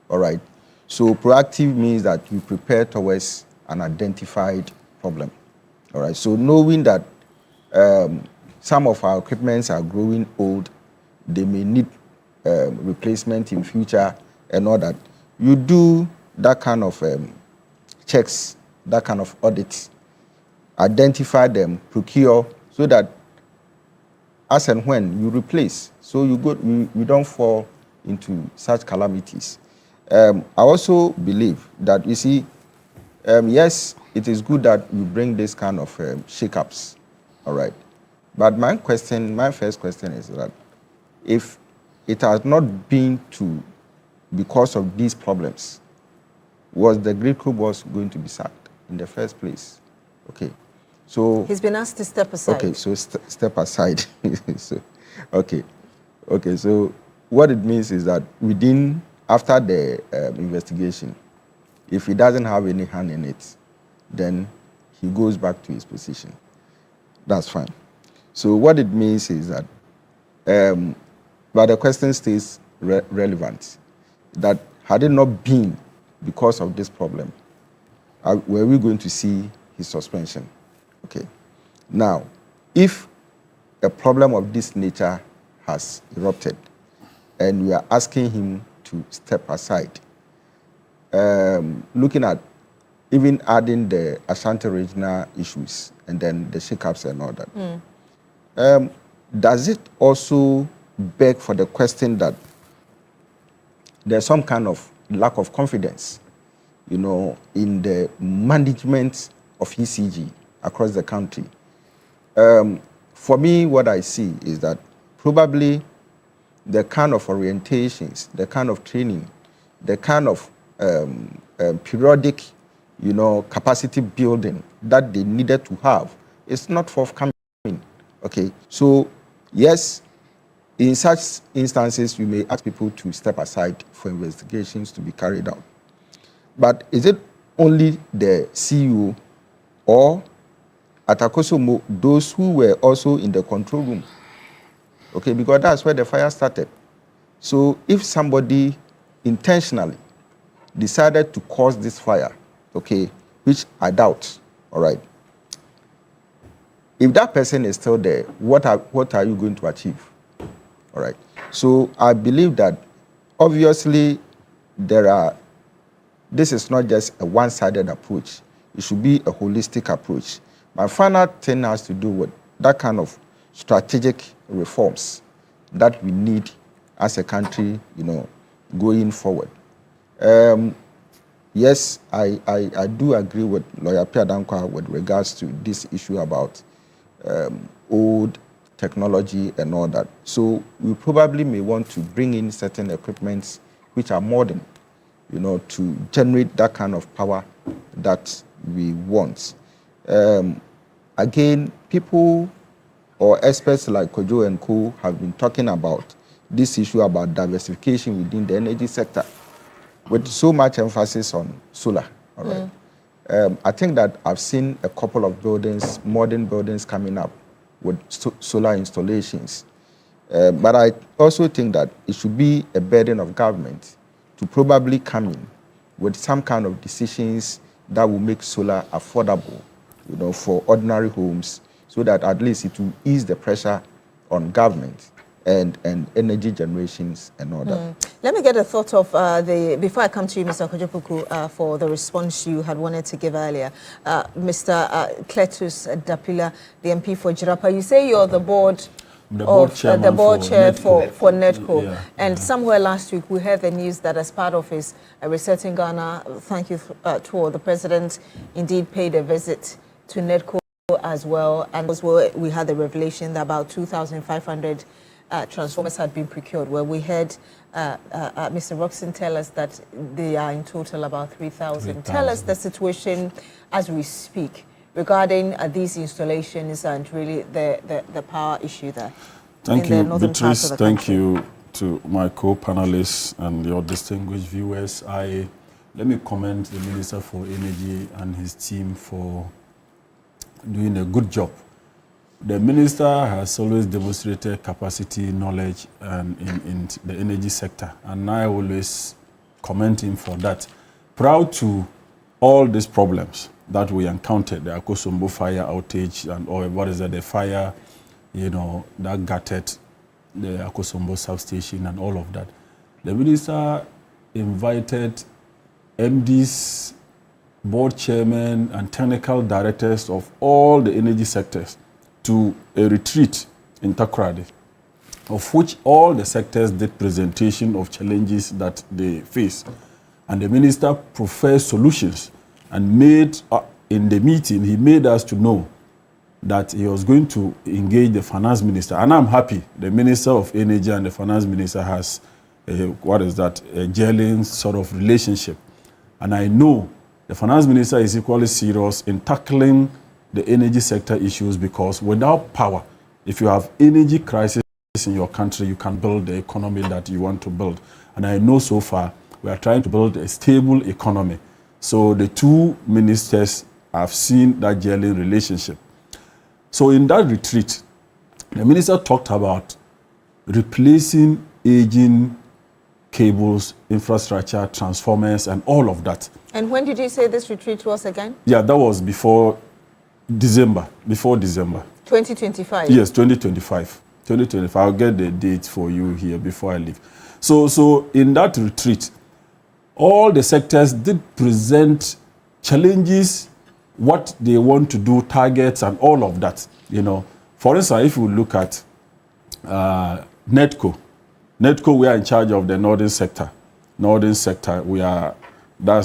all right? So proactive means that you prepare towards an identified problem, all right? So knowing that some of our equipments are growing old, they may need replacement in future and all that, you do that kind of checks, that kind of audits, identify them, procure, so that as and when you replace, so you don't fall into such calamities. I also believe that, you see, yes, it is good that you bring this kind of shake-ups, all right, But my first question is that if it has not been because of these problems, was the GRIDCO boss going to be sacked in the first place? Okay, so he's been asked to step aside. Okay, so step aside. Okay, so what it means is that after the investigation, if he doesn't have any hand in it, then he goes back to his position. That's fine. So what it means is that, but the question stays relevant, that had it not been because of this problem, were we going to see his suspension? Okay. Now, if a problem of this nature has erupted and we are asking him to step aside, looking at even adding the Ashanti regional issues and then the shake-ups and all that, does it also beg for the question that there's some kind of lack of confidence, in the management of ECG across the country? For me, what I see is that probably the kind of orientations, the kind of training, the kind of periodic, capacity building that they needed to have is not forthcoming. Okay, so yes, in such instances, you may ask people to step aside for investigations to be carried out. But is it only the CEO or at Akosomo, those who were also in the control room? Okay, because that's where the fire started. So if somebody intentionally decided to cause this fire, okay, which I doubt, all right, if that person is still there, what are you going to achieve? All right. So I believe that obviously this is not just a one-sided approach. It should be a holistic approach. My final thing has to do with that kind of strategic reforms that we need as a country, going forward. Yes, I do agree with Lawyer Piadankwa with regards to this issue about old technology and all that. So we probably may want to bring in certain equipments which are modern, to generate that kind of power that we want. Again, people or experts like Kojo and Co have been talking about this issue about diversification within the energy sector with so much emphasis on solar. All right. I think that I've seen a couple of buildings, modern buildings coming up with solar installations. But I also think that it should be a burden of government to probably come in with some kind of decisions that will make solar affordable, for ordinary homes, so that at least it will ease the pressure on government and energy generations and all that. Let me get a thought of before I come to you, Mr. Kojopuku, for the response you had wanted to give earlier. Mr. Cletus Dapila, the MP for Jirapa, you say you're the board chair for NEDCO. Yeah. And somewhere last week we heard the news that as part of his research in Ghana, thank you tour, the president indeed paid a visit to NEDCO as well. And as well, we had the revelation that about 2,500 transformers had been procured, where we heard Mr. Roxon tell us that they are in total about 3,000. Tell us the situation as we speak regarding these installations and really the power issue there. Thank you, Beatrice. Thank you to my co-panelists and your distinguished viewers. Let me commend the Minister for Energy and his team for doing a good job. The Minister has always demonstrated capacity, knowledge in the energy sector, and I always commend him for that. Proud to all these problems that we encountered, the Akosombo fire outage and the fire, that gutted the Akosombo substation and all of that. The Minister invited MDs, board chairmen and technical directors of all the energy sectors to a retreat in Takoradi, of which all the sectors did presentation of challenges that they face. And the Minister professed solutions and made, in the meeting, he made us to know that he was going to engage the finance minister. And I'm happy the Minister of Energy and the finance minister has a gelling sort of relationship. And I know the finance minister is equally serious in tackling the energy sector issues, because without power, if you have energy crisis in your country, you can build the economy that you want to build. And I know so far we are trying to build a stable economy. So the two ministers have seen that gelling relationship. So in that retreat, the minister talked about replacing aging cables, infrastructure, transformers, and all of that. And when did you say this retreat was again? Yeah, that was before December. 2025? Yes, 2025. 2025. I'll get the date for you here before I leave. So in that retreat, all the sectors did present challenges, what they want to do, targets, and all of that. You know, for instance, if you look at NEDCO, we are in charge of the northern sector. That's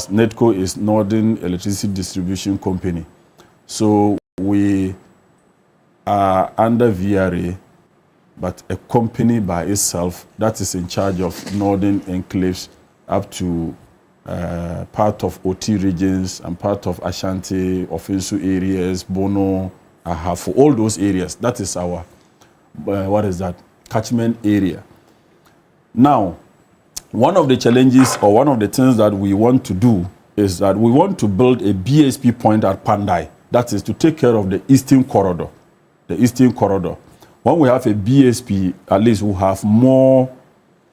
NEDCO is Northern Electricity Distribution Company. So we are under VRA, but a company by itself that is in charge of northern enclaves up to part of OT regions and part of Ashanti, Offensu areas, Bono, Ahafo, all those areas. That is our, catchment area. Now, one of the challenges or one of the things that we want to do is that we want to build a BSP point at Pandai. That is to take care of the eastern corridor. When we have a BSP, at least we'll have more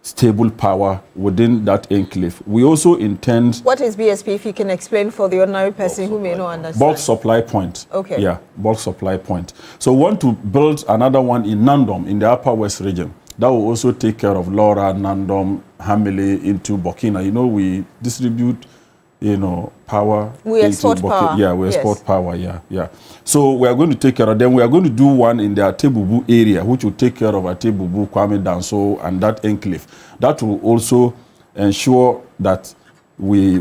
stable power within that enclave. We also intend... What is BSP, if you can explain for the ordinary person who may not understand? Bulk supply point. Okay. Yeah, bulk supply point. So we want to build another one in Nandom, in the Upper West region. That will also take care of Laura, Nandom, Hamile into Burkina. You know, we distribute, power. We export power. Yeah, we export power, yeah. So we are going to take care of them. We are going to do one in the Atebubu area, which will take care of Atebubu, Kwame Danso, and that enclave. That will also ensure that we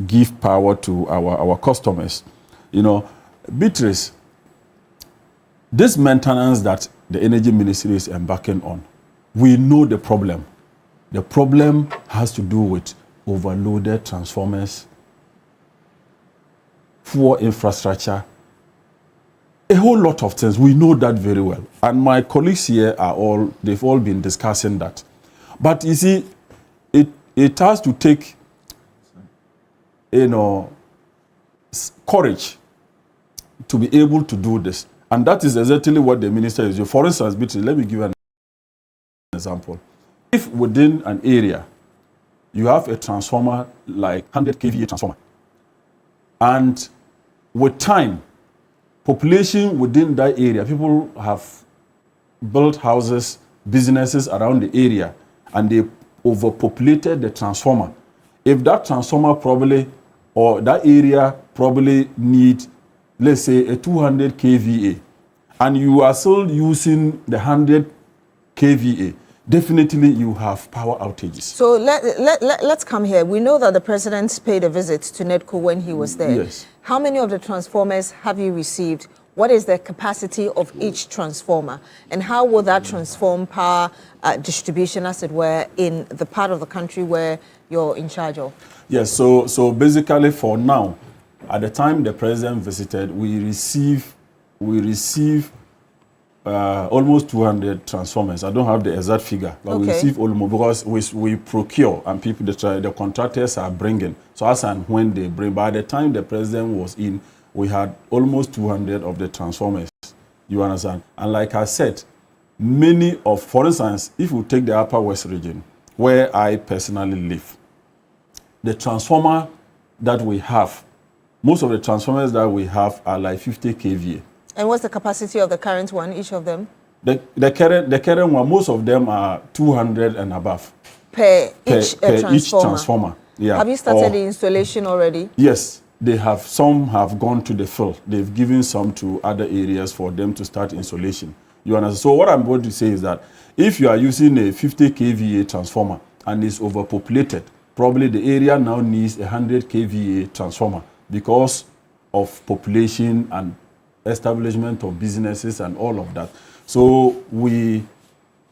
give power to our customers. Beatrice, this maintenance that the Energy Ministry is embarking on, we know the problem. The problem has to do with overloaded transformers, poor infrastructure, a whole lot of things. We know that very well. And my colleagues here they've all been discussing that. But you see, it has to take, courage to be able to do this. And that is exactly what the minister is doing. For instance, Beatrice, let me give an example. If within an area, you have a transformer like 100 kVA transformer, and with time, population within that area, people have built houses, businesses around the area, and they overpopulated the transformer. If that transformer or that area probably need, let's say, a 200 kVA, and you are still using the 100 kVA, definitely you have power outages. So let's come here. We know that the president paid a visit to NEDCO when he was there. Yes. How many of the transformers have you received? What is the capacity of each transformer? And how will that transform power distribution, as it were, in the part of the country where you're in charge of? Yes, so basically for now, at the time the president visited, we receive almost 200 transformers. I don't have the exact figure, but we receive almost, because we procure and people, the contractors are bringing. So as and when they bring, by the time the president was in, we had almost 200 of the transformers. You understand? And like I said, for instance, if you take the Upper West region, where I personally live, the transformer that we have, most of the transformers that we have are like 50 kVA. And what's the capacity of the current one, each of them? The current one, most of them are 200 and above. Per each transformer. Yeah. Have you started the installation already? Yes, they have. Some have gone to the field. They've given some to other areas for them to start installation. You understand? So what I'm going to say is that if you are using a 50 kVA transformer and it's overpopulated, probably the area now needs a 100 kVA transformer because of population and establishment of businesses and all of that. So we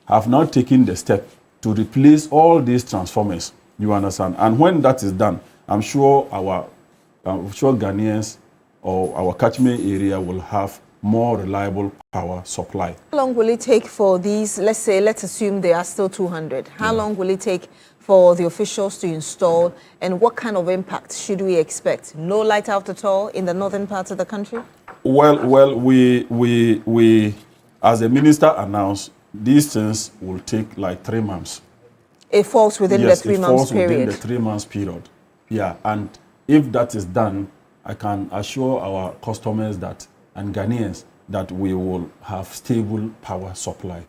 have now taken the step to replace all these transformers, you understand? And when that is done, I'm sure Ghanaians or our catchment area will have more reliable power supply. How long will it take for these, let's assume they are still 200. How long will it take for the officials to install, and what kind of impact should we expect? No light out at all in the northern part of the country? Well, we as the minister announced, these things will take like 3 months. It falls within the 3 months period? Within the 3 months period. Yeah, and if that is done, I can assure our customers that and Ghanaians that we will have stable power supply.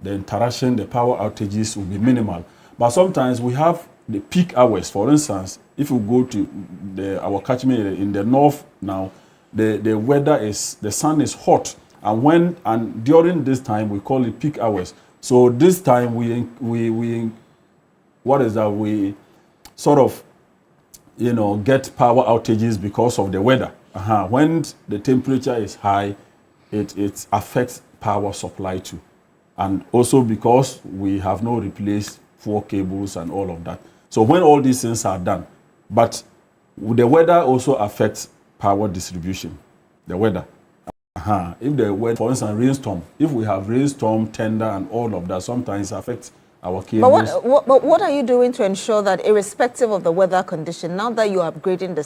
The interaction, the power outages will be minimal. But sometimes we have the peak hours. For instance, if you go to our catchment area in the north now, the weather is, the sun is hot. And during this time, we call it peak hours. So this time we sort of, get power outages because of the weather. When the temperature is high, it affects power supply too. And also because we have not replaced 4 cables and all of that. So when all these things are done, but the weather also affects power distribution, the weather. If the weather, for instance, rainstorm, if we have rainstorm, tender and all of that, sometimes affects our cables. But what are you doing to ensure that irrespective of the weather condition, now that you are upgrading the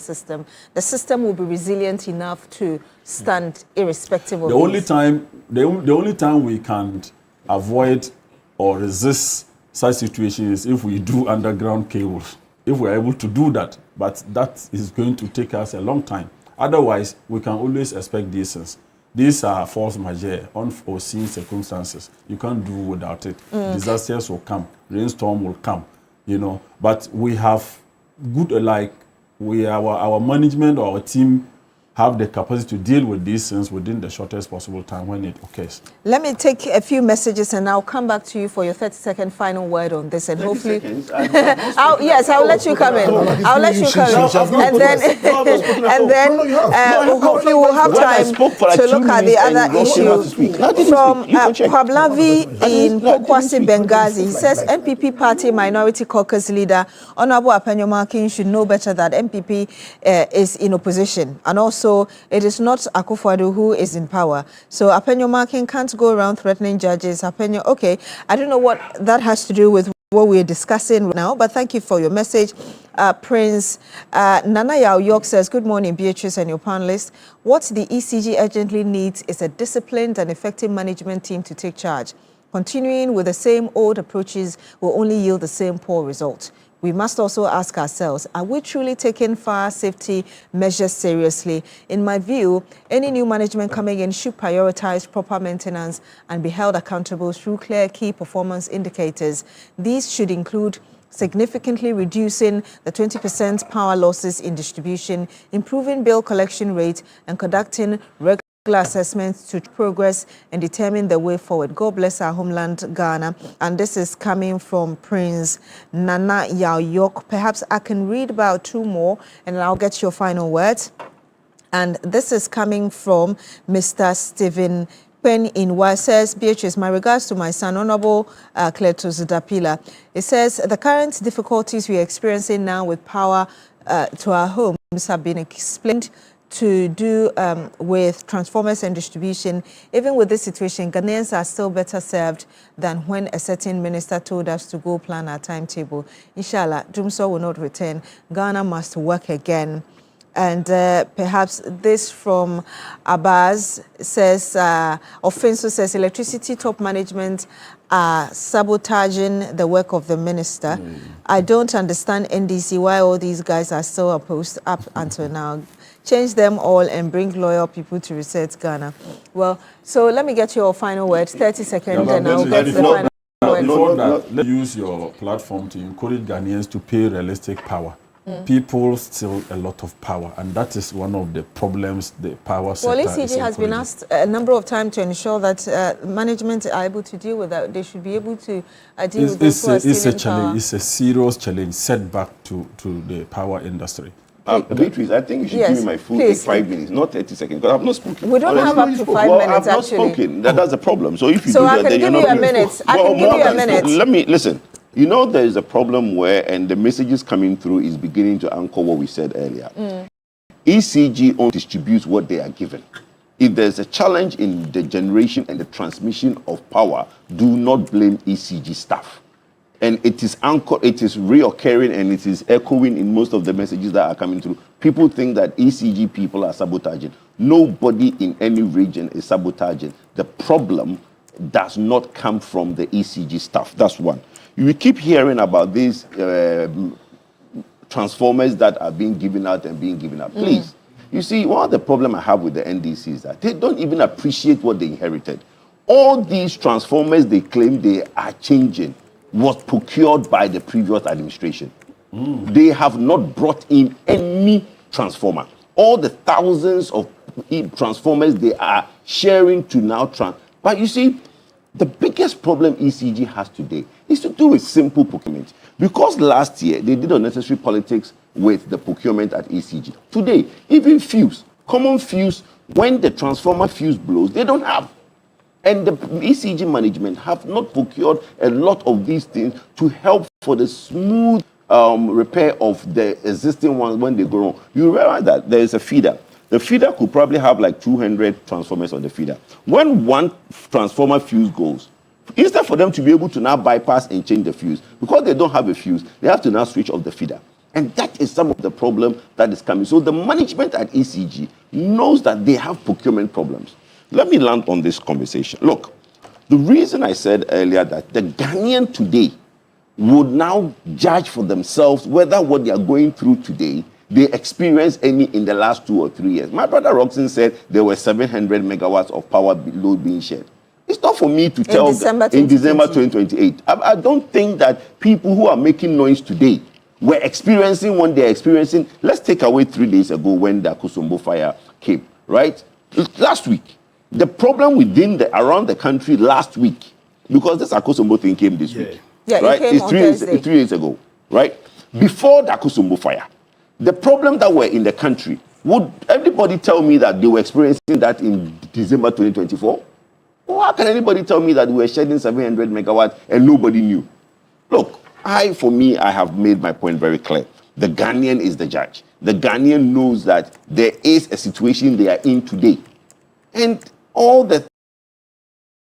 system will be resilient enough to stand irrespective of the only time we can avoid or resist such situations is if we do underground cables. If we are able to do that, but that is going to take us a long time. Otherwise, we can always expect these things. These are force majeure, unforeseen circumstances. You can't do without it. Disasters will come, rainstorm will come, But we have good, our management or our team have the capacity to deal with these things within the shortest possible time when it occurs. Let me take a few messages and I'll come back to you for your 30-second final word on this. And hopefully, I'll let you come in. I'll let you come in, and then hopefully we'll have time to look at the other issue. From Pablavi in Pokwasi, Benghazi, he says MPP Party Minority Caucus leader Honorable Apenyomakin should know better that MPP is in opposition, and also it is not Akufo-Addo who is in power. So Apenyomakin can't go around threatening judges. Okay, I don't know what that has to do with what we're discussing now, but thank you for your message. Prince Nana Yao York says, good morning, Beatrice and your panelists. What the ECG urgently needs is a disciplined and effective management team to take charge. Continuing with the same old approaches will only yield the same poor result. We must also ask ourselves, are we truly taking fire safety measures seriously? In my view, any new management coming in should prioritize proper maintenance and be held accountable through clear key performance indicators. These should include significantly reducing the 20% power losses in distribution, improving bill collection rate, and conducting regular assessments to progress and determine the way forward. God bless our homeland, Ghana. And this is coming from Prince Nana Yao York. Perhaps I can read about 2 more and I'll get your final words. And this is coming from Mr. Stephen Pen in Wa. Says, Beatrice, my regards to my son, Honorable Cletus Dapila. It says, the current difficulties we are experiencing now with power to our homes have been explained to do with transformers and distribution. Even with this situation, Ghanaians are still better served than when a certain minister told us to go plan our timetable. Inshallah, Dumso will not return. Ghana must work again. And perhaps this from Abbas says, Offenso says, electricity top management are sabotaging the work of the minister. I don't understand NDC why all these guys are still opposed up until now. Change them all and bring loyal people to reset Ghana. Well, so let me get your final word, 30 seconds, and I'll get the final word. Before that, let's use your platform to encourage Ghanaians to pay realistic power. People steal a lot of power, and that is one of the problems the power sector is ECG has been asked a number of times to ensure that management are able to deal with that. They should be able to deal with those who are stealing power. It's a serious challenge, setback to the power industry. Beatrice, I think you should give me my full 5 minutes, not 30 seconds, because I've not spoken. We don't have up to 5 minutes, I've not actually. spoken. That's the problem. So if you so do I that, can then give you're you not a minute. I can give you a minute. Let me, listen. You know there is a problem where, and the messages coming through is beginning to anchor what we said earlier. ECG only distributes what they are given. If there's a challenge in the generation and the transmission of power, do not blame ECG staff. And it is anchored, it is reoccurring, and it is echoing in most of the messages that are coming through. People think that ECG people are sabotaging. Nobody in any region is sabotaging. The problem does not come from the ECG staff. That's one. You keep hearing about these transformers that are being given out and being given out. Please. You see, one of the problems I have with the NDC is that they don't even appreciate what they inherited. All these transformers they claim they are changing was procured by the previous administration. They have not brought in any transformer. All the thousands of transformers they are sharing to now But you see, the biggest problem ECG has today is to do with simple procurement. Because last year they did unnecessary politics with the procurement at ECG. Today, even fuse, common fuse, when the transformer fuse blows, they don't have. And the ECG management have not procured a lot of these things to help for the smooth repair of the existing ones when they go wrong. You realize that there is a feeder. The feeder could probably have like 200 transformers on the feeder. When one transformer fuse goes, instead for them to be able to now bypass and change the fuse, because they don't have a fuse, they have to now switch off the feeder. And that is some of the problem that is coming. So the management at ECG knows that they have procurement problems. Let me land on this conversation. Look, the reason I said earlier that the Ghanaian today would now judge for themselves whether what they are going through today, they experienced any in the last 2 or 3 years. My brother Roxon said there were 700 megawatts of power load being shared. It's not for me to tell in December 2028. I don't think that people who are making noise today were experiencing what they're experiencing. Let's take away 3 days ago when the Akosombo fire came, right? Last week. The problem around the country last week, because this Akosombo thing came this week. Yeah, right? It came on Thursday. It's 3 days ago, right? Before the Akosombo fire, the problem that were in the country, would everybody tell me that they were experiencing that in December 2024? Well, how can anybody tell me that we were shedding 700 megawatts and nobody knew? Look, I have made my point very clear. The Ghanaian is the judge. The Ghanaian knows that there is a situation they are in today. And all the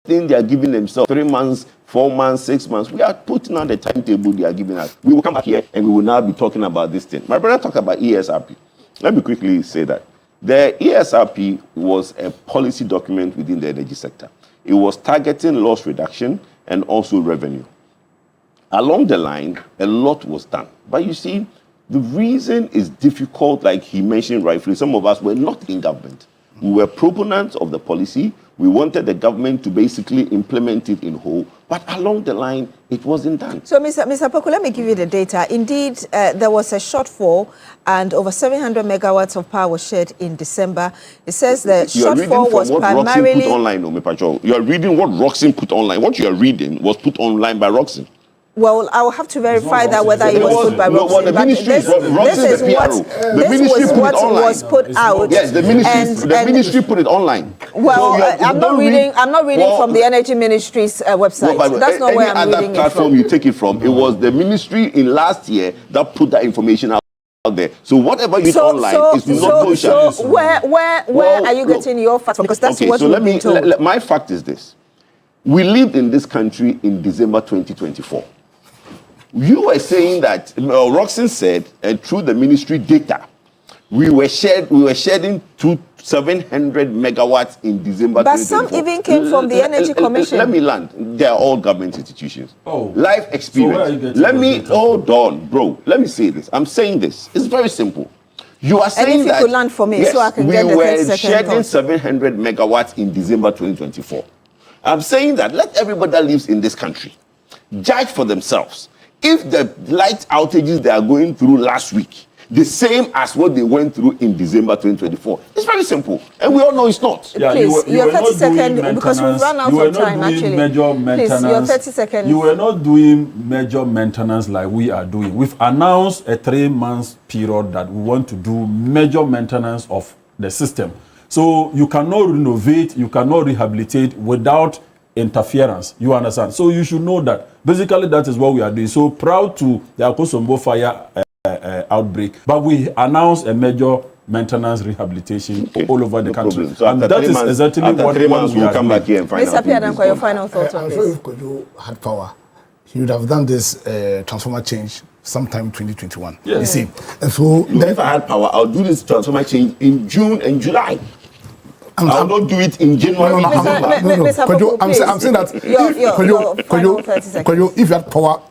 things they are giving themselves, 3 months, 4 months, 6 months, we are putting on the timetable they are giving us. We will come back here and we will now be talking about this thing. My brother talked about ESRP. Let me quickly say that. The ESRP was a policy document within the energy sector. It was targeting loss reduction and also revenue. Along the line, a lot was done. But you see, the reason is difficult, like he mentioned rightfully, some of us were not in government. We were proponents of the policy. We wanted the government to basically implement it in whole, but along the line, it wasn't done. So, Mr. Poku, let me give you the data. Indeed, there was a shortfall, and over 700 megawatts of power was shed in December. It says the shortfall was primarily... Put online, you are reading what Roxon put online. What you are reading was put online by Roxon. Well, I will have to verify that whether it was put by Roxon. Well, the ministry this is what was put out. Yes, the ministry put it online. Well, so I'm not reading from the Energy Ministry's website. No, that's not where I'm reading it from. Any other platform you take it from, it was the ministry in last year that put that information out there. So whatever you online is not kosher. So where are you getting your facts from? Because that's what we've been told. My fact is this. We lived in this country in December 2024. You were saying that Roxon said, and through the ministry data, we were shedding 700 megawatts in December 2024. But some even came from the Energy Commission. Let me land. They are all government institutions. Life experience. So hold on, bro. Let me say this. I'm saying this. It's very simple. You are saying and if you could land for me, yes, so I can get the 30 second we were shedding 700 megawatts in December 2024. I'm saying that let everybody that lives in this country judge for themselves. If the light outages they are going through last week, the same as what they went through in December 2024. It's very simple, and we all know it's not. Yeah, please, your 30 seconds, because we run out of time, actually. Major maintenance. Please, your 30 seconds. You were not doing major maintenance like we are doing. We've announced a 3-month period that we want to do major maintenance of the system. So you cannot renovate, you cannot rehabilitate without interference. You understand? So you should know that. Basically, that is what we are doing. So proud to the Akosombo fire outbreak, but we announced a major maintenance rehabilitation all over the country. So and that is exactly what we will come back here and find out. Mr. Piadanko, your final thoughts on I'm this? sure if Kojo had power, he would have done this transformer change sometime 2021. Yes. You see, and so if I had power, I'll do this transformer change in June and July. I'll not do it in January. I'm saying that if you had power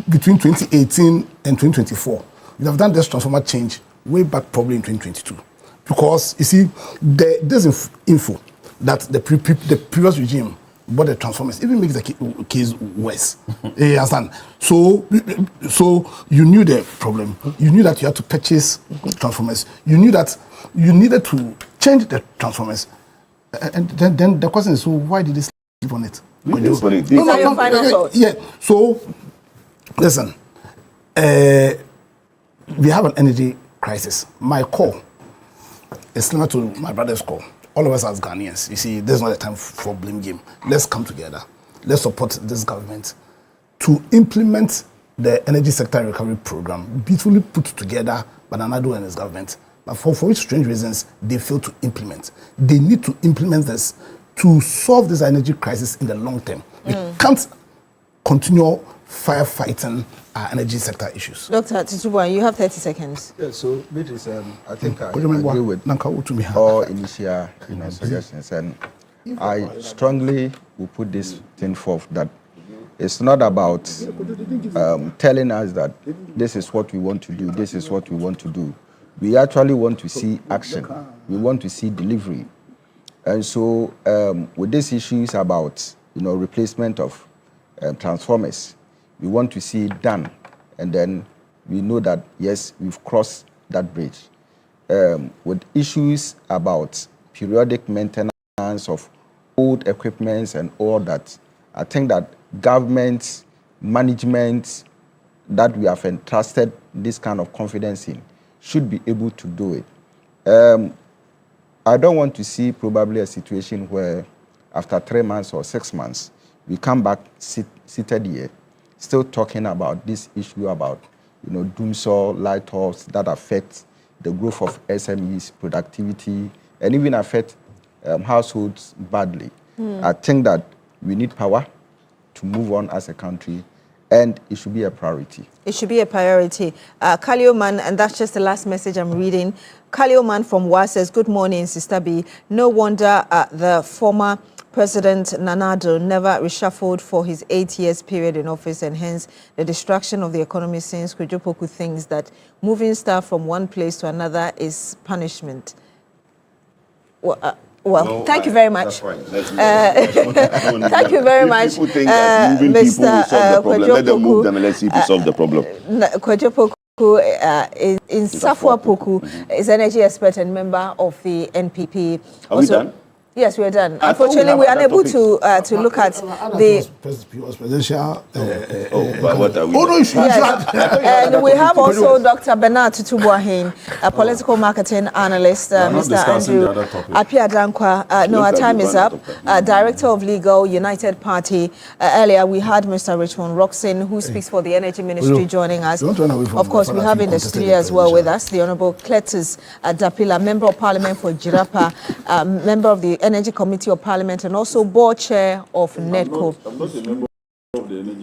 between 2018 and 2024, you'd have done this transformer change way back probably in 2022. Because, you see, there's info that the previous regime bought the transformers, even makes the case worse. You understand? So you knew the problem. You knew that you had to purchase transformers. You knew that you needed to change the transformers. And then the question is, so why did they sleep on it? Is that your final thoughts? Yeah. So, listen, we have an energy crisis. My call is similar to my brother's call. All of us as Ghanaians, you see, there's not a time for blame game. Let's come together. Let's support this government to implement the energy sector recovery program, beautifully put together by Nana-Addo and his government. But for which strange reasons they fail to implement. They need to implement this to solve this energy crisis in the long term. We can't continue firefighting our energy sector issues. Dr. Titubuan, you have 30 seconds. Yeah, so Beatrice, I think I agree with all initial suggestions, and I strongly will put this thing forth that it's not about telling us that this is what we want to do, this is what we want to do. We actually want to see action. We want to see delivery. And so with these issues about replacement of transformers, we want to see it done. And then we know that, yes, we've crossed that bridge. With issues about periodic maintenance of old equipments and all that, I think that government, management that we have entrusted this kind of confidence in should be able to do it. I don't want to see probably a situation where after 3 months or 6 months, we come back seated here, still talking about this issue about doomsaw, light-offs that affect the growth of SMEs, productivity, and even affect households badly. I think that we need power to move on as a country, and it should be a priority. It should be a priority. Kalioman, and that's just the last message I'm reading. Kalioman from WA says, good morning, Sister B. No wonder the former President Nana-Addo never reshuffled for his 8 years period in office, and hence the destruction of the economy, since Kwejopoku thinks that moving staff from one place to another is punishment. Well, no, thank you very much. Thank you very much, people think that moving people will solve the problem. Let them move them and let's see if we solve the problem. Kwejopoku in Safwa Poku is energy expert and member of the NPP. Are we done? Yes, we are done. Unfortunately, we are unable to look at the presidential. But what are we? Yes. And we have also Dr. Bernard Tutubuahin, a political marketing analyst, Mr. Andrew Apiadankwa. No, our time is up. Director of Legal, United Party. Earlier, we had Mr. Richmond Roxon, who speaks for the Energy Ministry, joining us. Of course, we have in the studio as well with us the Honorable Kidz Dapila, Member of Parliament for Jirapa, member of the Energy Committee of Parliament, and also board chair of NEDCO.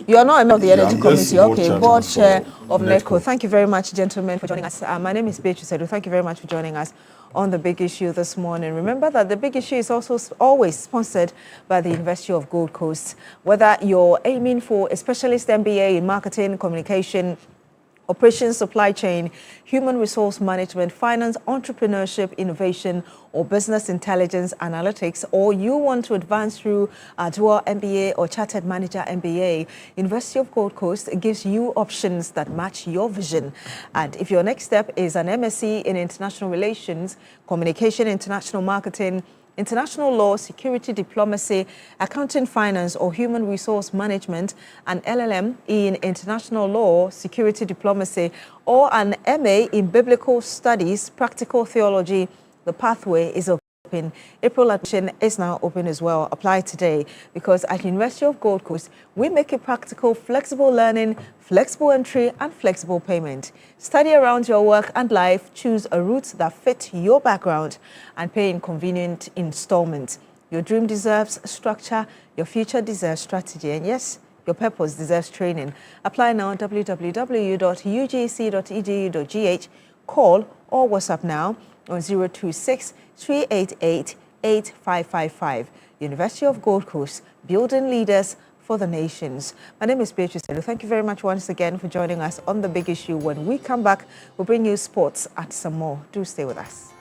You are not a member of the Energy Committee, okay, board chair of NEDCO. Thank you very much, gentlemen, for joining us. My name is Beatrice Edu. Thank you very much for joining us on The Big Issue this morning. Remember that The Big Issue is also always sponsored by the University of Gold Coast. Whether you're aiming for a specialist MBA in marketing, communication, operations, supply chain, human resource management, finance, entrepreneurship, innovation, or business intelligence analytics, or you want to advance through a dual MBA or Chartered Manager MBA, University of Gold Coast gives you options that match your vision. And if your next step is an MSc in International Relations, Communication, International Marketing, International Law, Security Diplomacy, Accounting, Finance, or Human Resource Management, an LLM in International Law, Security Diplomacy, or an MA in Biblical Studies, Practical Theology, the pathway is open. April admission is now open as well. Apply today, because at University of Gold Coast, we make it practical, flexible learning, flexible entry, and flexible payment. Study around your work and life. Choose a route that fits your background and pay in convenient installments. Your dream deserves structure. Your future deserves strategy. And yes, your purpose deserves training. Apply now at www.ugc.edu.gh. Call or WhatsApp now on 026 388 8555. University of Gold Coast, building leaders for the nations. My name is Beatrice. Thank you very much once again for joining us on The Big Issue. When we come back, we'll bring you sports and some more. Do stay with us.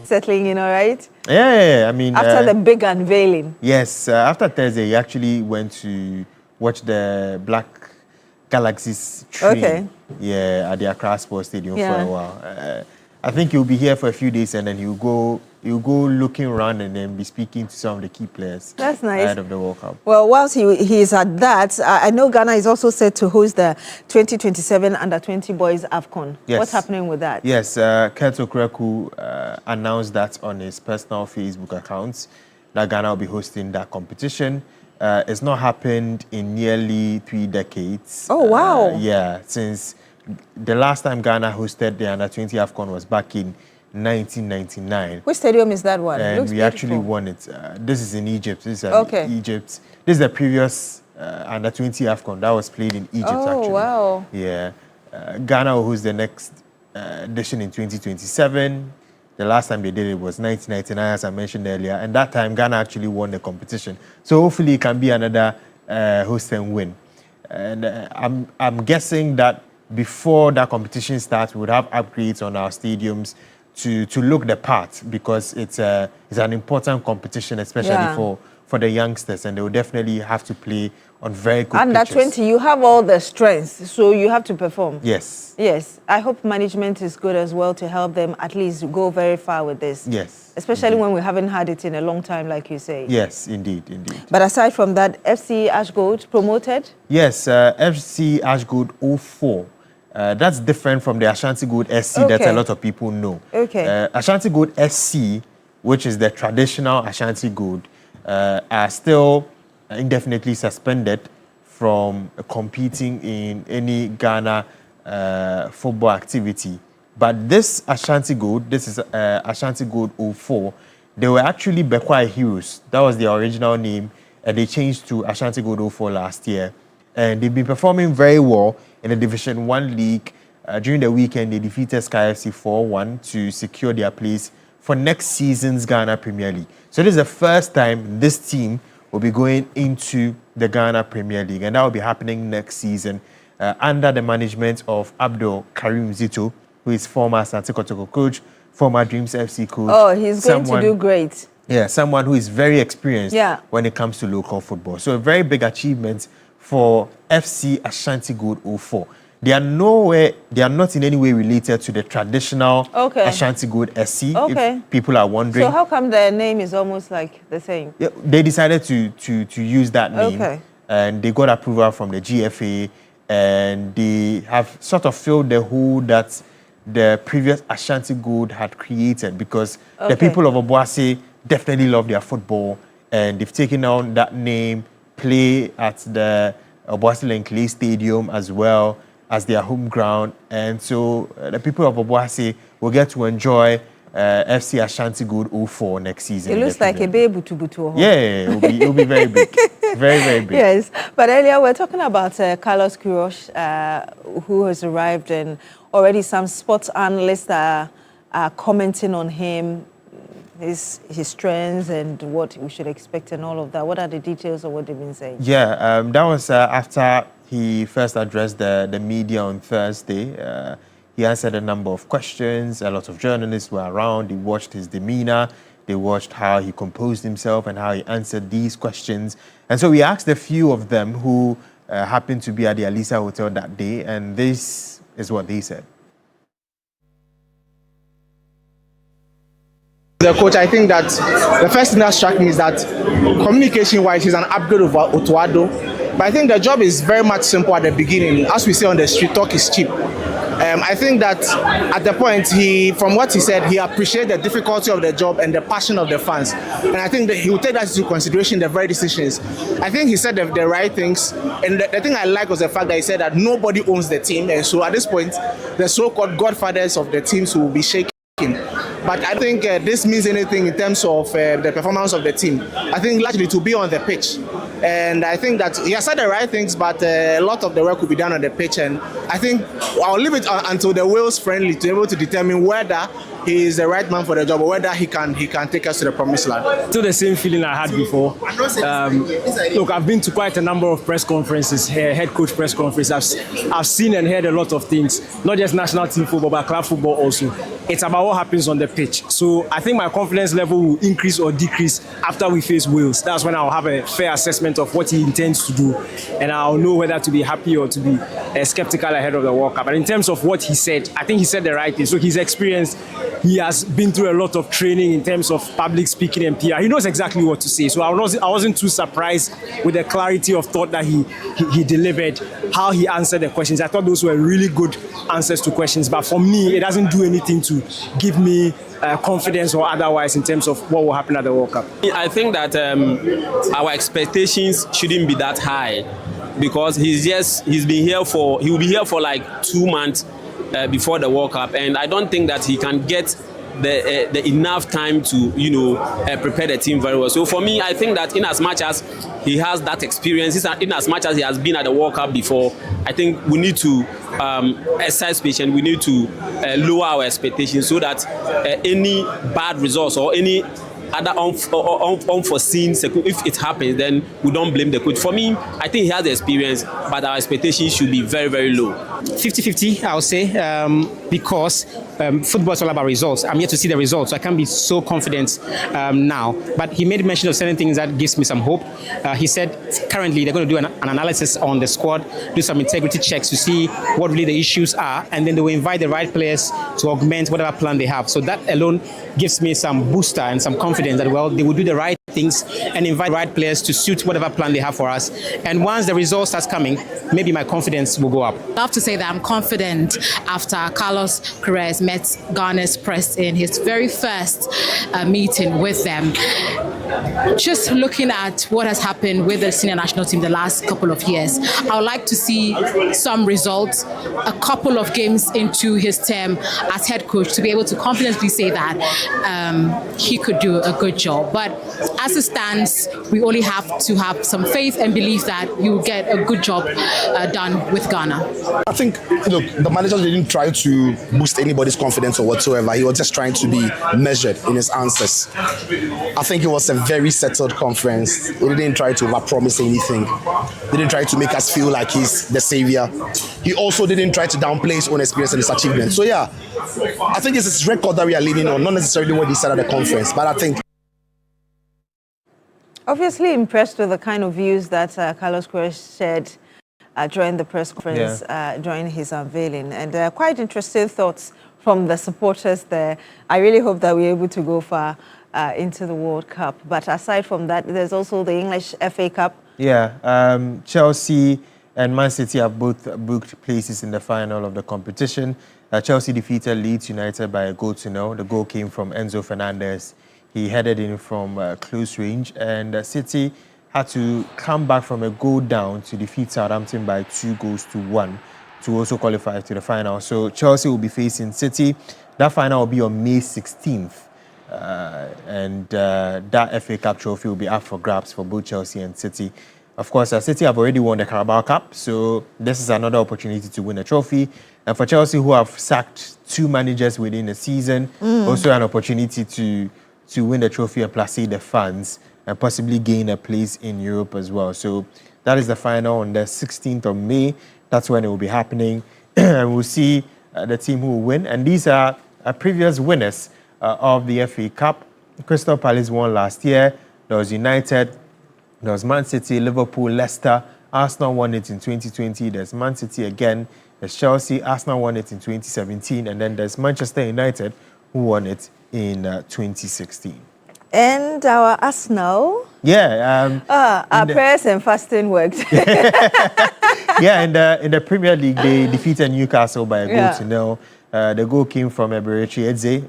Settling in, all right? Yeah, I mean... After the big unveiling. Yes, after Thursday, he actually went to watch the Black Galaxies train. Okay. Yeah, at the Accra Sports Stadium for a while. I think he'll be here for a few days and then he'll go looking around and then be speaking to some of the key players. That's nice. Ahead of the World Cup. Well, whilst he is at that, I know Ghana is also set to host the 2027 Under-20 Boys AFCON. Yes. What's happening with that? Yes, Kidz announced that on his personal Facebook account that Ghana will be hosting that competition. It's not happened in nearly 3 decades. Oh, wow. Yeah, since the last time Ghana hosted the Under-20 AFCON was back in 1999. Which stadium is that one? And we actually won it. This is in Egypt. This is Egypt. This is the previous Under-20 AFCON that was played in Egypt, actually. Oh, wow. Yeah. Ghana will host the next edition in 2027. The last time they did it was 1999, as I mentioned earlier. And that time, Ghana actually won the competition. So hopefully it can be another host and win. And I'm guessing that before that competition starts, we would have upgrades on our stadiums to look the part, because it's an important competition, especially for the youngsters, and they will definitely have to play on very good Under pitches. 20, you have all the strengths, so you have to perform. Yes. Yes. I hope management is good as well to help them at least go very far with this. Yes. Especially when we haven't had it in a long time, like you say. Yes, indeed. But aside from that, FC Ashgold promoted? Yes, FC Ashgold 04. That's different from the Ashanti Gold SC that a lot of people know. Okay. Ashanti Gold SC, which is the traditional Ashanti Gold, are still indefinitely suspended from competing in any Ghana football activity. But this Ashanti Gold, this is Ashanti Gold 04, they were actually Bekwai Heroes. That was their original name, and they changed to Ashanti Gold 04 last year. And they've been performing very well in the Division 1 League. During the weekend, they defeated Sky FC 4-1 to secure their place for next season's Ghana Premier League. So this is the first time this team will be going into the Ghana Premier League, and that will be happening next season under the management of Abdul Karim Zito, who is former Asante Kotoko coach, former Dreams FC coach. Oh, he's going to do great. Yeah, someone who is very experienced when it comes to local football. So a very big achievement for FC Ashanti Gold 04. They are not in any way related to the traditional Ashanti Gold SC, if people are wondering. So how come their name is almost like the same? Yeah, they decided to use that name, and they got approval from the GFA, and they have sort of filled the hole that the previous Ashanti Gold had created, because the people of Obuasi definitely love their football, and they've taken on that name, play at the Obuasi Clay Stadium as well as their home ground, and so the people of Obuasi will get to enjoy FC Ashanti Gold 04 next season. It looks like a baby butu. Yeah, it'll be very big. Very, very big. Yes, but earlier we're talking about Carlos Queiroz, who has arrived, and already some sports analysts are commenting on him, his strengths and what we should expect and all of that. What are the details of what they've been saying? Yeah, that was after he first addressed the media on Thursday. He answered a number of questions. A lot of journalists were around. They watched his demeanor. They watched how he composed himself and how he answered these questions. And so we asked a few of them who happened to be at the Alisa Hotel that day, and this is what they said. The coach, I think that the first thing that struck me is that communication-wise, he's an upgrade over Otuado. But I think the job is very much simple at the beginning. As we say on the street, talk is cheap. I think that at the point, from what he said, he appreciated the difficulty of the job and the passion of the fans. And I think that he will take that into consideration, the very decisions. I think he said the right things. And the thing I like was the fact that he said that nobody owns the team. And so at this point, the so-called godfathers of the teams will be shaking. But I think this means anything in terms of the performance of the team. I think largely to be on the pitch. And I think that he has said the right things, but a lot of the work will be done on the pitch. And I think I'll leave it until the Wales friendly to be able to determine whether he is the right man for the job, or whether he can take us to the promised land. Still the same feeling I had before. Look, I've been to quite a number of press conferences, head coach press conferences. I've seen and heard a lot of things, not just national team football, but club football also. It's about what happens on the pitch. So I think my confidence level will increase or decrease after we face Wales. That's when I'll have a fair assessment of what he intends to do, and I'll know whether to be happy or to be skeptical ahead of the World Cup. But in terms of what he said, I think he said the right thing. So he's experienced, he has been through a lot of training in terms of public speaking and PR. He knows exactly what to say. So I wasn't too surprised with the clarity of thought that he delivered, how he answered the questions. I thought those were really good answers to questions. But for me, it doesn't do anything to give me confidence or otherwise in terms of what will happen at the World Cup. I think that our expectations shouldn't be that high, because he will be here for like 2 months before the World Cup, and I don't think that he can get the enough time to prepare the team very well. So for me, I think that in as much as he has that experience, in as much as he has been at the World Cup before, I think we need to exercise patience. We need to lower our expectations so that any bad results or any other unforeseen, if it happens, then we don't blame the coach. For me, I think he has the experience, but our expectations should be very, very low. 50-50, I would say, because football is all about results. I'm yet to see the results, so I can't be so confident now. But he made mention of certain things that gives me some hope. He said currently they're going to do an analysis on the squad, do some integrity checks to see what really the issues are, and then they will invite the right players to augment whatever plan they have. So that alone gives me some booster and some confidence that, well, they will do the right things and invite the right players to suit whatever plan they have for us. And once the result starts coming, maybe my confidence will go up. I have to say that I'm confident after Carlos Perez met Ghana's press in his very first meeting with them. Just looking at what has happened with the senior national team the last couple of years, I would like to see some results, a couple of games into his term as head coach, to be able to confidently say that he could do a good job. But as it stands, we only have to have some faith and belief that he will get a good job done with Ghana. I think the manager didn't try to boost anybody's confidence or whatsoever. He was just trying to be measured in his answers. I think it was a very settled conference. He didn't try to overpromise anything. He didn't try to make us feel like he's the savior. He also didn't try to downplay his own experience and his achievements. So yeah, I think it's his record that we are leaning on, not necessarily what he said at the conference, but I think. Obviously impressed with the kind of views that Carlos Perez shared during the press conference, during his unveiling, and quite interesting thoughts from the supporters there. I really hope that we're able to go far into the World Cup. But aside from that, there's also the English FA Cup. Yeah, Chelsea and Man City have both booked places in the final of the competition. Chelsea defeated Leeds United by 1-0. The goal came from Enzo Fernandez. He headed in from close range, and City had to come back from a goal down to defeat Southampton by 2-1 to also qualify to the final. So Chelsea will be facing City. That final will be on May 16th. And that FA Cup trophy will be up for grabs for both Chelsea and City. Of course, City have already won the Carabao Cup, so this is another opportunity to win a trophy. And for Chelsea, who have sacked 2 managers within the season, also an opportunity to win the trophy and placate the funds and possibly gain a place in Europe as well. So that is the final on the 16th of May. That's when it will be happening. And we'll see the team who will win. And these are previous winners of the FA Cup. Crystal Palace won last year. There was United, there was Man City, Liverpool, Leicester. Arsenal won it in 2020. There's Man City again. There's Chelsea. Arsenal won it in 2017. And then there's Manchester United, who won it in 2016. And our Arsenal. Yeah. Our prayers and fasting worked. Yeah, in the Premier League, they defeated Newcastle by a 0-0. The goal came from Eberechi Eze.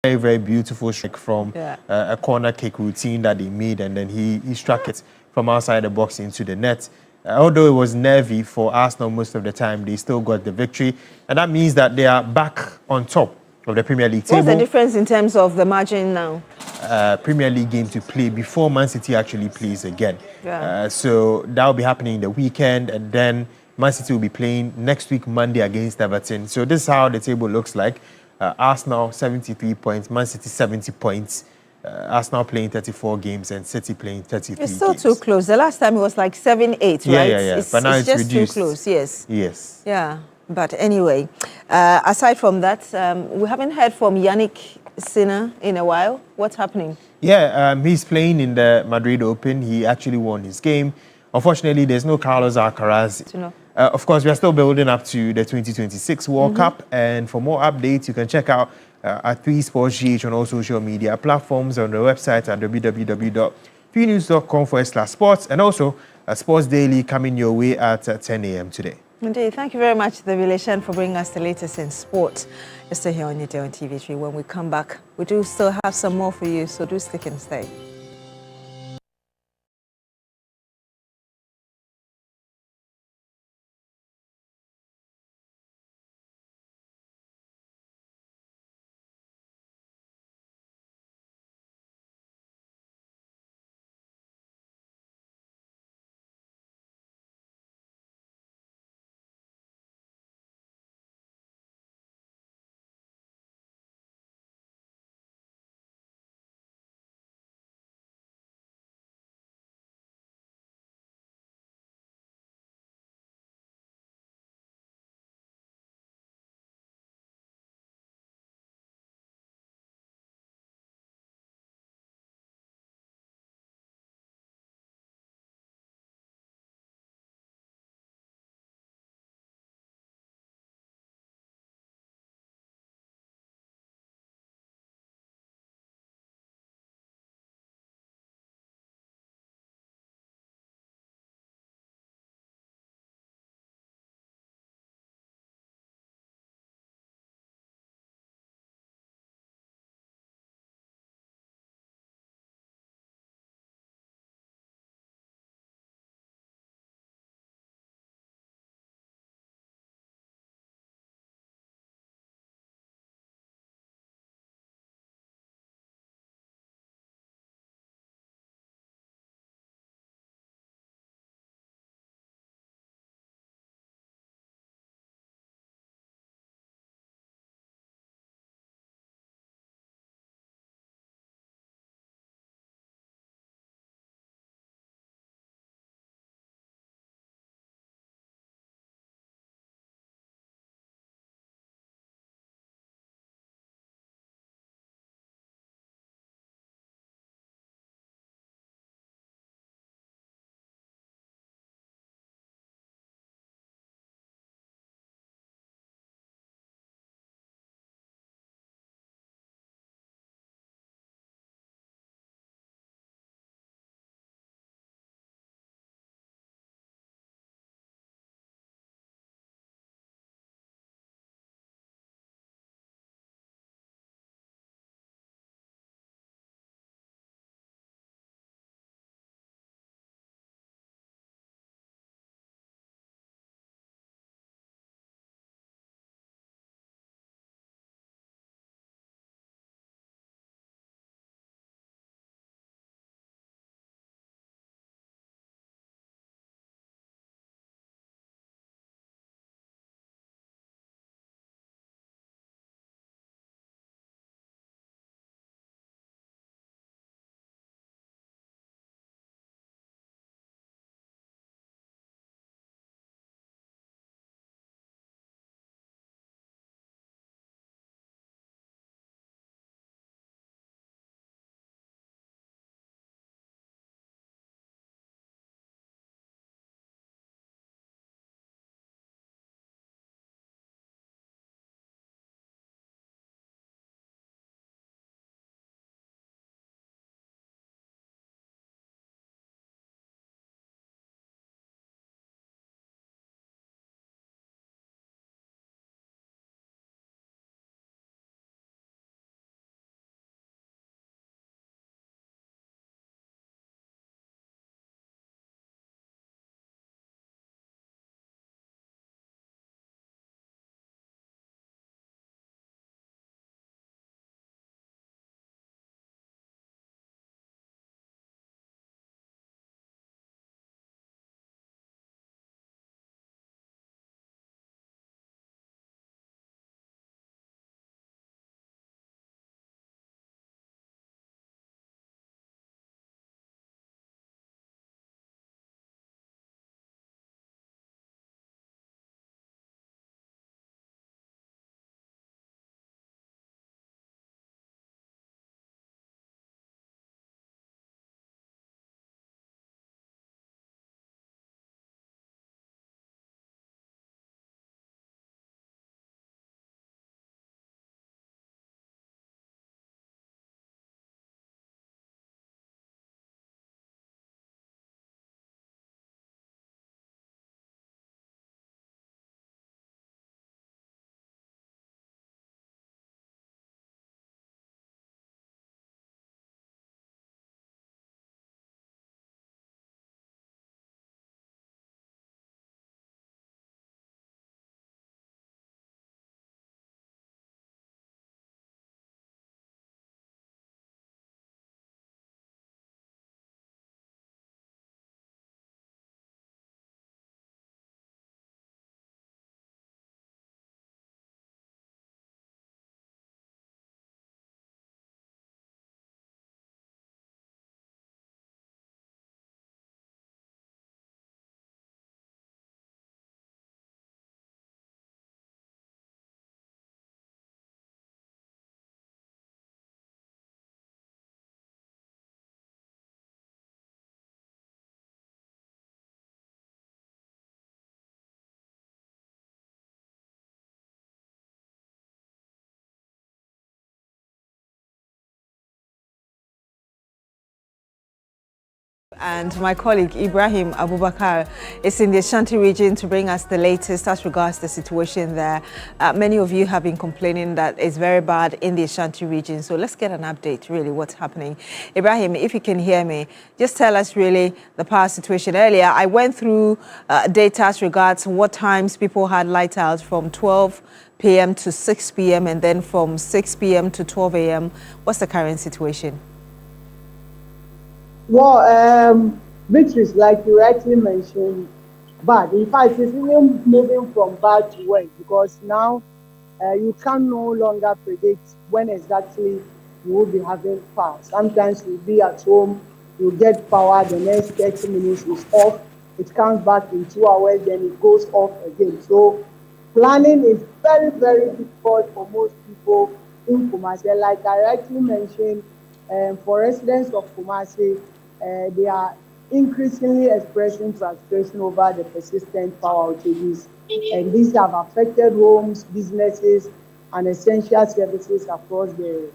Very, very beautiful strike from a corner kick routine that they made, and then he struck it from outside the box into the net. Although it was nervy for Arsenal most of the time, they still got the victory. And that means that they are back on top of the Premier League table. What's the difference in terms of the margin now? Premier League game to play before Man City actually plays again. Yeah. So that will be happening in the weekend, and then Man City will be playing next week, Monday, against Everton. So this is how the table looks like. Arsenal 73 points, Man City 70 points. Arsenal playing 34 games and City playing 33 It's still games. too close. The last time it was like 7-8, right? Yeah. But now it's just reduced. too close, yes. Yes. Yeah, but anyway, aside from that, we haven't heard from Yannick Sinner in a while. What's happening? Yeah, he's playing in the Madrid Open. He actually won his game. Unfortunately, there's no Carlos Alcaraz. Of course, we are still building up to the 2026 World Cup. And for more updates, you can check out at 3 Sports GH on all social media platforms, on the website at www.3news.com/sports, and also Sports Daily coming your way at 10 a.m. today. Indeed. Thank you very much, the Revelation, for bringing us the latest in sport. You're still here on your day on TV3. When we come back, we do still have some more for you, so do stick and stay. And my colleague Ibrahim Abubakar is in the Ashanti region to bring us the latest as regards the situation there. Many of you have been complaining that it's very bad in the Ashanti region. So let's get an update, really, what's happening. Ibrahim, if you can hear me, just tell us really the power situation. Earlier, I went through data as regards what times people had light out from 12 p.m. to 6 p.m. and then from 6 p.m. to 12 a.m. What's the current situation? Well, Beatrice, like you rightly mentioned, bad. In fact, it's even moving from bad to worse because now you can no longer predict when exactly you will be having power. Sometimes you'll be at home, you get power, the next 30 minutes is off, it comes back in 2 hours, then it goes off again. So planning is very, very difficult for most people in Kumasi. Like I rightly mentioned, for residents of Kumasi, they are increasingly expressing frustration over the persistent power outages. And these have affected homes, businesses, and essential services across the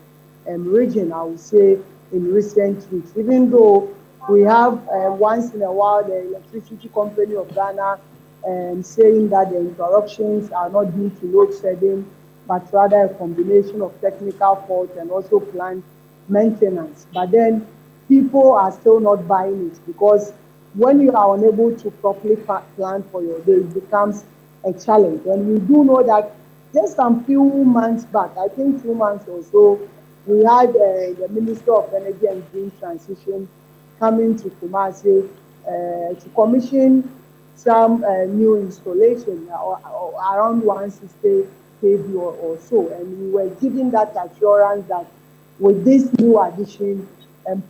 region, I would say, in recent weeks. Even though we have once in a while the Electricity Company of Ghana saying that the interruptions are not due to load shedding, but rather a combination of technical faults and also planned maintenance. But then people are still not buying it because when you are unable to properly plan for your day, it becomes a challenge. And we do know that just some few months back, I think 2 months or so, we had the Minister of Energy and Green Transition coming to Kumasi to commission some new installation around 160 kV or so. And we were given that assurance that with this new addition,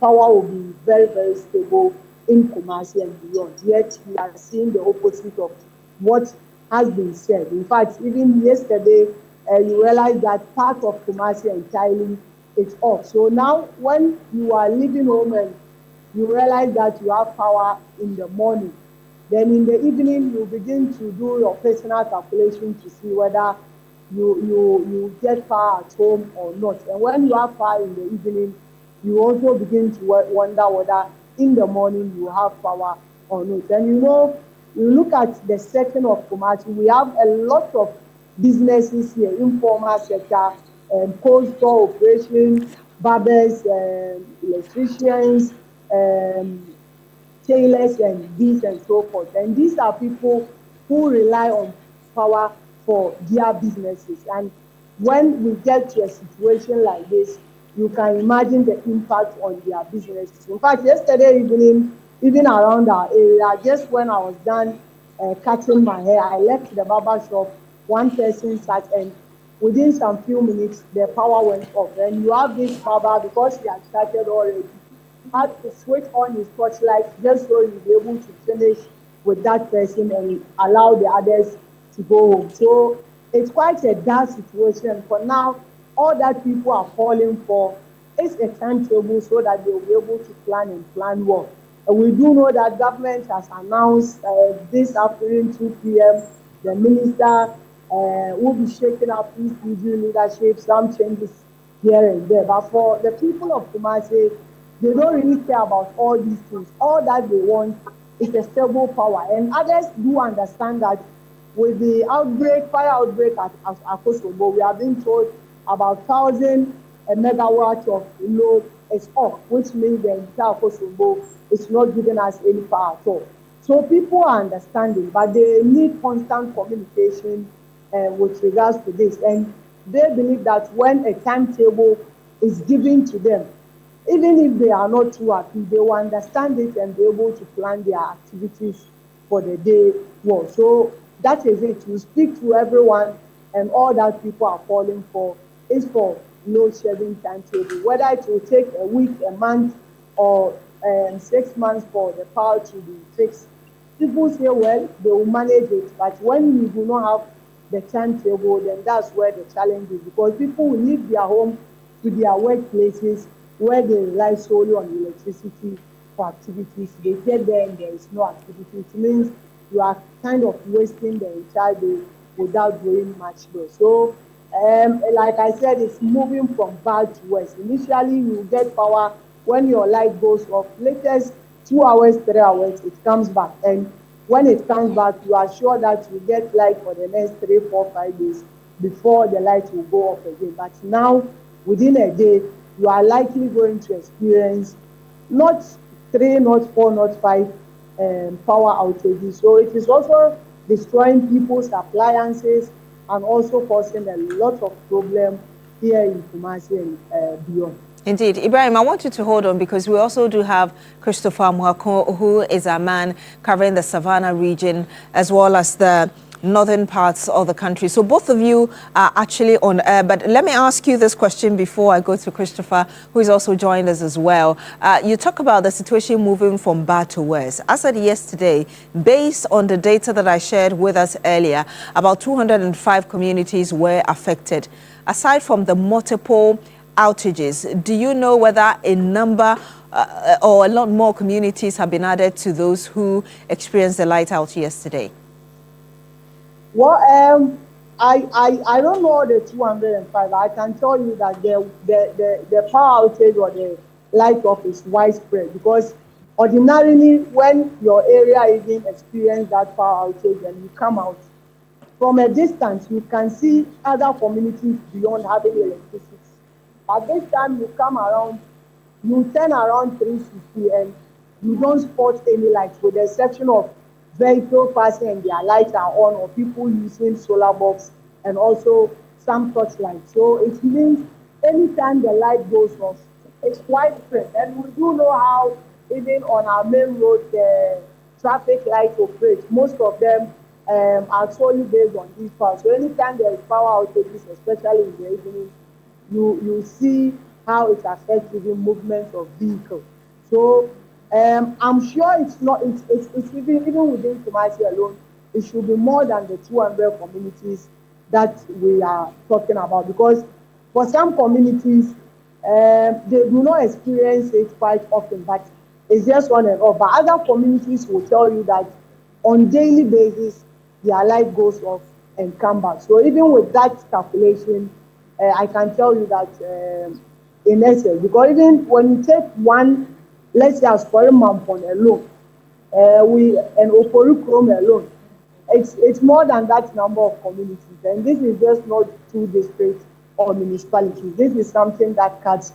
power will be very, very stable in Kumasi and beyond. Yet we are seeing the opposite of what has been said. In fact, even yesterday, you realize that part of Kumasi entirely is off. So now when you are leaving home and you realize that you have power in the morning, then in the evening you begin to do your personal calculation to see whether you get power at home or not. And when you have power in the evening, you also begin to wonder whether in the morning you have power or not. And you know, you look at the section of Kumasi, we have a lot of businesses here, informal sector, cold store operations, barbers, electricians, tailors, and these and so forth. And these are people who rely on power for their businesses. And when we get to a situation like this, you can imagine the impact on their businesses. In fact, yesterday evening, even around our area, just when I was done cutting my hair, I left the barber shop, one person sat, and within some few minutes, the power went off. And you have this barber, because he had started already, had to switch on his torchlight just so he'll be able to finish with that person and allow the others to go home. So it's quite a dark situation. For now, all that people are calling for is a timetable so that they'll be able to plan well. And we do know that government has announced this afternoon, 2 p.m., the minister will be shaking up his leadership, some changes here and there. But for the people of Kumasi, they don't really care about all these things. All that they want is a stable power. And others do understand that with the fire outbreak at Akosombo, we are being told about 1,000 megawatts of load is off, which means the entire Akosombo is not giving us any power at all. So people are understanding, but they need constant communication with regards to this. And they believe that when a timetable is given to them, even if they are not too happy, they will understand it and be able to plan their activities for the day well. So that is it. You speak to everyone, and all that people are calling for is for load shedding timetable. Whether it will take a week, a month, or 6 months for the power to be fixed. People say, well, they will manage it, but when you do not have the timetable, then that's where the challenge is, because people will leave their home to their workplaces where they rely solely on electricity for activities. They get there and there is no activity. It means you are kind of wasting the entire day without doing much though. So, like I said, it's moving from bad to worse. Initially, you get power when your light goes off. Latest 2 hours, 3 hours, it comes back. And when it comes back, you are sure that you get light for the next 3, 4, 5 days before the light will go off again. But now, within a day, you are likely going to experience not 3, not 4, not 5 power outages. So it is also destroying people's appliances and also causing a lot of problem here in Kumasi and beyond. Indeed. Ibrahim, I want you to hold on because we also do have Christopher Mwako, who is a man covering the Savannah region as well as the northern parts of the country. So both of you are actually on air, but let me ask you this question before I go to Christopher, who is also joined us as well. You talk about the situation moving from bad to worse. As said yesterday, based on the data that I shared with us earlier, about 205 communities were affected. Aside from the multiple outages, do you know whether a number or a lot more communities have been added to those who experienced the light out yesterday? Well, I don't know the 205. I can tell you that the power outage or the light off is widespread because ordinarily when your area even experience that power outage and you come out from a distance, you can see other communities beyond having electricity. But this time you come around, you turn around 360 and you don't spot any lights with the exception of vehicle passing and their lights are on, or people using solar bulbs and also some torch lights. So it means anytime the light goes off, it's widespread. And we do know how even on our main road, the traffic lights operate. Most of them are solely based on these power. So anytime there is power outages, especially in the evening, you see how it affects even movement of vehicles. So I'm sure it's even within Kumasi alone, it should be more than the 200 communities that we are talking about, because for some communities, they do not experience it quite often, but it's just on and off. But other communities will tell you that on daily basis, their light goes off and come back. So even with that calculation, I can tell you that in essence, because even when you take one, let's say as for a Mampon alone, and Oporu Chrome alone, it's more than that number of communities. And this is just not 2 districts or municipalities. This is something that cuts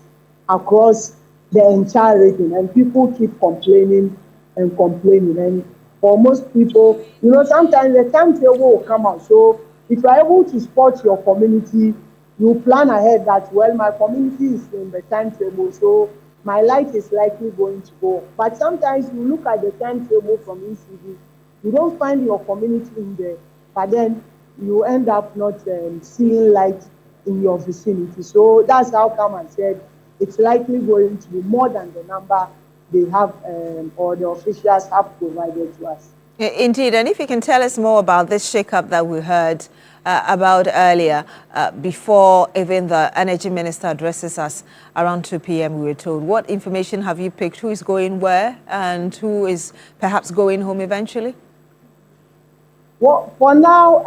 across the entire region, and people keep complaining and complaining. And for most people, you know, sometimes the timetable will come out. So if you're able to spot your community, you plan ahead that, well, my community is in the timetable, so my light is likely going to go. But sometimes you look at the timetable from ECD, you don't find your community in there, but then you end up not seeing light in your vicinity. So that's how come I said it's likely going to be more than the number they have or the officials have provided to us. Indeed, and if you can tell us more about this shake-up that we heard about earlier, before even the energy minister addresses us around 2 p.m. we were told. What information have you picked? Who is going where and who is perhaps going home eventually? Well, for now,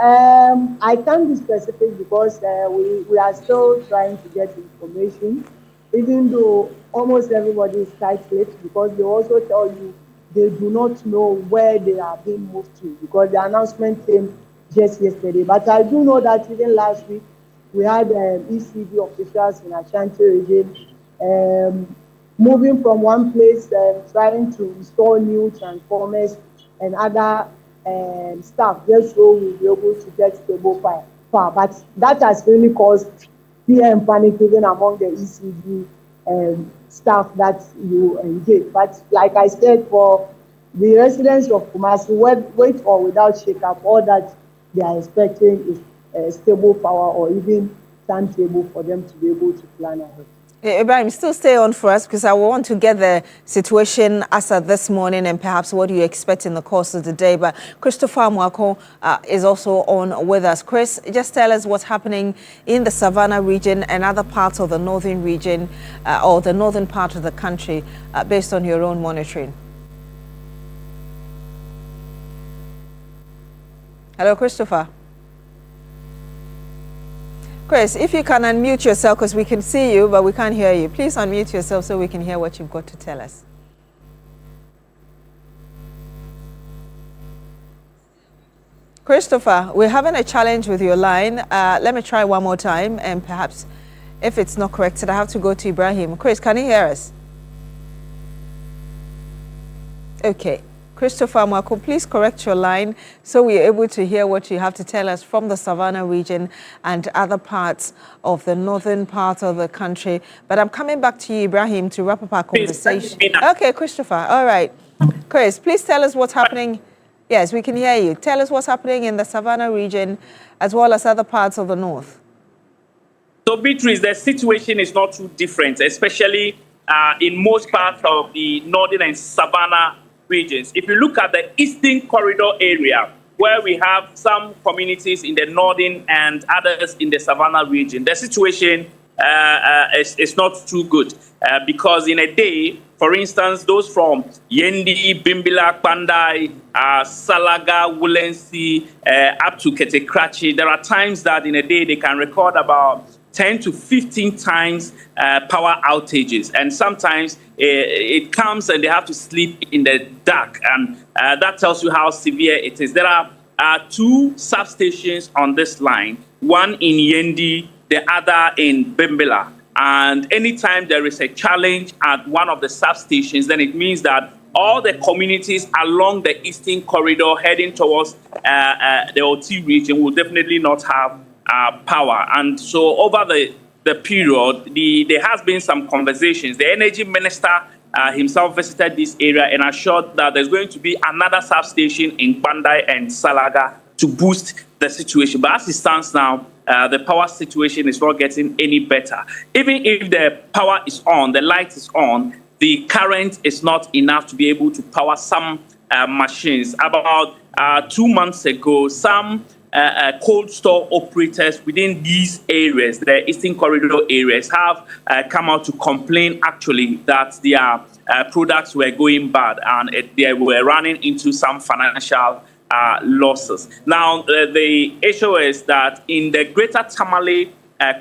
I can't be specific because we are still trying to get information, even though almost everybody is tight-lipped, because they also tell you they do not know where they are being moved to, because the announcement came just yesterday. But I do know that even last week, we had ECD officials in Ashanti region moving from one place, trying to install new transformers and other stuff, just so we'll be able to get stable power. But that has really caused fear and panic even among the ECD staff that you engage. But like I said, for the residents of Kumasi, with or without shake-up, all that they are expecting is stable power or even timetable for them to be able to plan ahead. Ibrahim, still stay on for us because I want to get the situation as of this morning and perhaps what do you expect in the course of the day. But Christopher Mwako is also on with us. Chris, just tell us what's happening in the Savannah region and other parts of the northern region or the northern part of the country based on your own monitoring. Hello, Christopher. Chris, if you can unmute yourself, because we can see you, but we can't hear you. Please unmute yourself so we can hear what you've got to tell us. Christopher, we're having a challenge with your line. Let me try one more time, and perhaps if it's not corrected, I have to go to Ibrahim. Chris, can you hear us? Okay. Christopher Mwako, please correct your line so we're able to hear what you have to tell us from the Savannah region and other parts of the northern part of the country. But I'm coming back to you, Ibrahim, to wrap up our conversation. Okay, Christopher. All right. Chris, please tell us what's happening. Yes, we can hear you. Tell us what's happening in the Savannah region as well as other parts of the north. So, Beatrice, the situation is not too different, especially in most parts of the northern and Savannah regions. If you look at the Eastern Corridor area, where we have some communities in the northern and others in the Savannah region, the situation is not too good because in a day, for instance, those from Yendi, Bimbila, Pandai, Salaga, Wulensi, up to Ketekrachi, there are times that in a day they can record about 10 to 15 times power outages. And sometimes it comes and they have to sleep in the dark. And that tells you how severe it is. There are two substations on this line, one in Yendi, the other in Bimbila. And anytime there is a challenge at one of the substations, then it means that all the communities along the Eastern Corridor heading towards the OT region will definitely not have power. And so over the period, there has been some conversations. The energy minister himself visited this area and assured that there's going to be another substation in Bandai and Salaga to boost the situation. But as it stands now, the power situation is not getting any better. Even if the power is on, the light is on, the current is not enough to be able to power some machines. About 2 months ago, some cold store operators within these areas, the Eastern Corridor areas, have come out to complain actually that their products were going bad and they were running into some financial losses. Now, the issue is that in the Greater Tamale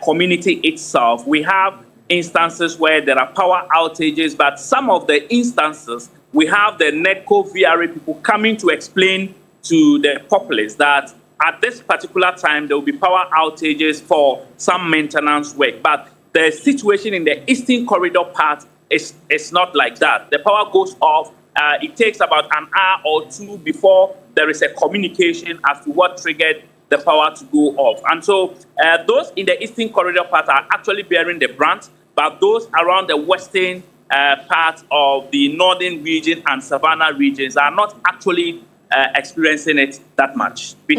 community itself, we have instances where there are power outages, but some of the instances, we have the NEDCO VRA people coming to explain to the populace that at this particular time, there will be power outages for some maintenance work. But the situation in the Eastern Corridor part is not like that. The power goes off. It takes about an hour or two before there is a communication as to what triggered the power to go off. And so those in the Eastern Corridor part are actually bearing the brunt, but those around the western part of the northern region and Savannah regions are not actually experiencing it that much. But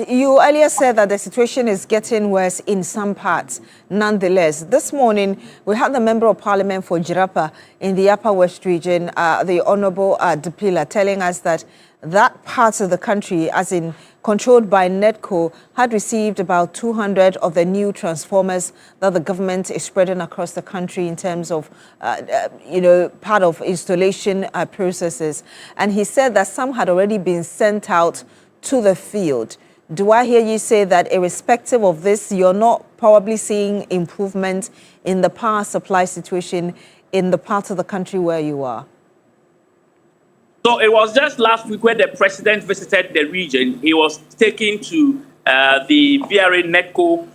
you earlier said that the situation is getting worse in some parts. Nonetheless, this morning we had the Member of Parliament for Jirapa in the Upper West region, the Honourable Dupila, telling us that that part of the country, as in controlled by NEDCO, had received about 200 of the new transformers that the government is spreading across the country in terms of, part of installation processes. And he said that some had already been sent out to the field. Do I hear you say that irrespective of this, you're not probably seeing improvement in the power supply situation in the part of the country where you are? So it was just last week when the president visited the region. He was taken to the VRA NEDCO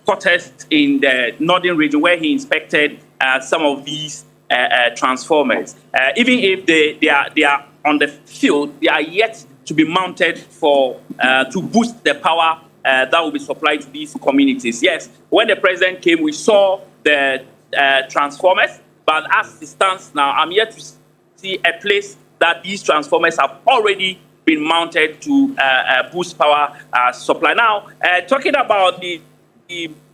quarters in the northern region where he inspected some of these transformers. Even if they are on the field, they are yet to be mounted for to boost the power that will be supplied to these communities. Yes, when the president came, we saw the transformers, but as it stands now, I'm yet to see a place that these transformers have already been mounted to boost power supply. Now, talking about the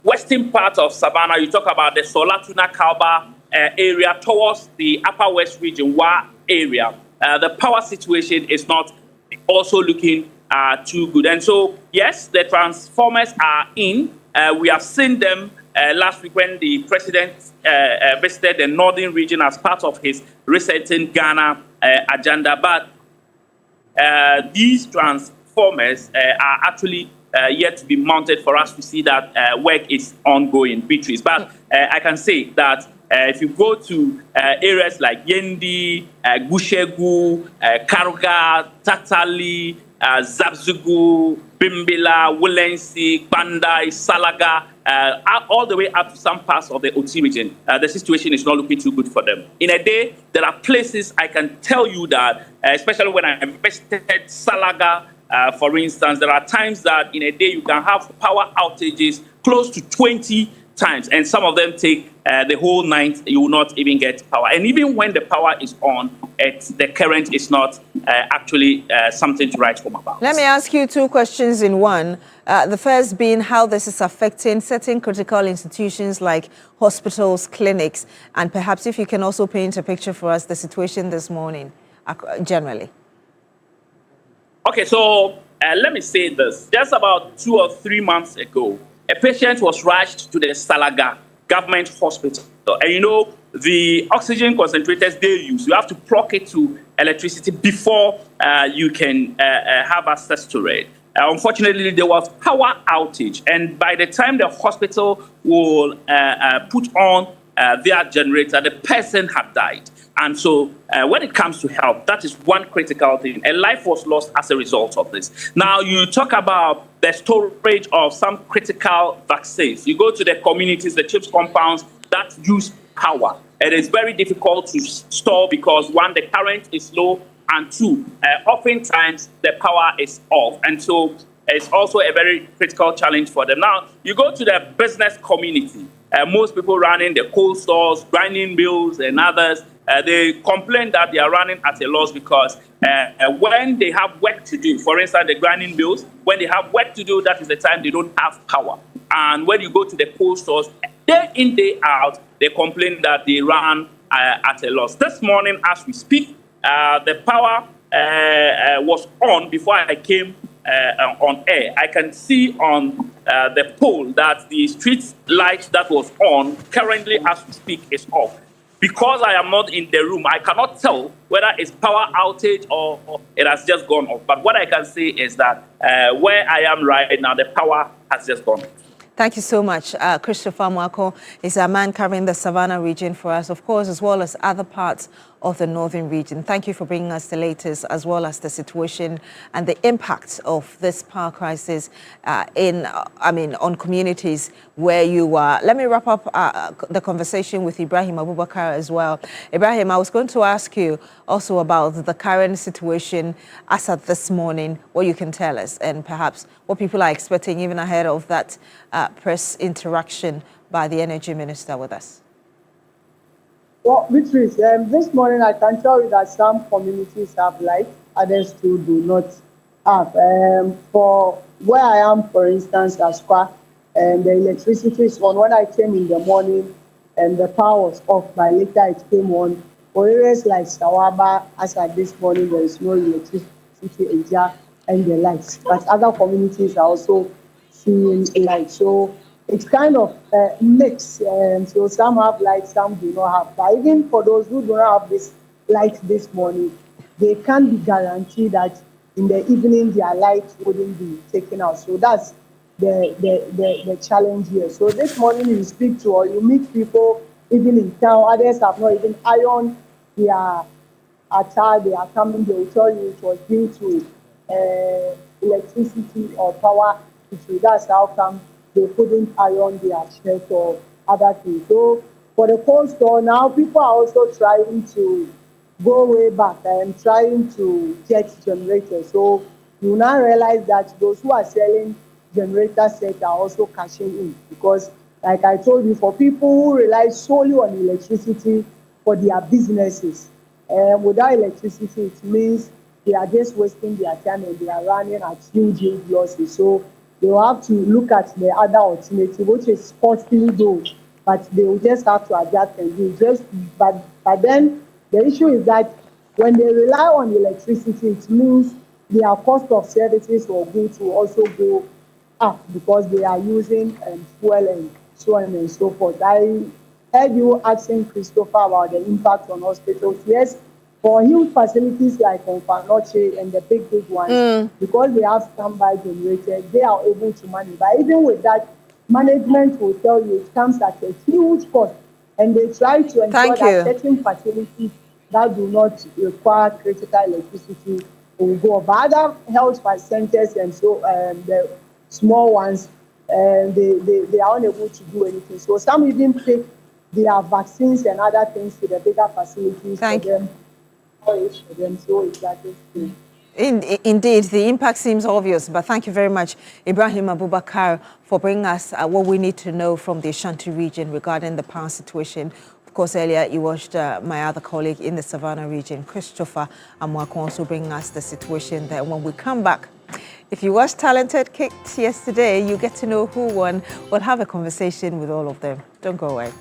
western part of Savannah, you talk about the Solatuna Kalba area towards the Upper West region, Wa area. The power situation is not also looking too good. And so, yes, the transformers are in. We have seen them last week when the president visited the northern region as part of his recent Ghana agenda. But these transformers are actually yet to be mounted for us to see that work is ongoing, Beatrice. But I can say that if you go to areas like Yendi, Gushegu, Karuga, Tatali, Zabzugu, Bimbila, Wulensi, Bandai, Salaga, all the way up to some parts of the Oti region, the situation is not looking too good for them. In a day, there are places I can tell you that, especially when I visited Salaga, for instance, there are times that in a day you can have power outages close to 20 times, and some of them take the whole night. You will not even get power. And even when the power is on, the current is not actually something to write home about. Let me ask you two questions in one. The first being how this is affecting certain critical institutions like hospitals, clinics, and perhaps if you can also paint a picture for us, the situation this morning, generally. Okay, so let me say this. Just about 2 or 3 months ago, a patient was rushed to the Salaga government hospital. And you know, the oxygen concentrators they use, you have to plug it to electricity before you can have access to it. Unfortunately, there was power outage. And by the time the hospital will put on their generator, the person had died. And so when it comes to health, that is one critical thing. A life was lost as a result of this. Now, you talk about the storage of some critical vaccines. You go to the communities, the CHIPS compounds that use power. It is very difficult to store because, one, the current is low, and two, oftentimes the power is off. And so it's also a very critical challenge for them. Now, you go to the business community. Most people running the cold stores, grinding mills, and others, they complain that they are running at a loss because when they have work to do, for instance, the grinding mills, when they have work to do, that is the time they don't have power. And when you go to the cold stores, day in, day out, they complain that they run at a loss. This morning, as we speak, the power was on before I came on air. I can see on the pole that the street light that was on currently as we speak is off. Because I am not in the room, I cannot tell whether it's power outage or it has just gone off. But what I can say is that where I am right now, the power has just gone off. Thank you so much. Christopher Mwako is a man covering the Savannah region for us, of course, as well as other parts of the northern region. Thank you for bringing us the latest, as well as the situation and the impact of this power crisis on communities where you are. Let me wrap up the conversation with Ibrahim Abubakar as well. Ibrahim, I was going to ask you also about the current situation as at this morning, what you can tell us, and perhaps what people are expecting even ahead of that press interaction by the Energy Minister with us. Well, Beatrice, this morning I can tell you that some communities have light, others too do not have. For where I am, for instance, Asqua, the electricity is on. When I came in the morning, and the power was off, by later it came on. For areas like Sawaba, as at this morning, there is no electricity and the lights. But other communities are also seeing light. So it's kind of mixed. So some have light, some do not have. But even for those who do not have this light this morning, they can't be guaranteed that in the evening their light wouldn't be taken out. So that's the challenge here. So this morning you speak to or you meet people even in town. Others have not even ironed their attire. They are coming. They will tell you it was due to electricity or power issue. That's how come they couldn't iron their shirt or other things. So for the cold store now, people are also trying to go way back and trying to get generators. So you now realize that those who are selling generator sets are also cashing in, because like I told you, for people who rely solely on electricity for their businesses, without electricity, it means they are just wasting their time and they are running at huge losses. So they will have to look at the other alternative, which is costly though, but they will just have to adjust and do. But then the issue is that when they rely on electricity, it means their cost of services or goods will also go up because they are using fuel and so on and so forth. I heard you asking Christopher about the impact on hospitals. Yes, For huge facilities like Onfanoche and the big ones, because they have standby generators, they are able to manage. But even with that, management will tell you it comes at a huge cost. And they try to ensure that certain facilities that do not require critical electricity will go. But other health centers and so the small ones, they are unable to do anything. So some even take their vaccines and other things to the bigger facilities for them. So it's like this. Indeed, the impact seems obvious, but thank you very much, Ibrahim Abubakar, for bringing us what we need to know from the Ashanti region regarding the power situation. Of course, earlier you watched my other colleague in the Savannah region, Christopher Amwako, also bringing us the situation there. When we come back, if you watched Talented Kidz yesterday, you get to know who won. We'll have a conversation with all of them. Don't go away.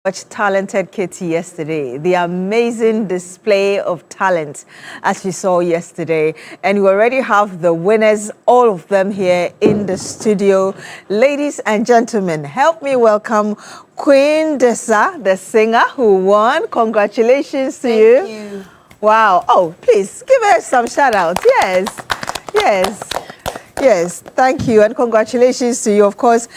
Much talented Kidz yesterday. The amazing display of talent as you saw yesterday. And we already have the winners, all of them here in the studio. Ladies and gentlemen, help me welcome Queen Desa, the singer who won. Congratulations to you. Thank you. Wow. Oh, please give us some shout outs. Yes. Yes. Yes, thank you, and congratulations to you. Of course,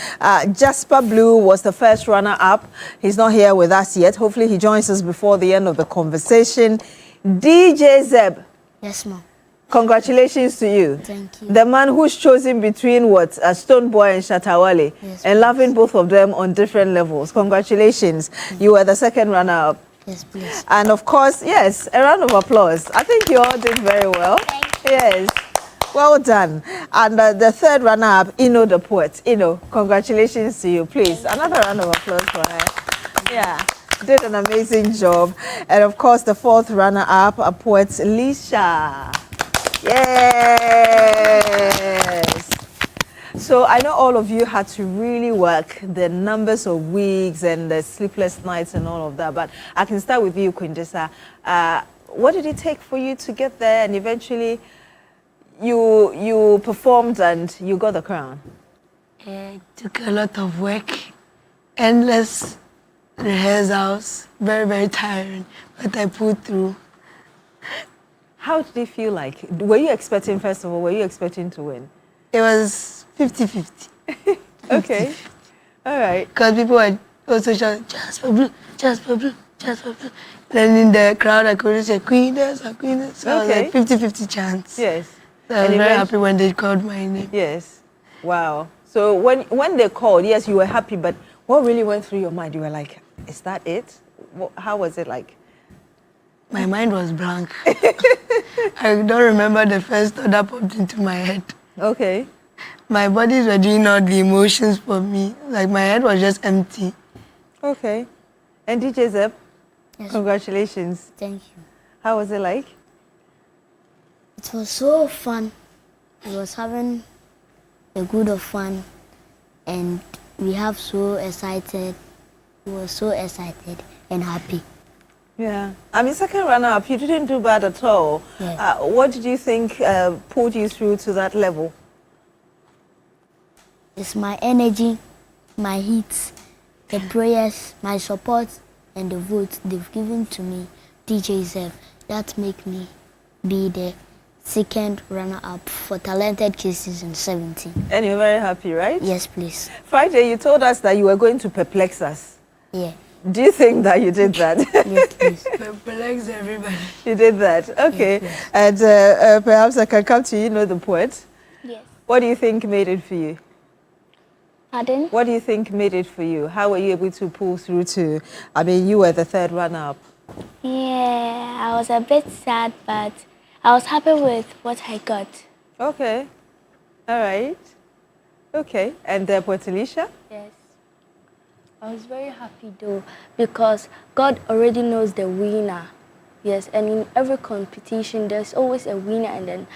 Jasper Blue was the first runner-up. He's not here with us yet. Hopefully, he joins us before the end of the conversation. DJ Zeb. Yes, ma'am. Congratulations to you. Thank you. The man who's chosen between Stone Boy and Shatawale, and loving both of them on different levels. Congratulations. You were the second runner-up. Yes, please. And of course, yes, a round of applause. I think you all did very well. Yes. Well done. And the third runner-up, Ino the poet. Ino, congratulations to you. Please, another round of applause for her. Yeah, did an amazing job. And of course, the fourth runner-up, a poet, Lisha. Yes. So I know all of you had to really work the numbers of weeks and the sleepless nights and all of that. But I can start with you, Queen Desa. What did it take for you to get there and eventually you performed and you got the crown? It took a lot of work, endless rehearsals, very, very tiring, but I pulled through. How did it feel like? Were you expecting, first of all, were you expecting to win? It was 50-50. Okay, all right. Because people were also shouting, Jasper Blue, Jasper Blue, Jasper Blue. Then in the crowd, I could say, Queen Desa, Queen Desa. So Okay. I was like 50-50 chance. Yes. So I was And very eventu- happy when they called my name. Yes. Wow. So when they called, yes, you were happy, but what really went through your mind? You were like, is that it? How was it like? My mind was blank. I don't remember the first thought that popped into my head. Okay. My bodies were doing all the emotions for me. Like my head was just empty. Okay. And DJ Zeb, congratulations. Thank you. How was it like? It was so fun. I was having a good of fun, and we have so excited. We were so excited and happy. Yeah. I mean, second runner-up, you didn't do bad at all. Yeah. What did you think pulled you through to that level? It's my energy, my heat, the prayers, my support, and the votes they've given to me, DJ Zeb. That make me be the second runner-up for Talented Kidz Season 17. And you're very happy, right? Yes, please. Friday, you told us that you were going to perplex us. Yeah. Do you think that you did that? Yes, please. Perplex everybody. You did that. Okay. Yes, And perhaps I can come to you, know the poet. Yes. What do you think made it for you? Pardon? What do you think made it for you? How were you able to pull through to, I mean, you were the third runner-up. Yeah, I was a bit sad, but I was happy with what I got. Okay. All right. Okay. And Poet Alicia? Yes. I was very happy though, because God already knows the winner. Yes, and in every competition, there's always a winner and then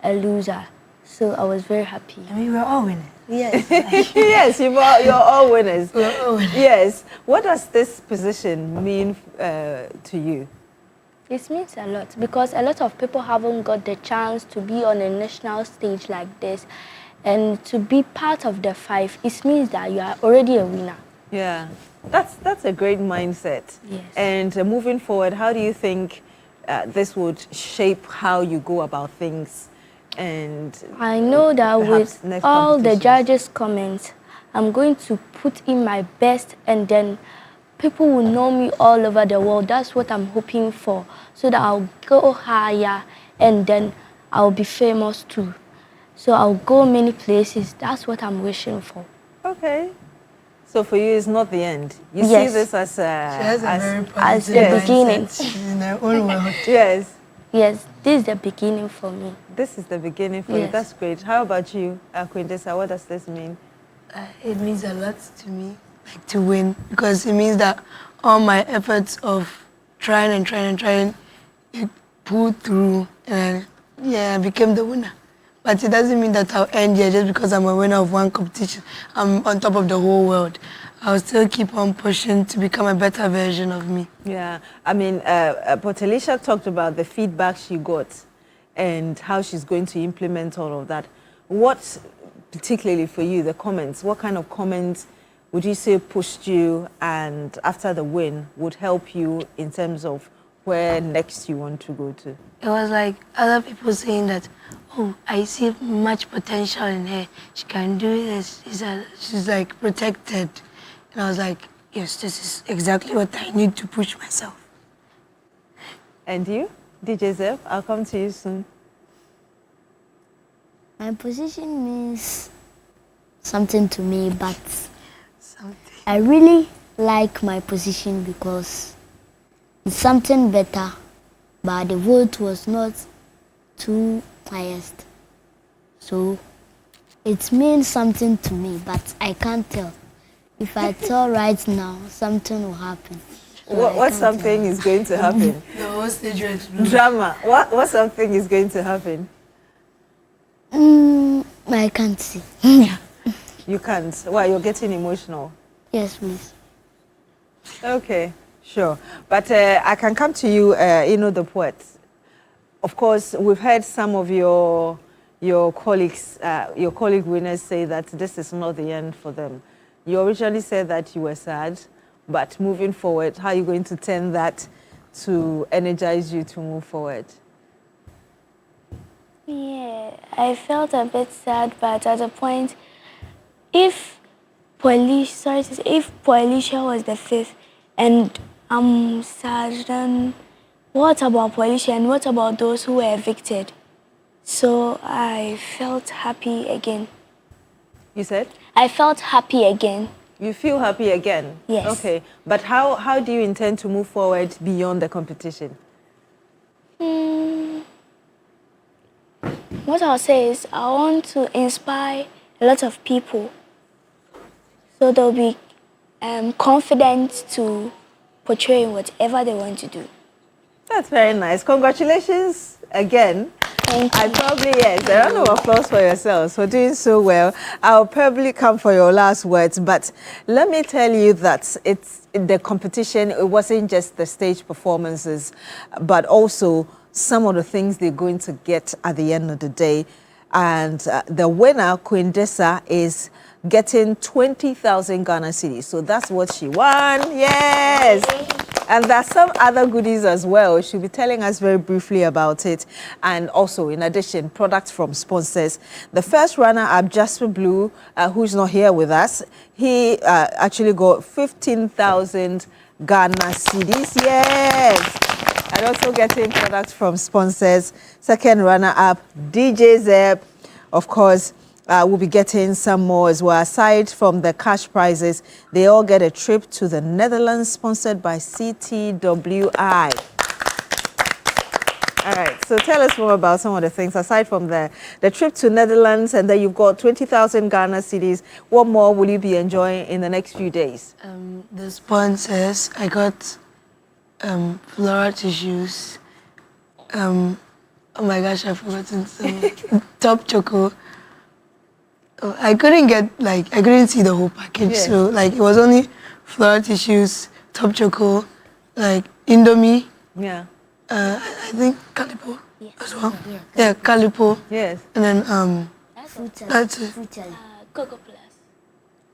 a loser. So I was very happy. I mean, we're all winners. Yes. Yes, you're all winners. We're all winners. Yes. What does this position mean to you? It means a lot, because a lot of people haven't got the chance to be on a national stage like this. And to be part of the 5, it means that you are already a winner. Yeah, that's a great mindset. Yes. And moving forward, how do you think this would shape how you go about things? And I know that perhaps with next all the competitions? judges' comments, I'm going to put in my best, and then people will know me all over the world. That's what I'm hoping for, so that I'll go higher and then I'll be famous too. So I'll go many places. That's what I'm wishing for. Okay. So for you, it's not the end. You see Yes. this as As the beginning. in her own world. Yes. Yes, this is the beginning for me. This is the beginning for you. Yes. That's great. How about you, Queen Desa? What does this mean? It means a lot to me, like to win, because it means that all my efforts of trying, it pulled through, and I became the winner. But it doesn't mean that I'll end here just because I'm a winner of one competition. I'm on top of the whole world. I'll still keep on pushing to become a better version of me. Yeah, I mean, Potelisha talked about the feedback she got and how she's going to implement all of that. What, particularly for you, the comments, what kind of comments would you say pushed you and after the win would help you in terms of where next you want to go to? It was like other people saying that, oh, I see much potential in her. She can do this. She's like protected. And I was like, yes, this is exactly what I need to push myself. And you, DJ Zep, I'll come to you soon. My position means something to me, but I really like my position because it's something better, but the vote was not too highest. So it means something to me, but I can't tell. If I tell right now, something will happen. So what something is going to happen? No, what's the dread? Drama. What something is going to happen? I can't see. You can't. Why? You're getting emotional. Yes, please. Okay, sure. But I can come to you, the poet. Of course, we've heard some of your colleagues, your colleague winners say that this is not the end for them. You originally said that you were sad, but moving forward, how are you going to turn that to energize you to move forward? Yeah, I felt a bit sad, but at a point, if Poelisha was the fifth and I'm sad, then what about Poelisha and what about those who were evicted? So I felt happy again. You said? I felt happy again. You feel happy again? Yes. Okay, but how do you intend to move forward beyond the competition? What I'll say is I want to inspire a lot of people so they'll be confident to portray whatever they want to do. That's very nice. Congratulations again. Thank you. I probably, yes, a round of applause for yourselves for doing so well. I'll probably come for your last words, but let me tell you that the competition, it wasn't just the stage performances, but also some of the things they're going to get at the end of the day. And the winner, Queen Dessa, is getting 20,000 Ghana cedis. So that's what she won. Yes. And there's some other goodies as well. She'll be telling us very briefly about it. And also, in addition, products from sponsors. The first runner-up, Jasper Blue, who's not here with us, he actually got 15,000 Ghana cedis. Yes. And also getting products from sponsors. Second runner-up, DJ Zeb, of course, we'll be getting some more as well. Aside from the cash prizes, they all get a trip to the Netherlands sponsored by CTWI. All right, so tell us more about some of the things. Aside from the trip to Netherlands, and then you've got 20,000 Ghana cedis, what more will you be enjoying in the next few days? The sponsors, I got floral tissues. Oh my gosh, I've forgotten some. Top choco. Oh, I couldn't see the whole package. Yeah. So it was only floral tissues, top choco, Indomie. Yeah. I think Calipo as well. Yeah, Calipo. Yes. And then that's it. Cocoa Plus.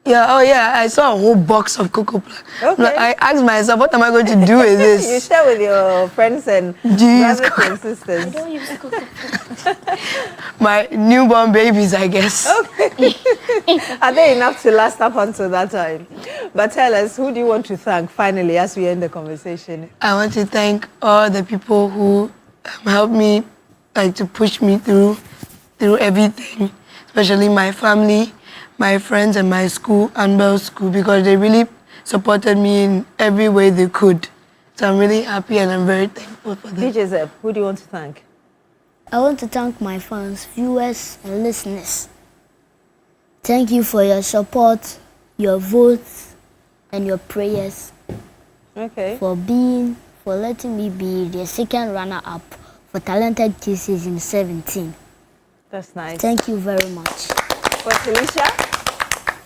Yeah, oh yeah, I saw a whole box of Cocoa Plus. Okay. I asked myself, what am I going to do with this? You share with your friends and brothers and sisters. I don't use Cocoa Plus. My newborn babies, I guess. Okay. Are they enough to last up until that time? But tell us, who do you want to thank finally as we end the conversation? I want to thank all the people who helped me, to push me through everything, especially my family, my friends, and my school, Anbel School, because they really supported me in every way they could. So I'm really happy and I'm very thankful for them. DJ Zeb, who do you want to thank? I want to thank my fans, viewers, and listeners. Thank you for your support, your votes, and your prayers. Okay. For letting me be the second runner-up for Talented Kidz Season 17. That's nice. Thank you very much. For Felicia?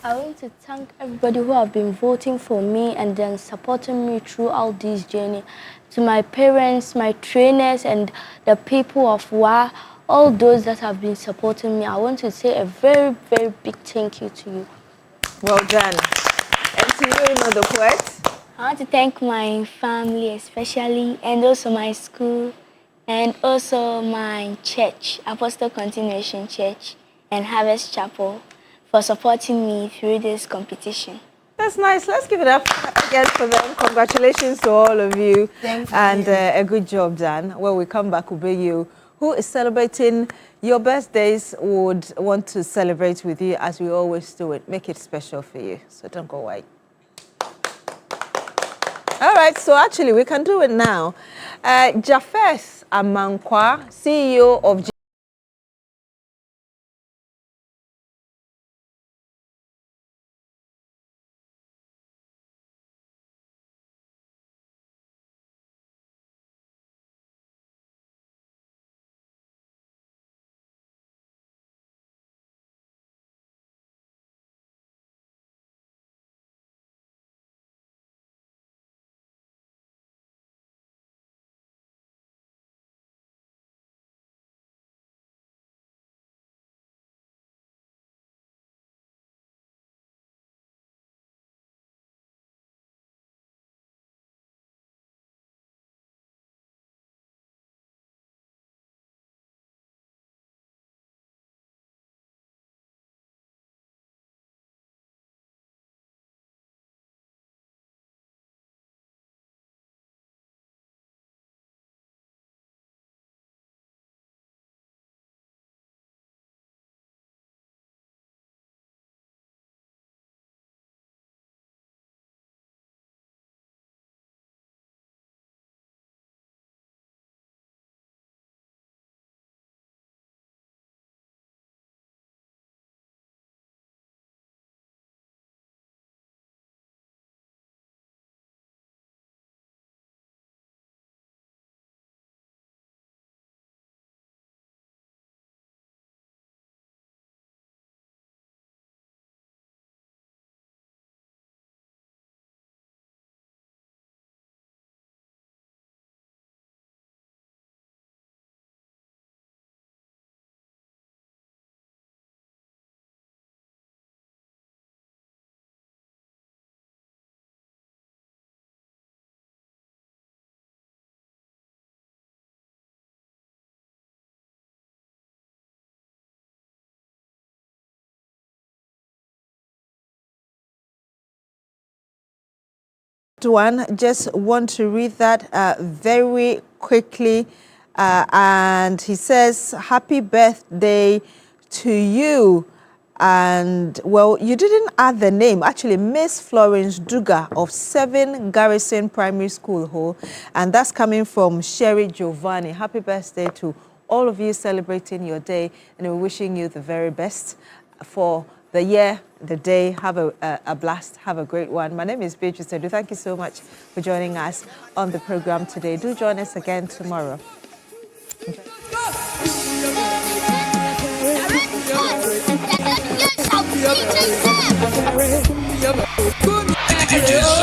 I want to thank everybody who have been voting for me and then supporting me throughout this journey. To my parents, my trainers, and the people of WA, all those that have been supporting me, I want to say a very, very big thank you to you. Well done. And to you, the poet. I want to thank my family especially, and also my school, and also my church, Apostle Continuation Church and Harvest Chapel, for supporting me through this competition. That's nice. Let's give it up again for them. Congratulations to all of you. Thank you. And a good job done. When we come back, we'll be you. Who is celebrating your birthdays would want to celebrate with you as we always do it. Make it special for you. So don't go away. All right, so actually we can do it now. Jafes Amankwa, CEO of one, just want to read that very quickly. And he says, happy birthday to you. And, well, you didn't add the name. Actually, Miss Florence Duga of 7 Garrison Primary School. And that's coming from Sherry Giovanni. Happy birthday to all of you celebrating your day. And we're wishing you the very best for the year, the day. Have a blast. Have a great one. My name is Beatrice Edu. Thank you so much for joining us on the program today. Do join us again tomorrow. Enjoy.